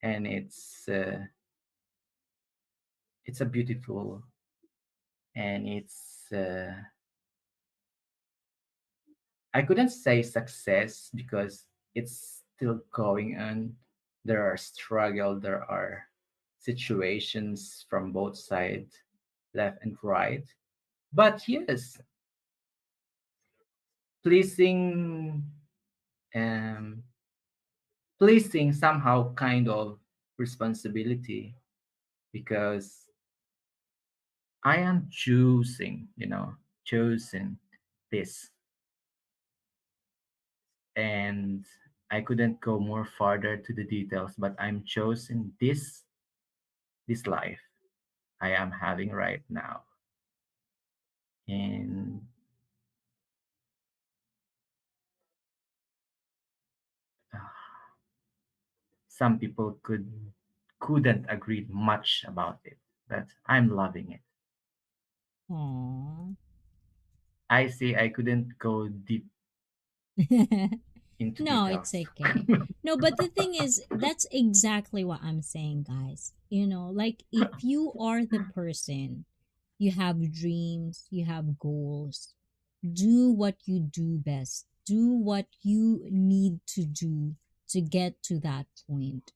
Speaker 1: And it's a beautiful, and it's I couldn't say success because it's still going on. There are struggle, there are situations from both sides, left and right. But yes, pleasing, um, pleasing somehow kind of responsibility because I am choosing, choosing this, and I couldn't go more farther to the details, but I'm choosing this life I am having right now. And uh, some people couldn't agree much about it, but I'm loving it.
Speaker 2: Aww.
Speaker 1: I say I couldn't go deep into
Speaker 2: No, it's
Speaker 1: details.
Speaker 2: okay. No, but the thing is, that's exactly what I'm saying, guys. Like if you are the person, you have dreams, you have goals, do what you do best, do what you need to do to get to that point.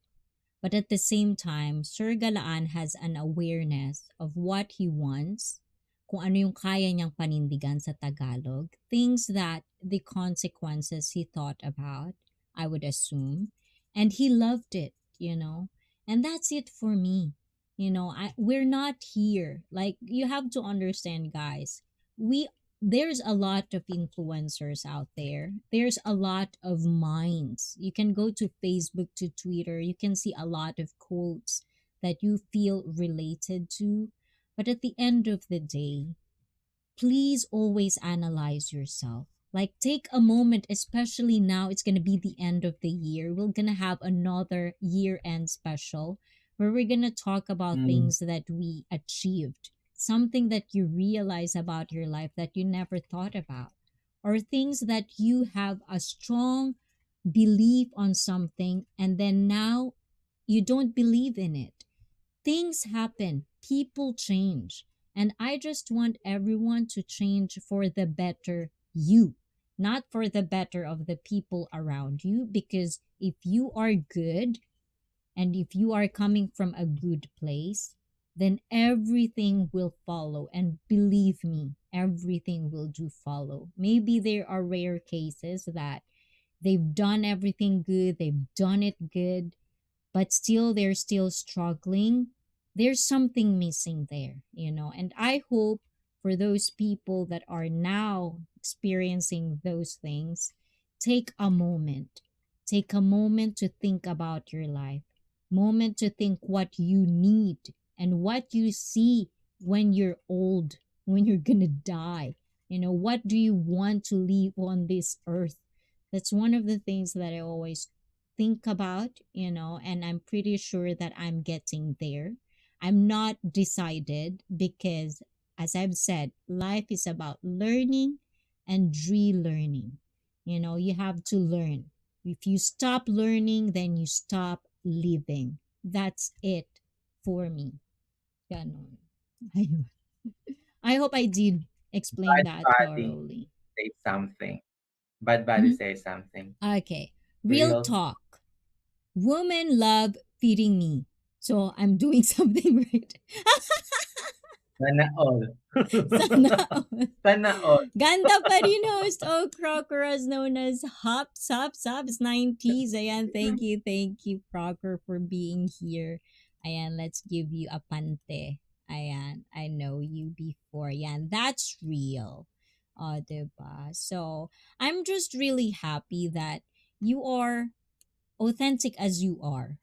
Speaker 2: But at the same time, Sir Galaan has an awareness of what he wants, kung ano yung kaya niyang panindigan sa Tagalog, things that the consequences he thought about, I would assume, and he loved it. And that's it for me. We're not here. Like you have to understand, guys. We there's a lot of influencers out there. There's a lot of minds. You can go to Facebook, to Twitter. You can see a lot of quotes that you feel related to. But at the end of the day, please always analyze yourself. Like, take a moment, especially now, it's going to be the end of the year. We're going to have another year end special where we're going to talk about
Speaker 1: Mm,
Speaker 2: things that we achieved, something that you realize about your life that you never thought about, or things that you have a strong belief on something and then now you don't believe in it. Things happen, people change. And I just want everyone to change for the better you, not for the better of the people around you. Because if you are good and if you are coming from a good place, then everything will follow. And believe me, everything will do follow. Maybe there are rare cases that they've done everything good, they've done it good, but still they're still struggling. There's something missing there. And I hope for those people that are now experiencing those things, take a moment. Take a moment to think about your life. Moment to think what you need and what you see when you're old, when you're going to die. What do you want to leave on this earth? That's one of the things that I always think about, and I'm pretty sure that I'm getting there. I'm not decided because, as I've said, life is about learning and relearning. You have to learn. If you stop learning, then you stop living. That's it for me. Ganon. Ayun. I hope I did explain
Speaker 1: bad
Speaker 2: that
Speaker 1: body
Speaker 2: thoroughly.
Speaker 1: say something. Bad body
Speaker 2: Mhm.
Speaker 1: say something.
Speaker 2: Okay. Real
Speaker 1: Real.
Speaker 2: talk. Women love feeding me. So I'm doing something right.
Speaker 1: Sana all.
Speaker 2: Sana all.
Speaker 1: Sana all.
Speaker 2: Ganda pa rin host. Oh, Crocker is known as Hops 90s. Ayan, thank you, Crocker, for being here. Ayan, let's give you a pante. Ayan, I know you before. Ayan, that's real. Diba? So, I'm just really happy that you are authentic as you are,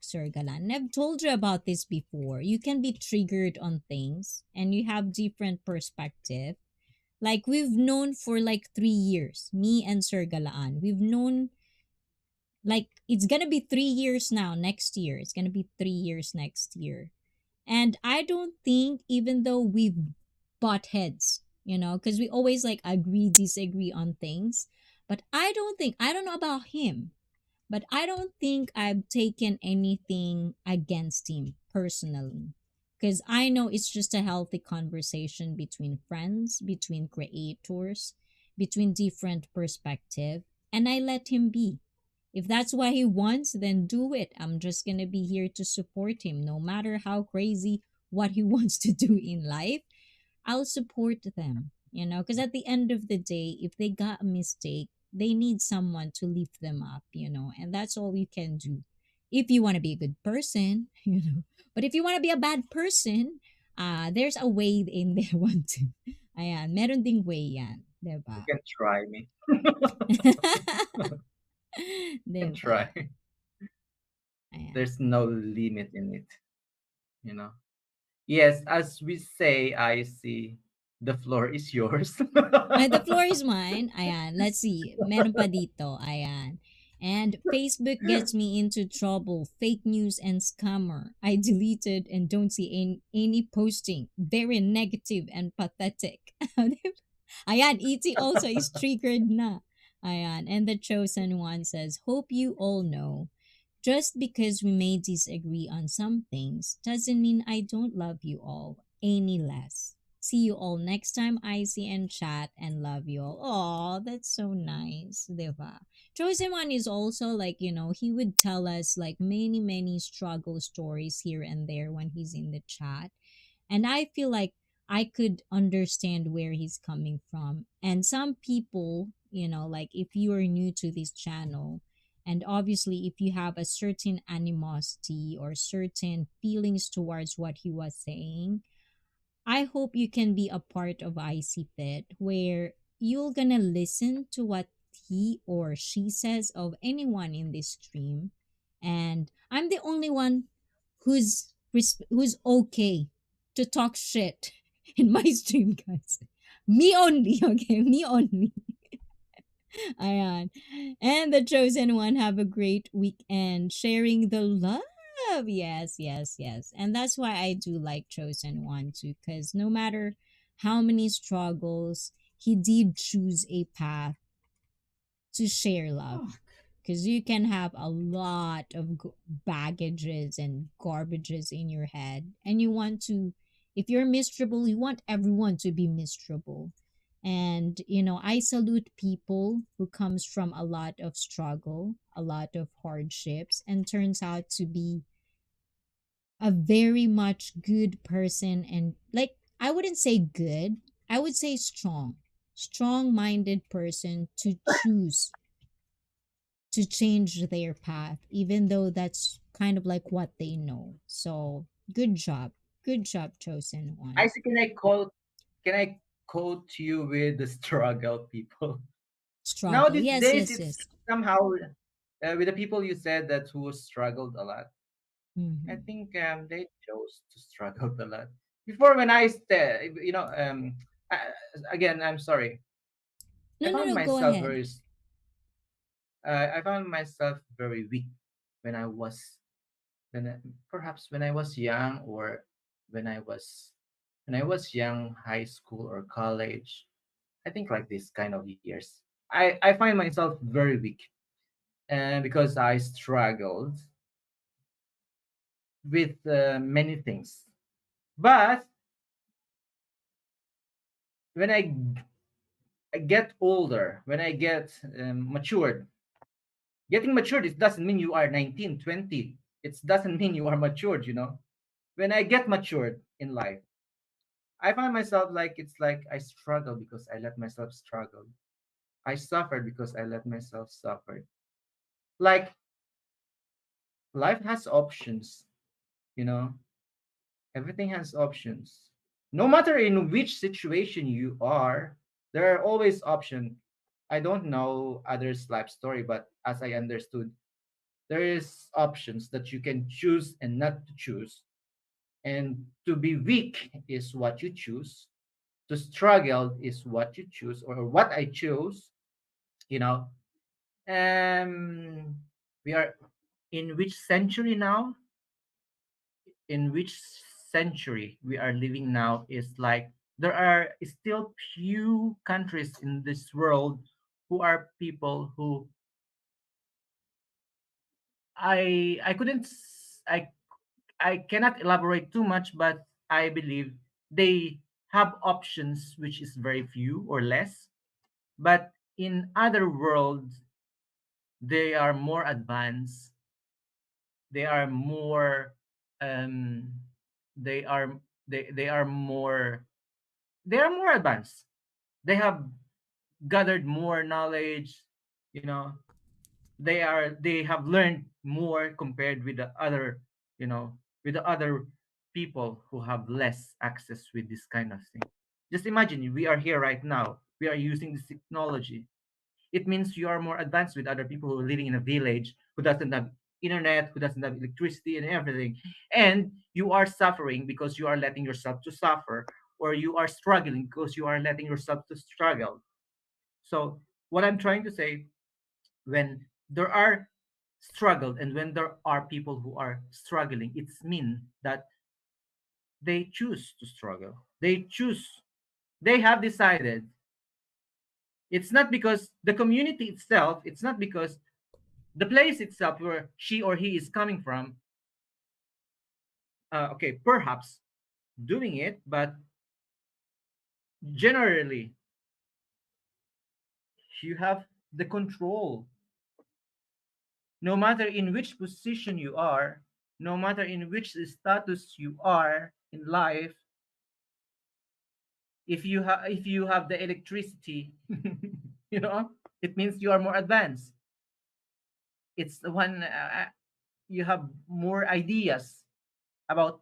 Speaker 2: Sir Galan. And I've told you about this before. You can be triggered on things and you have different perspective. Like we've known for like 3 years, me and Sir Galaan. We've known like it's gonna be 3 years now next year. It's gonna be 3 years next year. And I don't think, even though we've butt heads, because we always like agree, disagree on things, but I don't know about him, but I don't think I've taken anything against him personally. Because I know it's just a healthy conversation between friends, between creators, between different perspective, and I let him be. If that's what he wants, then do it. I'm just gonna be here to support him, no matter how crazy what he wants to do in life. I'll support them, because at the end of the day, if they got a mistake, they need someone to lift them up, and that's all you can do. If you want to be a good person, But if you want to be a bad person, there's a way in there one too. Ayan, meron ding way yan,
Speaker 1: You
Speaker 2: 'di
Speaker 1: can try me. You can
Speaker 2: 'Di
Speaker 1: try.
Speaker 2: Ayan.
Speaker 1: There's no limit in it, you know. Yes, as we say, I see the floor is yours.
Speaker 2: Ay, the floor is mine. Ayan, let's see. Meron pa dito. Ayan. And Facebook gets me into trouble. Fake news and scammer. I deleted and don't see any posting. Very negative and pathetic. Ayan, ET also is triggered na. Ayan. And the chosen one says, hope you all know. Just because we may disagree on some things doesn't mean I don't love you all any less. See you all next time, ICEE and chat, and love you all. Oh, that's so nice, diba? Chosen one is also like, he would tell us like many, many struggle stories here and there when he's in the chat. And I feel like I could understand where he's coming from. And some people, like if you are new to this channel, and obviously if you have a certain animosity or certain feelings towards what he was saying, I hope you can be a part of IC Fit where you're gonna listen to what he or she says of anyone in this stream. And I'm the only one who's okay to talk shit in my stream, guys. Me only, okay? Me only. Ayan. And the chosen one, have a great weekend sharing the love. Yes, yes, yes. And that's why I do like chosen one too, because no matter how many struggles, he did choose a path to share love.
Speaker 1: Oh,
Speaker 2: Because you can have a lot of baggages and garbages in your head, and you want to, if you're miserable, you want everyone to be miserable. And I salute people who comes from a lot of struggle, a lot of hardships, and turns out to be a very much good person. And like, I wouldn't say good, I would say strong minded person to choose to change their path, even though that's kind of like what they know. So good job. Good job, chosen one.
Speaker 1: Isaac, can I quote you with the struggle people? Now
Speaker 2: Struggle.
Speaker 1: these
Speaker 2: Yes,
Speaker 1: days
Speaker 2: yes,
Speaker 1: it's
Speaker 2: yes.
Speaker 1: somehow with the people you said that who struggled a lot. I
Speaker 2: Mm-hmm.
Speaker 1: think they chose to struggle a lot. Before when I I, again, I'm sorry.
Speaker 2: No,
Speaker 1: I
Speaker 2: no,
Speaker 1: found
Speaker 2: no. Go
Speaker 1: myself
Speaker 2: ahead.
Speaker 1: I found myself very weak when I was perhaps when I was young, or when I was young, high school or college. I think like this kind of years. I find myself very weak, and because I struggled with many things. But when I get older, when I get matured, getting matured, it doesn't mean you are 19, 20. It doesn't mean you are matured, When I get matured in life, I find myself like it's like I struggle because I let myself struggle. I suffered because I let myself suffer. Like life has options, you know. Everything has options. No matter in which situation you are, there are always options. I don't know others' life story, but as I understood, There is options that you can choose and not to choose. And to be weak is what you choose. To struggle is what you choose, or what I choose. You know, um, we are in which century now? In which century we are living now is like there are still few countries in this world who are people who I couldn't I cannot elaborate too much, but I believe they have options which is very few or less. But in other worlds, they are more advanced. They are more um they are they are more they are more advanced. They have gathered more knowledge, you know. They have learned more compared with the other, you know, with the other people who have less access with this kind of thing. Just imagine we are here right now. We are using this technology. It means you are more advanced with other people who are living in a village who doesn't have internet, who doesn't have electricity and everything. And you are suffering because you are letting yourself to suffer, or you are struggling because you are letting yourself to struggle. So what I'm trying to say, when there are struggle and when there are people who are struggling, it's mean that they choose to struggle. They choose. They have decided. It's not because the community itself, it's not because the place itself where she or he is coming from, okay, perhaps doing it, but generally, you have the control. No matter in which position you are, no matter in which status you are in life, if you have the electricity, you know, it means you are more advanced. It's the one you have more ideas about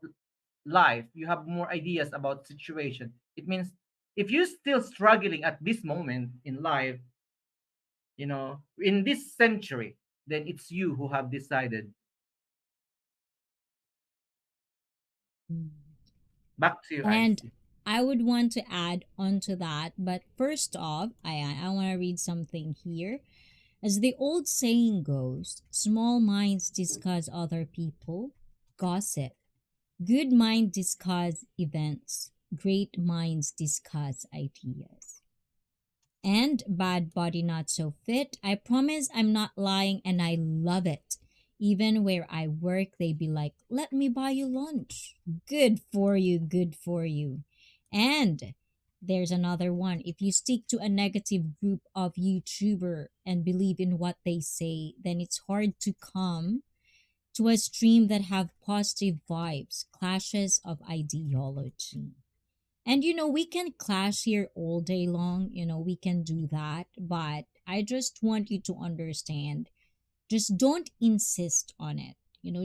Speaker 1: life, you have more ideas about situation. It means if you're still struggling at this moment in life, you know, in this century, then it's you who have decided.
Speaker 2: Mm.
Speaker 1: Back to you,
Speaker 2: And
Speaker 1: Icy.
Speaker 2: I would want to add on to that, but first off, I want to read something here. As the old saying goes, small minds discuss other people, gossip. Good minds discuss events. Great minds discuss ideas. And bad body not so fit. I promise I'm not lying and I love it. Even where I work, they be like, let me buy you lunch. Good for you, good for you. And there's another one. If you stick to a negative group of YouTuber and believe in what they say, then it's hard to come to a stream that have positive vibes, clashes of ideology. And we can clash here all day long, we can do that, but I just want you to understand, just don't insist on it.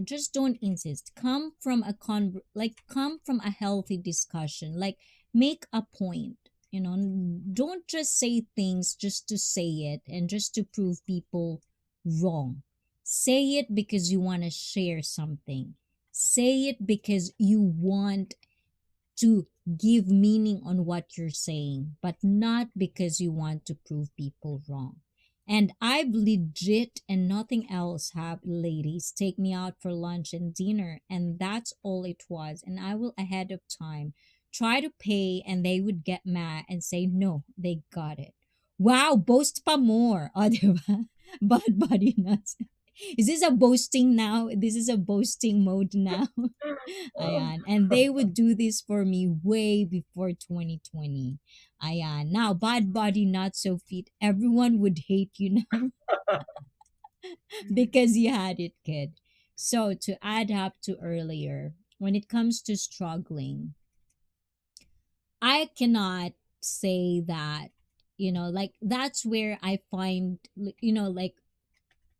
Speaker 2: Just don't insist. Come from come from a healthy discussion. Like, make a point. Don't just say things just to say it and just to prove people wrong. Say it because you want to share something. Say it because you want to give meaning on what you're saying, but not because you want to prove people wrong. And I've legit and nothing else have ladies take me out for lunch and dinner, and that's all it was. And I will ahead of time try to pay, and they would get mad and say, no, they got it. Wow, boast pa more. O, diba? Bad body nuts. Is this a boasting now? This is a boasting mode now. Ayan. And they would do this for me way before 2020. Ayan. Now, bad body, not so fit. Everyone would hate you now because you had it, kid. So, to add up to earlier, when it comes to struggling, I cannot say that, like, that's where I find, like,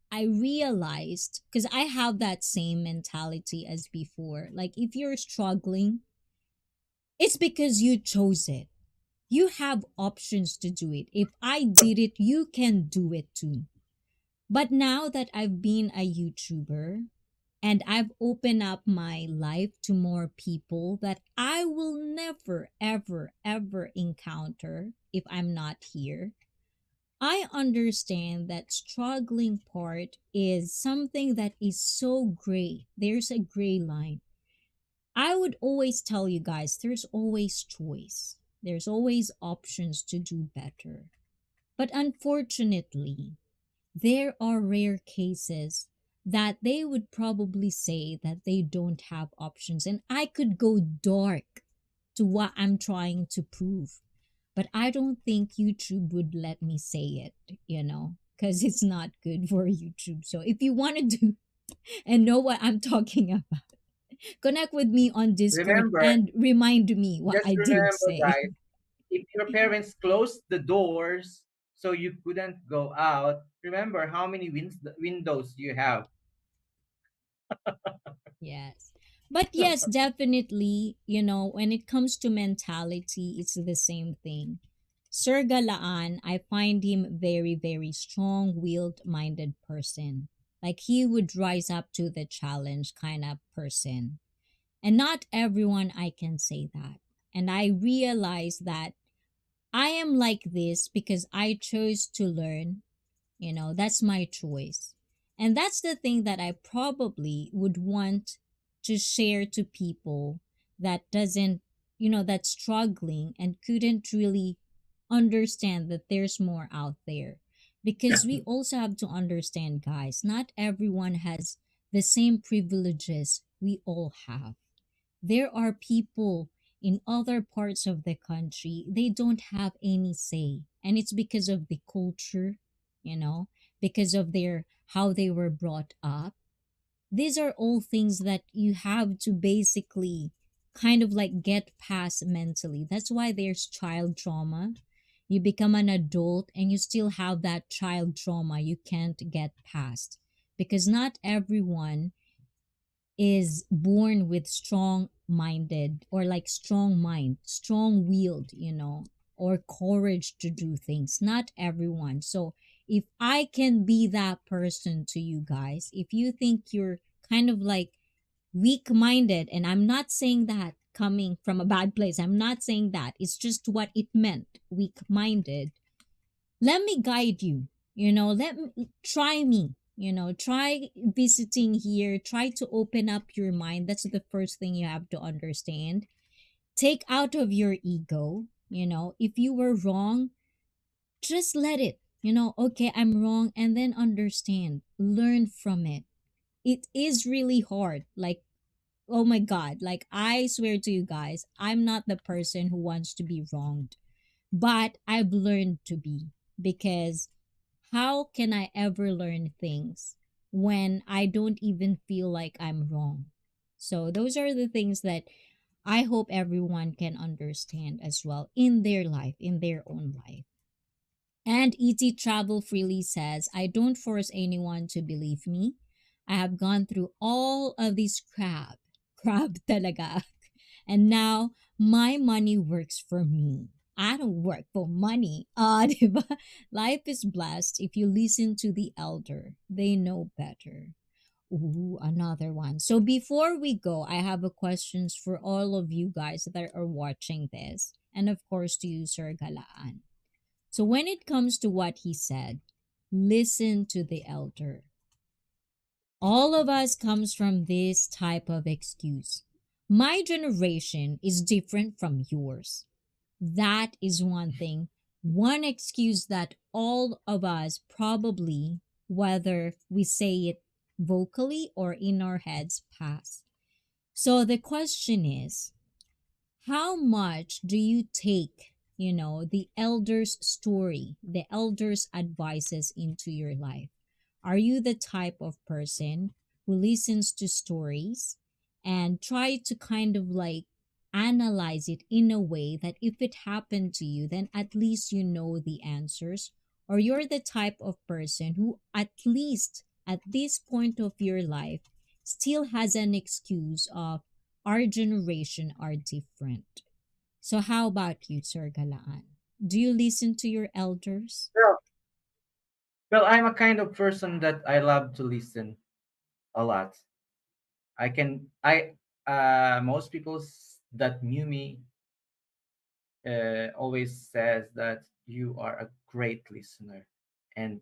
Speaker 2: I realized, because I have that same mentality as before. Like, if you're struggling, it's because you chose it. You have options to do it. If I did it, you can do it too. But now that I've been a YouTuber and I've opened up my life to more people that I will never, ever, ever encounter if I'm not here, I understand that struggling part is something that is so gray. There's a gray line. I would always tell you guys there's always choice, there's always options to do better. But unfortunately, there are rare cases that they would probably say that they don't have options. And I could go dark to what I'm trying to prove. But I don't think YouTube would let me say it, because it's not good for YouTube. So if you want to do and know what I'm talking about, connect with me on Discord
Speaker 1: Remember,
Speaker 2: and remind me what
Speaker 1: just
Speaker 2: I did
Speaker 1: remember,
Speaker 2: say.
Speaker 1: guys, if your parents closed the doors so you couldn't go out, remember how many windows you have.
Speaker 2: Yes. But yes, definitely, when it comes to mentality, it's the same thing. Sir Galaan, I find him very, very strong willed minded person. Like he would rise up to the challenge kind of person. And not everyone I can say that. And I realize that I am like this because I chose to learn. That's my choice. And that's the thing that I probably would want to share to people that that's struggling and couldn't really understand that there's more out there. Because we also have to understand, guys, not everyone has the same privileges we all have. There are people in other parts of the country, they don't have any say. And it's because of the culture, because of their how they were brought up. These are all things that you have to basically kind of like get past mentally. That's why there's child trauma. You become an adult and you still have that child trauma you can't get past, because not everyone is born with strong minded or like strong mind, strong willed, or courage to do things. Not everyone. So if I can be that person to you guys, if you think you're kind of like weak minded, and I'm not saying that coming from a bad place, I'm not saying that. It's just what it meant, weak minded. Let me guide you, let me try me, try visiting here, try to open up your mind. That's the first thing you have to understand. Take out of your ego. If you were wrong, just let it. Okay, I'm wrong, and then understand, learn from it. It is really hard, like, oh my god, like I swear to you guys, I'm not the person who wants to be wronged, but I've learned to be, because how can I ever learn things when I don't even feel like I'm wrong? So, those are the things that I hope everyone can understand as well in their life, in their own life. And ET Travel Freely says, I don't force anyone to believe me. I have gone through all of this crap talaga. And now my money works for me. I don't work for money. Diba? Life is blessed if you listen to the elder. They know better. Ooh, another one. So before we go, I have a questions for all of you guys that are watching this. And of course to you, Sir Galaan. So when it comes to what he said, listen to the elder. All of us comes from this type of excuse. My generation is different from yours. That is one thing, one excuse that all of us probably, whether we say it vocally or in our heads, pass. So the question is, how much do you take, the elder's story, the elder's advices into your life? Are you the type of person who listens to stories and try to kind of like analyze it in a way that if it happened to you, then at least you know the answers? Or you're the type of person who, at least at this point of your life, still has an excuse of our generation are different? So how about you, Sir Galaan? Do you listen to your elders?
Speaker 1: Well, Well, I'm a kind of person that I love to listen a lot. I most people that knew me always says that you are a great listener, and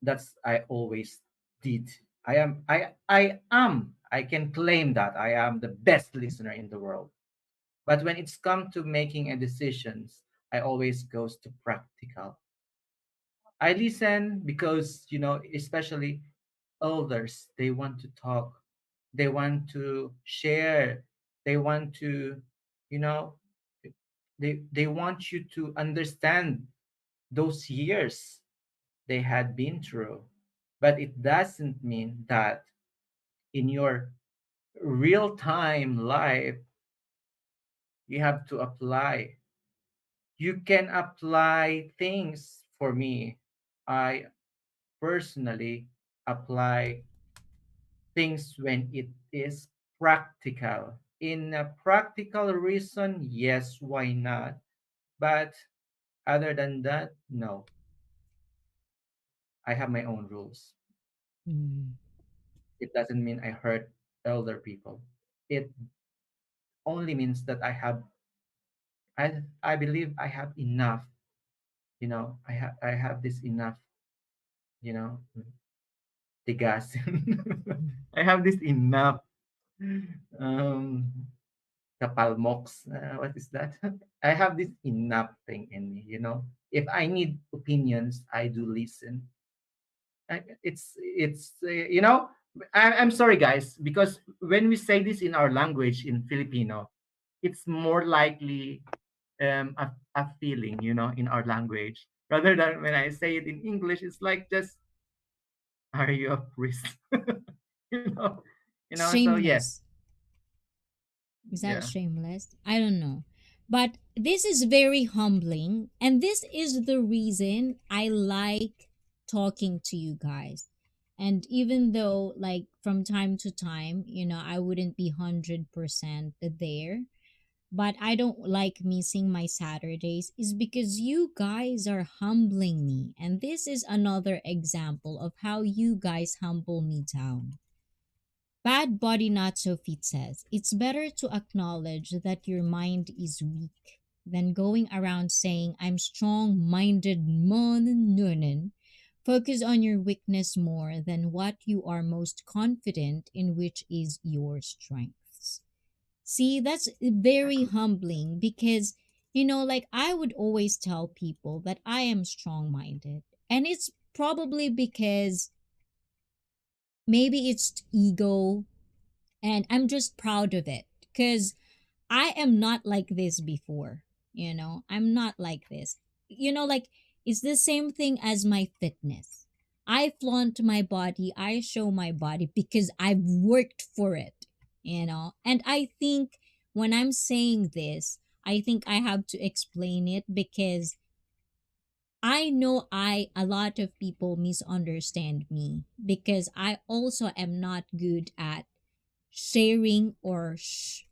Speaker 1: that's I always did. I can claim that I am the best listener in the world. But when it's come to making a decisions, I always goes to practical. I listen because, especially elders, they want to talk, they want to share, they want to, you know, they want you to understand those years they had been through. But it doesn't mean that in your real time life, you have to apply. You can apply things for me. I personally apply things when it is practical. In a practical reason, yes, why not? But other than that, no. I have my own rules.
Speaker 2: Mm.
Speaker 1: It doesn't mean I hurt elder people. It only means that I believe I have enough, I have this enough, you know, the gas. I have this enough um kapalmox. What is that? I have this enough thing in me. If I need opinions, I do listen. I'm sorry, guys, because when we say this in our language in Filipino, it's more likely a feeling, in our language, rather than when I say it in English. It's like, just, are you a priest? you know, so yeah,
Speaker 2: Shameless. Is that
Speaker 1: yeah.
Speaker 2: shameless? I don't know. But this is very humbling. And this is the reason I like talking to you guys. And even though, like, from time to time, I wouldn't be 100% there, but I don't like missing my Saturdays, is because you guys are humbling me. And this is another example of how you guys humble me down. Bad Body Not So Fit says it's better to acknowledge that your mind is weak than going around saying, I'm strong minded. Focus on your weakness more than what you are most confident in, which is your strengths. See, that's very humbling because, like I would always tell people that I am strong minded. And it's probably because maybe it's ego, and I'm just proud of it because I am not like this before. I'm not like this. Like it's the same thing as my fitness. I flaunt my body, I show my body because I've worked for it. And I think when I'm saying this, I think I have to explain it because I know a lot of people misunderstand me because I also am not good at sharing or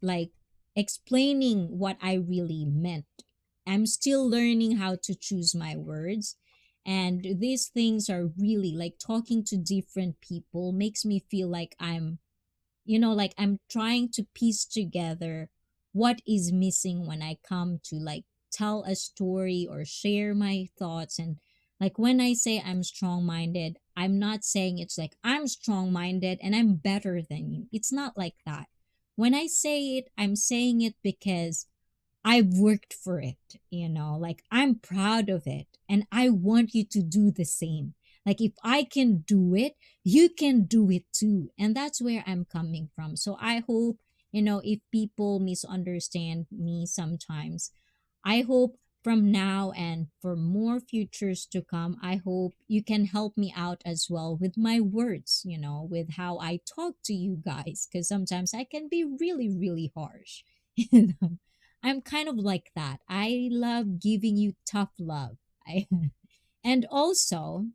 Speaker 2: like explaining what I really meant. I'm still learning how to choose my words. And these things are really like talking to different people makes me feel like like I'm trying to piece together what is missing when I come to like tell a story or share my thoughts. And like when I say I'm strong minded, I'm not saying it's like I'm strong minded and I'm better than you. It's not like that. When I say it, I'm saying it because I've worked for it. Like I'm proud of it and I want you to do the same. Like if I can do it, you can do it too. And that's where I'm coming from. So I hope, if people misunderstand me sometimes, I hope from now and for more futures to come, I hope you can help me out as well with my words, with how I talk to you guys. Because sometimes I can be really, really harsh. You know? I'm kind of like that. I love giving you tough love. I, and also,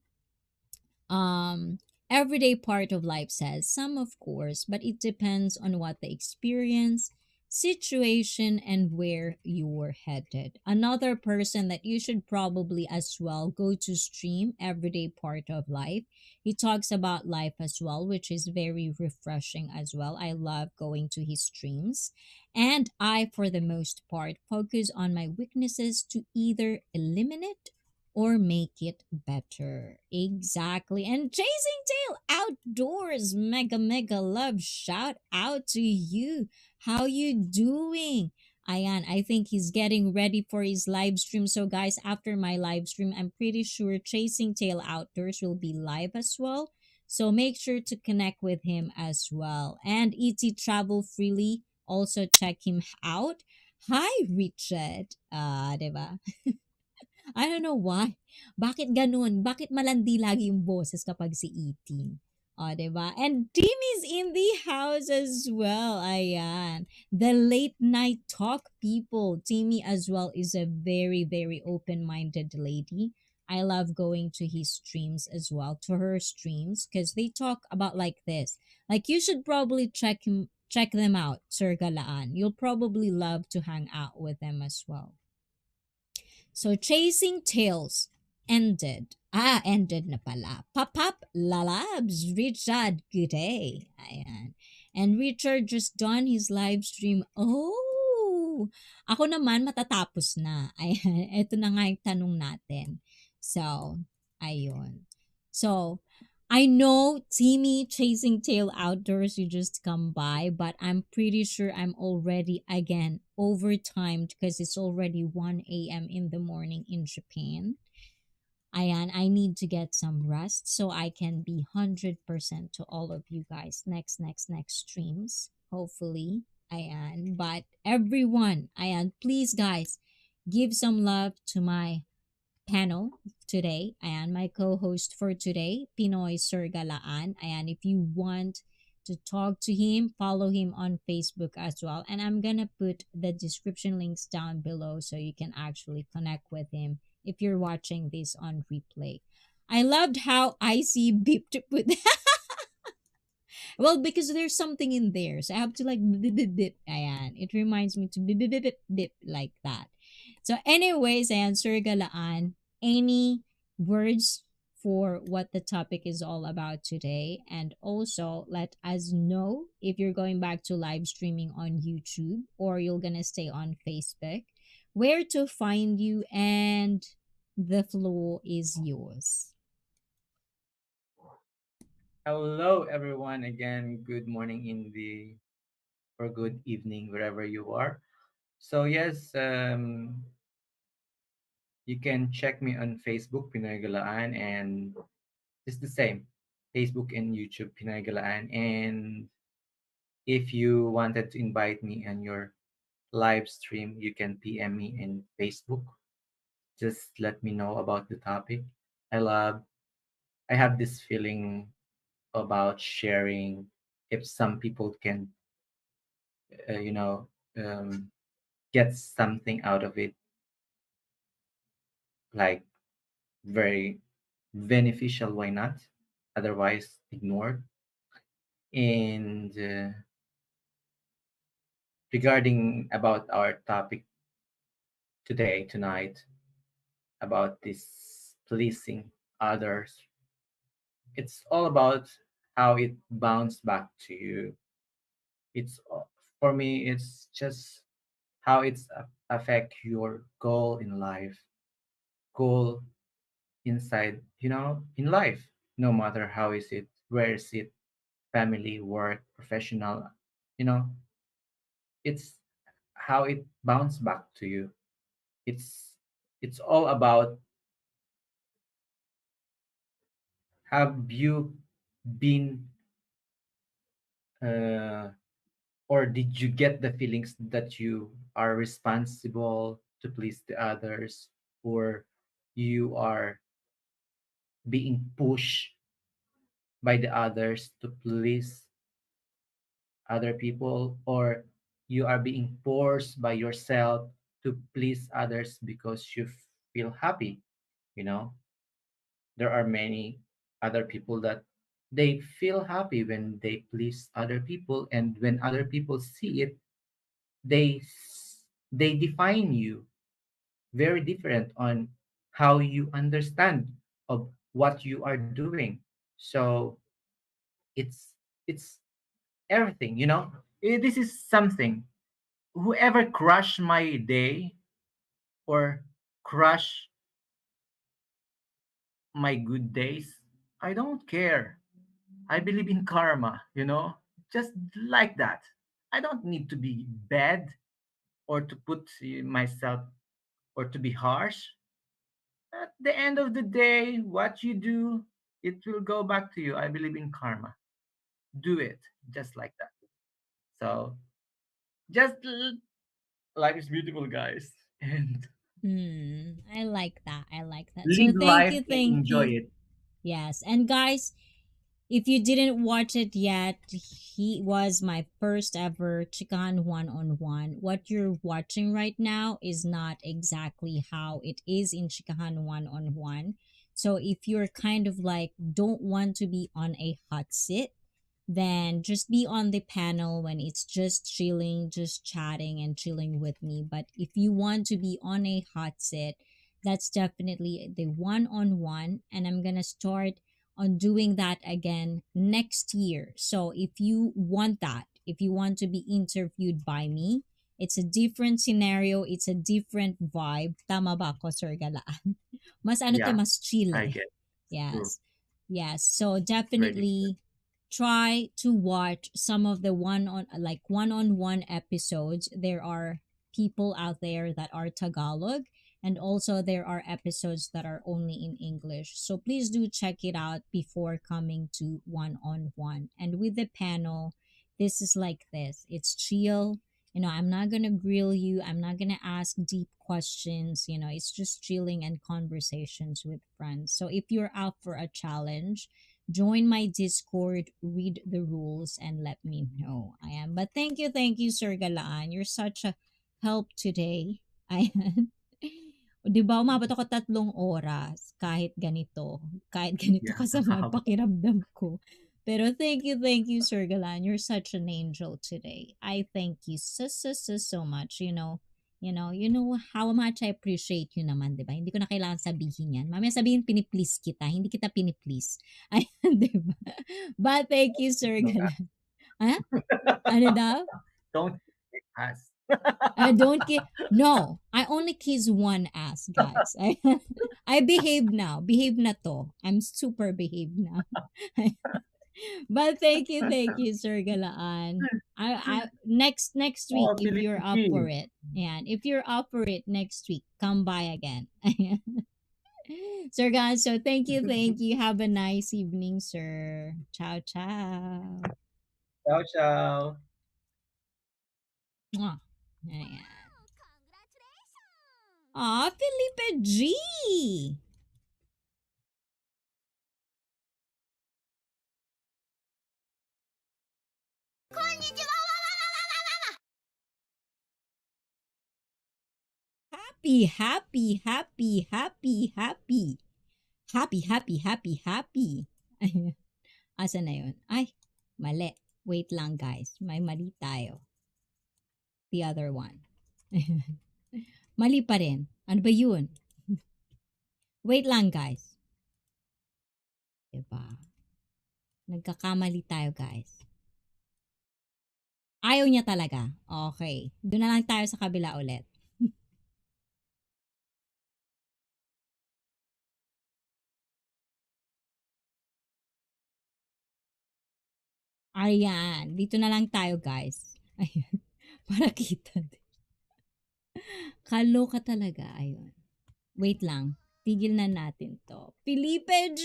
Speaker 2: um, everyday part of life says some, of course, but it depends on what the experience. situation, and where you're headed. Another person that you should probably as well go to stream everyday part of life. He talks about life as well, which is very refreshing as well. I love going to his streams. And I, for the most part, focus on my weaknesses to either eliminate or make it better. Exactly. And Chasing Tail Outdoors, mega mega love. Shout out to you. How you doing? Ayan, I think he's getting ready for his live stream. So guys, after my live stream, I'm pretty sure Chasing Tail Outdoors will be live as well. So make sure to connect with him as well. And ET Travel Freely, also check him out. Hi, Richard. Diba? I don't know why. Bakit ganun? Bakit malandi lagi yung boses kapag si Eating? O, diba? And Timmy's in the house as well. Ayan. The late night talk people. Timmy as well is a very, very open-minded lady. I love going to his streams as well, to her streams, because they talk about like this. Like you should probably check them out, Sir Galaan. You'll probably love to hang out with them as well. So Chasing Tails ended. Ended na pala. Pop-up lalabs. Richard, good day. Ayan. And Richard just done his live stream. Oh! Ako naman matatapos na. Ayan. Ito na nga yung tanong natin. So, ayun. So, I know Timmy Chasing Tail Outdoors, you just come by, but I'm pretty sure I'm already again overtimed because it's already 1 a.m. in the morning in Japan. Ayan, I need to get some rest so I can be 100% to all of you guys next streams. Hopefully. Ayan, but everyone, ayan, please guys, give some love to my panel today. Ayan, my co-host for today, Pinoy Sir Galaan. Ayan, if you want to talk to him, follow him on Facebook as well. And I'm gonna put the description links down below so you can actually connect with him if you're watching this on replay. I loved how ICEE beeped to put well, because there's something in there. So I have to like bip, bip, bip. Ayan. It reminds me to bip, bip, bip, bip, bip like that. So anyways, ayan, Sir Galaan, any words for what the topic is all about today? And also let us know if you're going back to live streaming on YouTube or you're gonna stay on Facebook, where to find you, and the floor is yours.
Speaker 1: Hello, everyone. Again, good morning in the or good evening wherever you are. So yes, you can check me on Facebook, Pinoy Galaan, and it's the same, Facebook and YouTube, Pinoy Galaan. And if you wanted to invite me on your live stream, you can PM me in Facebook. Just let me know about the topic. I love. I have this feeling about sharing. If some people can, uh, you know, um, get something out of it, like very beneficial, why not? Otherwise, ignored. And regarding about our topic today, tonight, about this pleasing others, it's all about how it bounced back to you. For me, it's just how it's affect your goal in life, goal inside, in life, no matter how is it, where is it, family, work, professional, you know, it's how it bounce back to you. It's all about, have you been uh, or did you get the feelings that you are responsible to please the others, or you are being pushed by the others to please other people, or you are being forced by yourself to please others because you feel happy. you know there are many other people that they feel happy when they please other people, and when other people see it, They define you very different on how you understand of what you are doing. So it's it's everything, you know. This is something, whoever crush my day or crush my good days, I don't care. I believe in karma, you know, just like that. I don't need to be bad or to put myself or to be harsh. At the end of the day, what you do, it will go back to you. I believe in karma. Do it just like that. So, just life is beautiful, guys, and
Speaker 2: I like that. I like that. So
Speaker 1: live
Speaker 2: thank
Speaker 1: life
Speaker 2: you,
Speaker 1: and
Speaker 2: thank
Speaker 1: enjoy
Speaker 2: you.
Speaker 1: it.
Speaker 2: Yes. And guys, if you didn't watch it yet, he was my first ever Chikan one-on-one. What you're watching right now is not exactly how it is in Chikahan one-on-one. So if you're kind of like don't want to be on a hot seat, then just be on the panel when it's just chilling, just chatting and chilling with me. But if you want to be on a hot seat, that's definitely the one-on-one, and I'm gonna start on doing that again next year. So if you want that, if you want to be interviewed by me, it's a different scenario, it's a different vibe. Tama ba ako, Sir Galaan? Mas ano to,
Speaker 1: Yeah,
Speaker 2: mas chill
Speaker 1: I
Speaker 2: eh.
Speaker 1: get. True.
Speaker 2: Yes. Yes. So
Speaker 1: It's very different.
Speaker 2: definitely try to watch some of the one-on-one episodes. There are people out there that are Tagalog, and also there are episodes that are only in English. So please do check it out before coming to one-on-one. And with the panel, this is like this. It's chill. You know, I'm not going to grill you. I'm not going to ask deep questions. You know, it's just chilling and conversations with friends. So if you're out for a challenge, join my Discord, read the rules, and let me know. I am. But thank you, Sir Galaan. You're such a help today. Ayan. Di ba, umabot ako 3 oras kahit ganito. Kahit ganito
Speaker 1: Yeah.
Speaker 2: kasama yung pakiramdam ko. Pero thank you, Sir Galan. You're such an angel today. I thank you so much. You know how much I appreciate you naman, di ba? Hindi ko na kailangan sabihin yan. Mamaya sabihin, piniplease kita. Hindi kita piniplease. Ayan, di ba? But thank you, Sir
Speaker 1: No,
Speaker 2: Galan. Ha? Ano daw?
Speaker 1: don't pass.
Speaker 2: I don't get. No, I only kiss one ass, guys. I behave now. Behave na to. I'm super behaved now. But thank you, Sir Galaan. I next week
Speaker 1: Oh,
Speaker 2: if
Speaker 1: Philippine
Speaker 2: you're up for
Speaker 1: King.
Speaker 2: it. And if you're up for it next week, come by again. Sir guys, so thank you. Have a nice evening, sir. Ciao, ciao.
Speaker 1: Ciao, ciao.
Speaker 2: Mwah. Ayan. Aw, Felipe G. Happy, happy, happy, happy, happy. Happy, happy, happy, happy. Asa na yun? Ay, mali. Wait lang, guys. May mali tayo. The other one. Mali pa rin. Ano ba yun? Wait lang, guys. Diba? Nagkakamali tayo, guys. Ayaw niya talaga. Okay. Doon na lang tayo sa kabila ulit. Ayan. Dito na lang tayo, guys. Ayan. Para kita din. Kaloka talaga. Ayun. Wait lang. Tigil na natin to. Felipe G,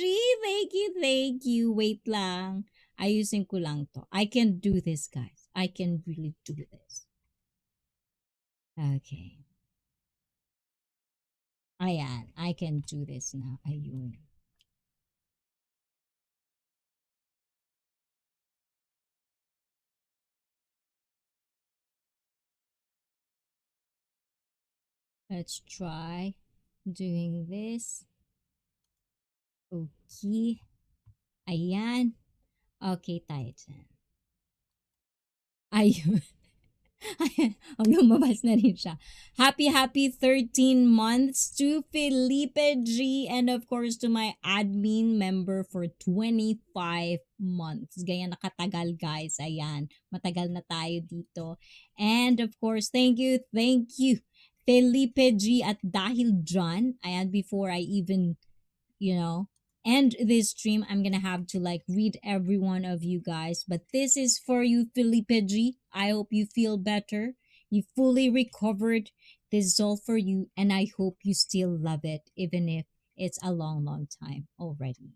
Speaker 2: thank you. Wait lang. Ayusin ko lang to. I can do this, guys. I can really do this. Okay. Ayan. I can do this now. Ayun. Let's try doing this. Okay. Ayan. Okay tayo dyan. Ayun. Oh, lumabas na rin siya. Happy, happy 13 months to Felipe G. And of course, to my admin member for 25 months. Gaya nakatagal, guys. Ayan. Matagal na tayo dito. And of course, thank you, Felipe G. At dahil dyan, ayan, before I even you know end this stream, I'm gonna have to like read every one of you guys, but this is for you, Felipe G. I hope you feel better, you fully recovered. This is all for you, and I hope you still love it even if it's a long, long time already.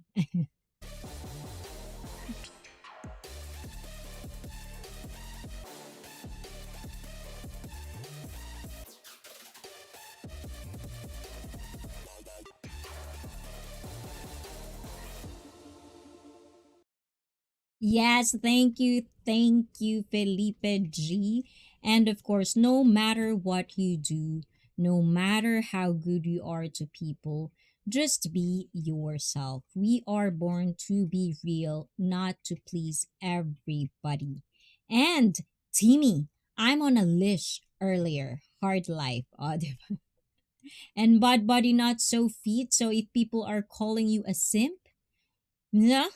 Speaker 2: Yes, thank you, Felipe G. And of course, no matter what you do, no matter how good you are to people, just be yourself. We are born to be real, not to please everybody. And Timmy, I'm on a leash earlier. Hard life. Oh, and bad body, not so fit. So if people are calling you a simp, nah,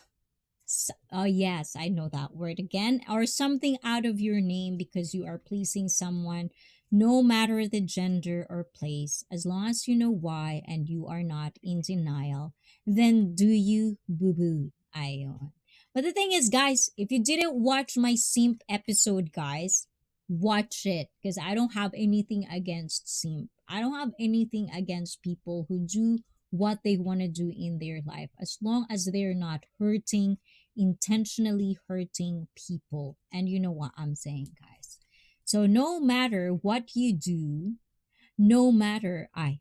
Speaker 2: oh, yes, I know that word again. Or something out of your name because you are pleasing someone, no matter the gender or place, as long as you know why and you are not in denial, then do you, boo boo. Ayon. But the thing is, guys, if you didn't watch my simp episode, guys, watch it because I don't have anything against simp. I don't have anything against people who do what they want to do in their life as long as they're not hurting, intentionally hurting people. And you know what I'm saying, guys. So no matter what you do, no matter ay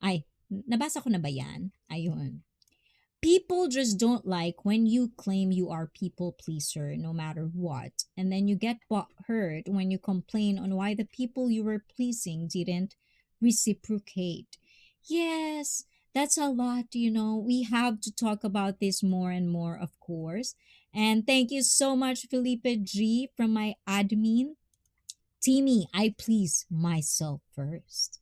Speaker 2: nabasa ko na ba yan? Ayun. People just don't like when you claim you are people pleaser no matter what, and then you get hurt when you complain on why the people you were pleasing didn't reciprocate. Yes, that's a lot, we have to talk about this more and more, of course. And thank you so much, Felipe G, from my admin. Timmy, I please myself first.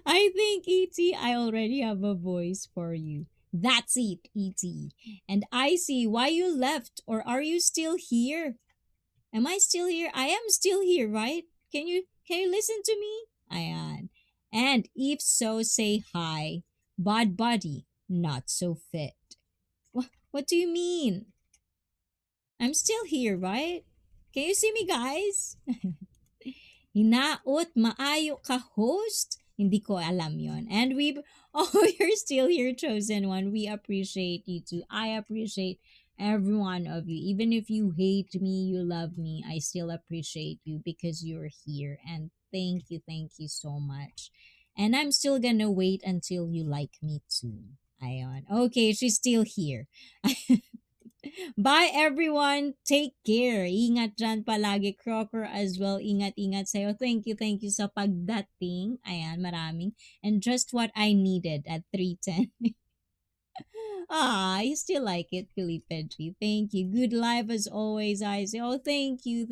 Speaker 2: I think, E.T., I already have a voice for you. That's it, E.T. And I see why you left, or are you still here? Am I still here? I am still here, right? Can you listen to me? Ayan. And if so, say hi. Bad body, not so fit. What do you mean? I'm still here, right? Can you see me, guys? Hinaot maayo ka host? Hindi ko alam yon. And oh, you're still here, chosen one. We appreciate you too. I appreciate every one of you. Even if you hate me, you love me, I still appreciate you because you're here. And thank you so much. And I'm still gonna wait until you like me too. Ayon. Okay, she's still here. Bye everyone. Take care. Ingat dyan palagi. Crocker as well. Ingat-ingat sa'yo. Thank you sa pagdating. Ayan, maraming. And just what I needed at 3:10. Ah, you still like it, Philippe G. Thank you. Good life as always, I say. Oh, thank you.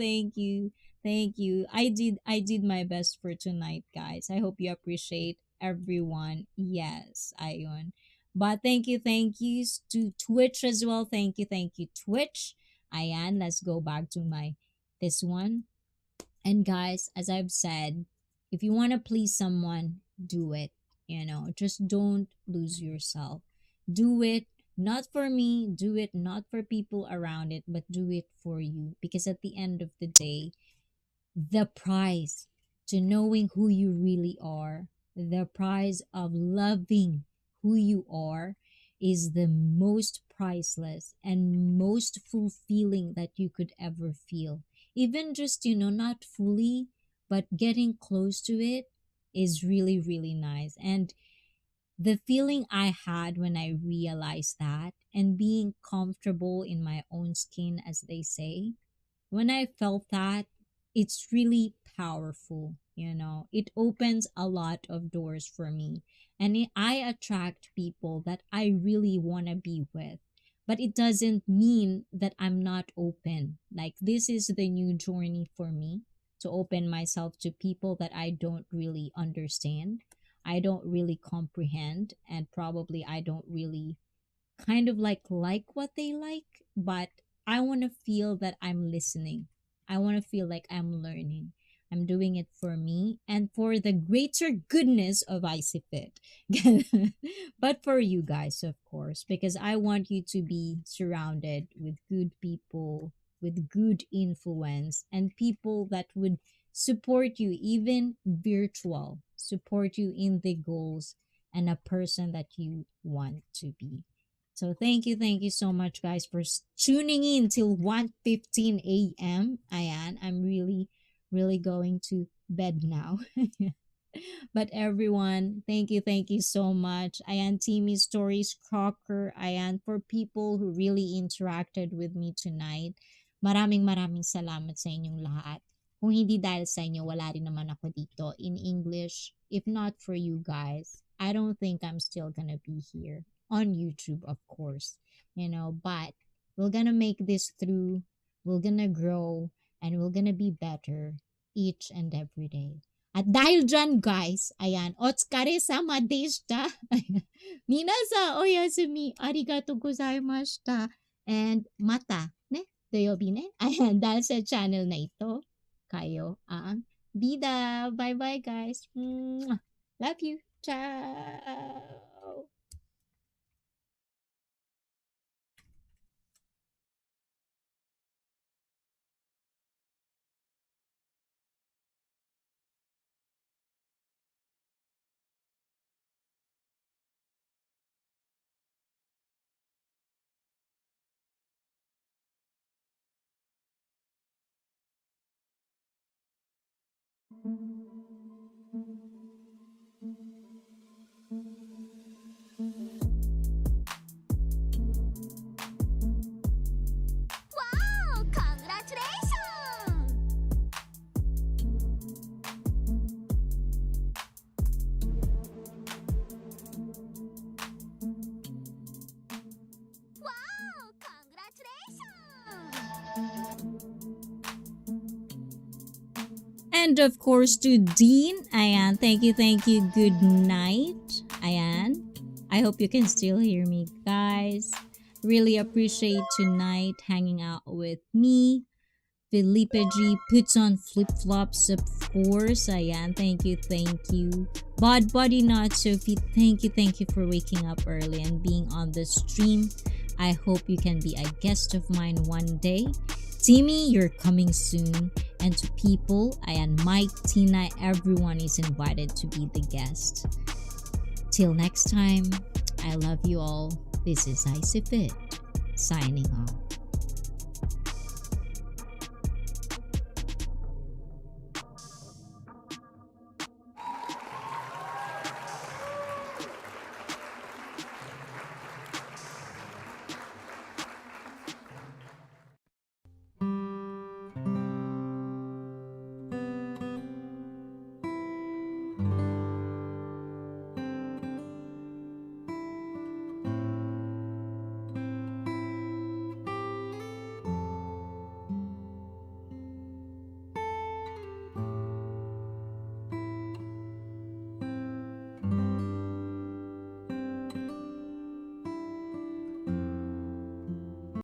Speaker 2: I did my best for tonight, guys. I hope you appreciate everyone. Yes, ayun. But thank yous to Twitch as well. Thank you, Twitch. Ayan, let's go back to my this one. And guys, as I've said, if you want to please someone, do it. Just don't lose yourself. Do it not for me, do it not for people around it, but do it for you. Because at the end of the day, the price to knowing who you really are, the price of loving who you are, is the most priceless and most fulfilling that you could ever feel. Even just, not fully, but getting close to it is really, really nice. And the feeling I had when I realized that, and being comfortable in my own skin, as they say, when I felt that, it's really powerful. It opens a lot of doors for me. And I attract people that I really want to be with. but it doesn't mean that I'm not open. Like, this is the new journey for me, to open myself to people that I don't really understand, I don't really comprehend, and probably I don't really kind of like what they like, but I want to feel that I'm listening. I want to feel like I'm learning. I'm doing it for me and for the greater goodness of ICFit. But for you guys, of course, because I want you to be surrounded with good people, with good influence, and people that would support you, even virtual, support you in the goals and a person that you want to be. So thank you so much, guys, for tuning in till 1:15 a.m. Ayan, I'm really, really going to bed now. But everyone, thank you so much. Ayan, Timmy Stories, Crocker, ayan, for people who really interacted with me tonight. Maraming salamat sa inyong lahat. Kung hindi dahil sa inyo, wala rin naman ako dito in English. If not for you guys, I don't think I'm still gonna be here on YouTube, of course, but we're gonna make this through, we're gonna grow, and we're gonna be better each and every day. At dahil dyan, guys, ayan, otsukare sama deshita. Minasan, oyasumi, arigatou gozaimashita. And mata, ne? Doyobi ne? Ayan, dahil sa channel na ito, kayo ang bida. Bye-bye, guys. Mwah. Love you. Ciao.
Speaker 3: Wow! Congratulations! Wow! Congratulations!
Speaker 2: And of course to Dean, ayan, thank you, good night, ayan. I hope you can still hear me, guys. Really appreciate tonight hanging out with me. Felipe G puts on flip flops, of course. Ayan, thank you. Bod Body Not Sophie, thank you for waking up early and being on the stream. I hope you can be a guest of mine one day. Timmy, you're coming soon. And to people, ayan, Mike, Tina, everyone is invited to be the guest. Till next time, I love you all. This is ICEE Fit, signing off.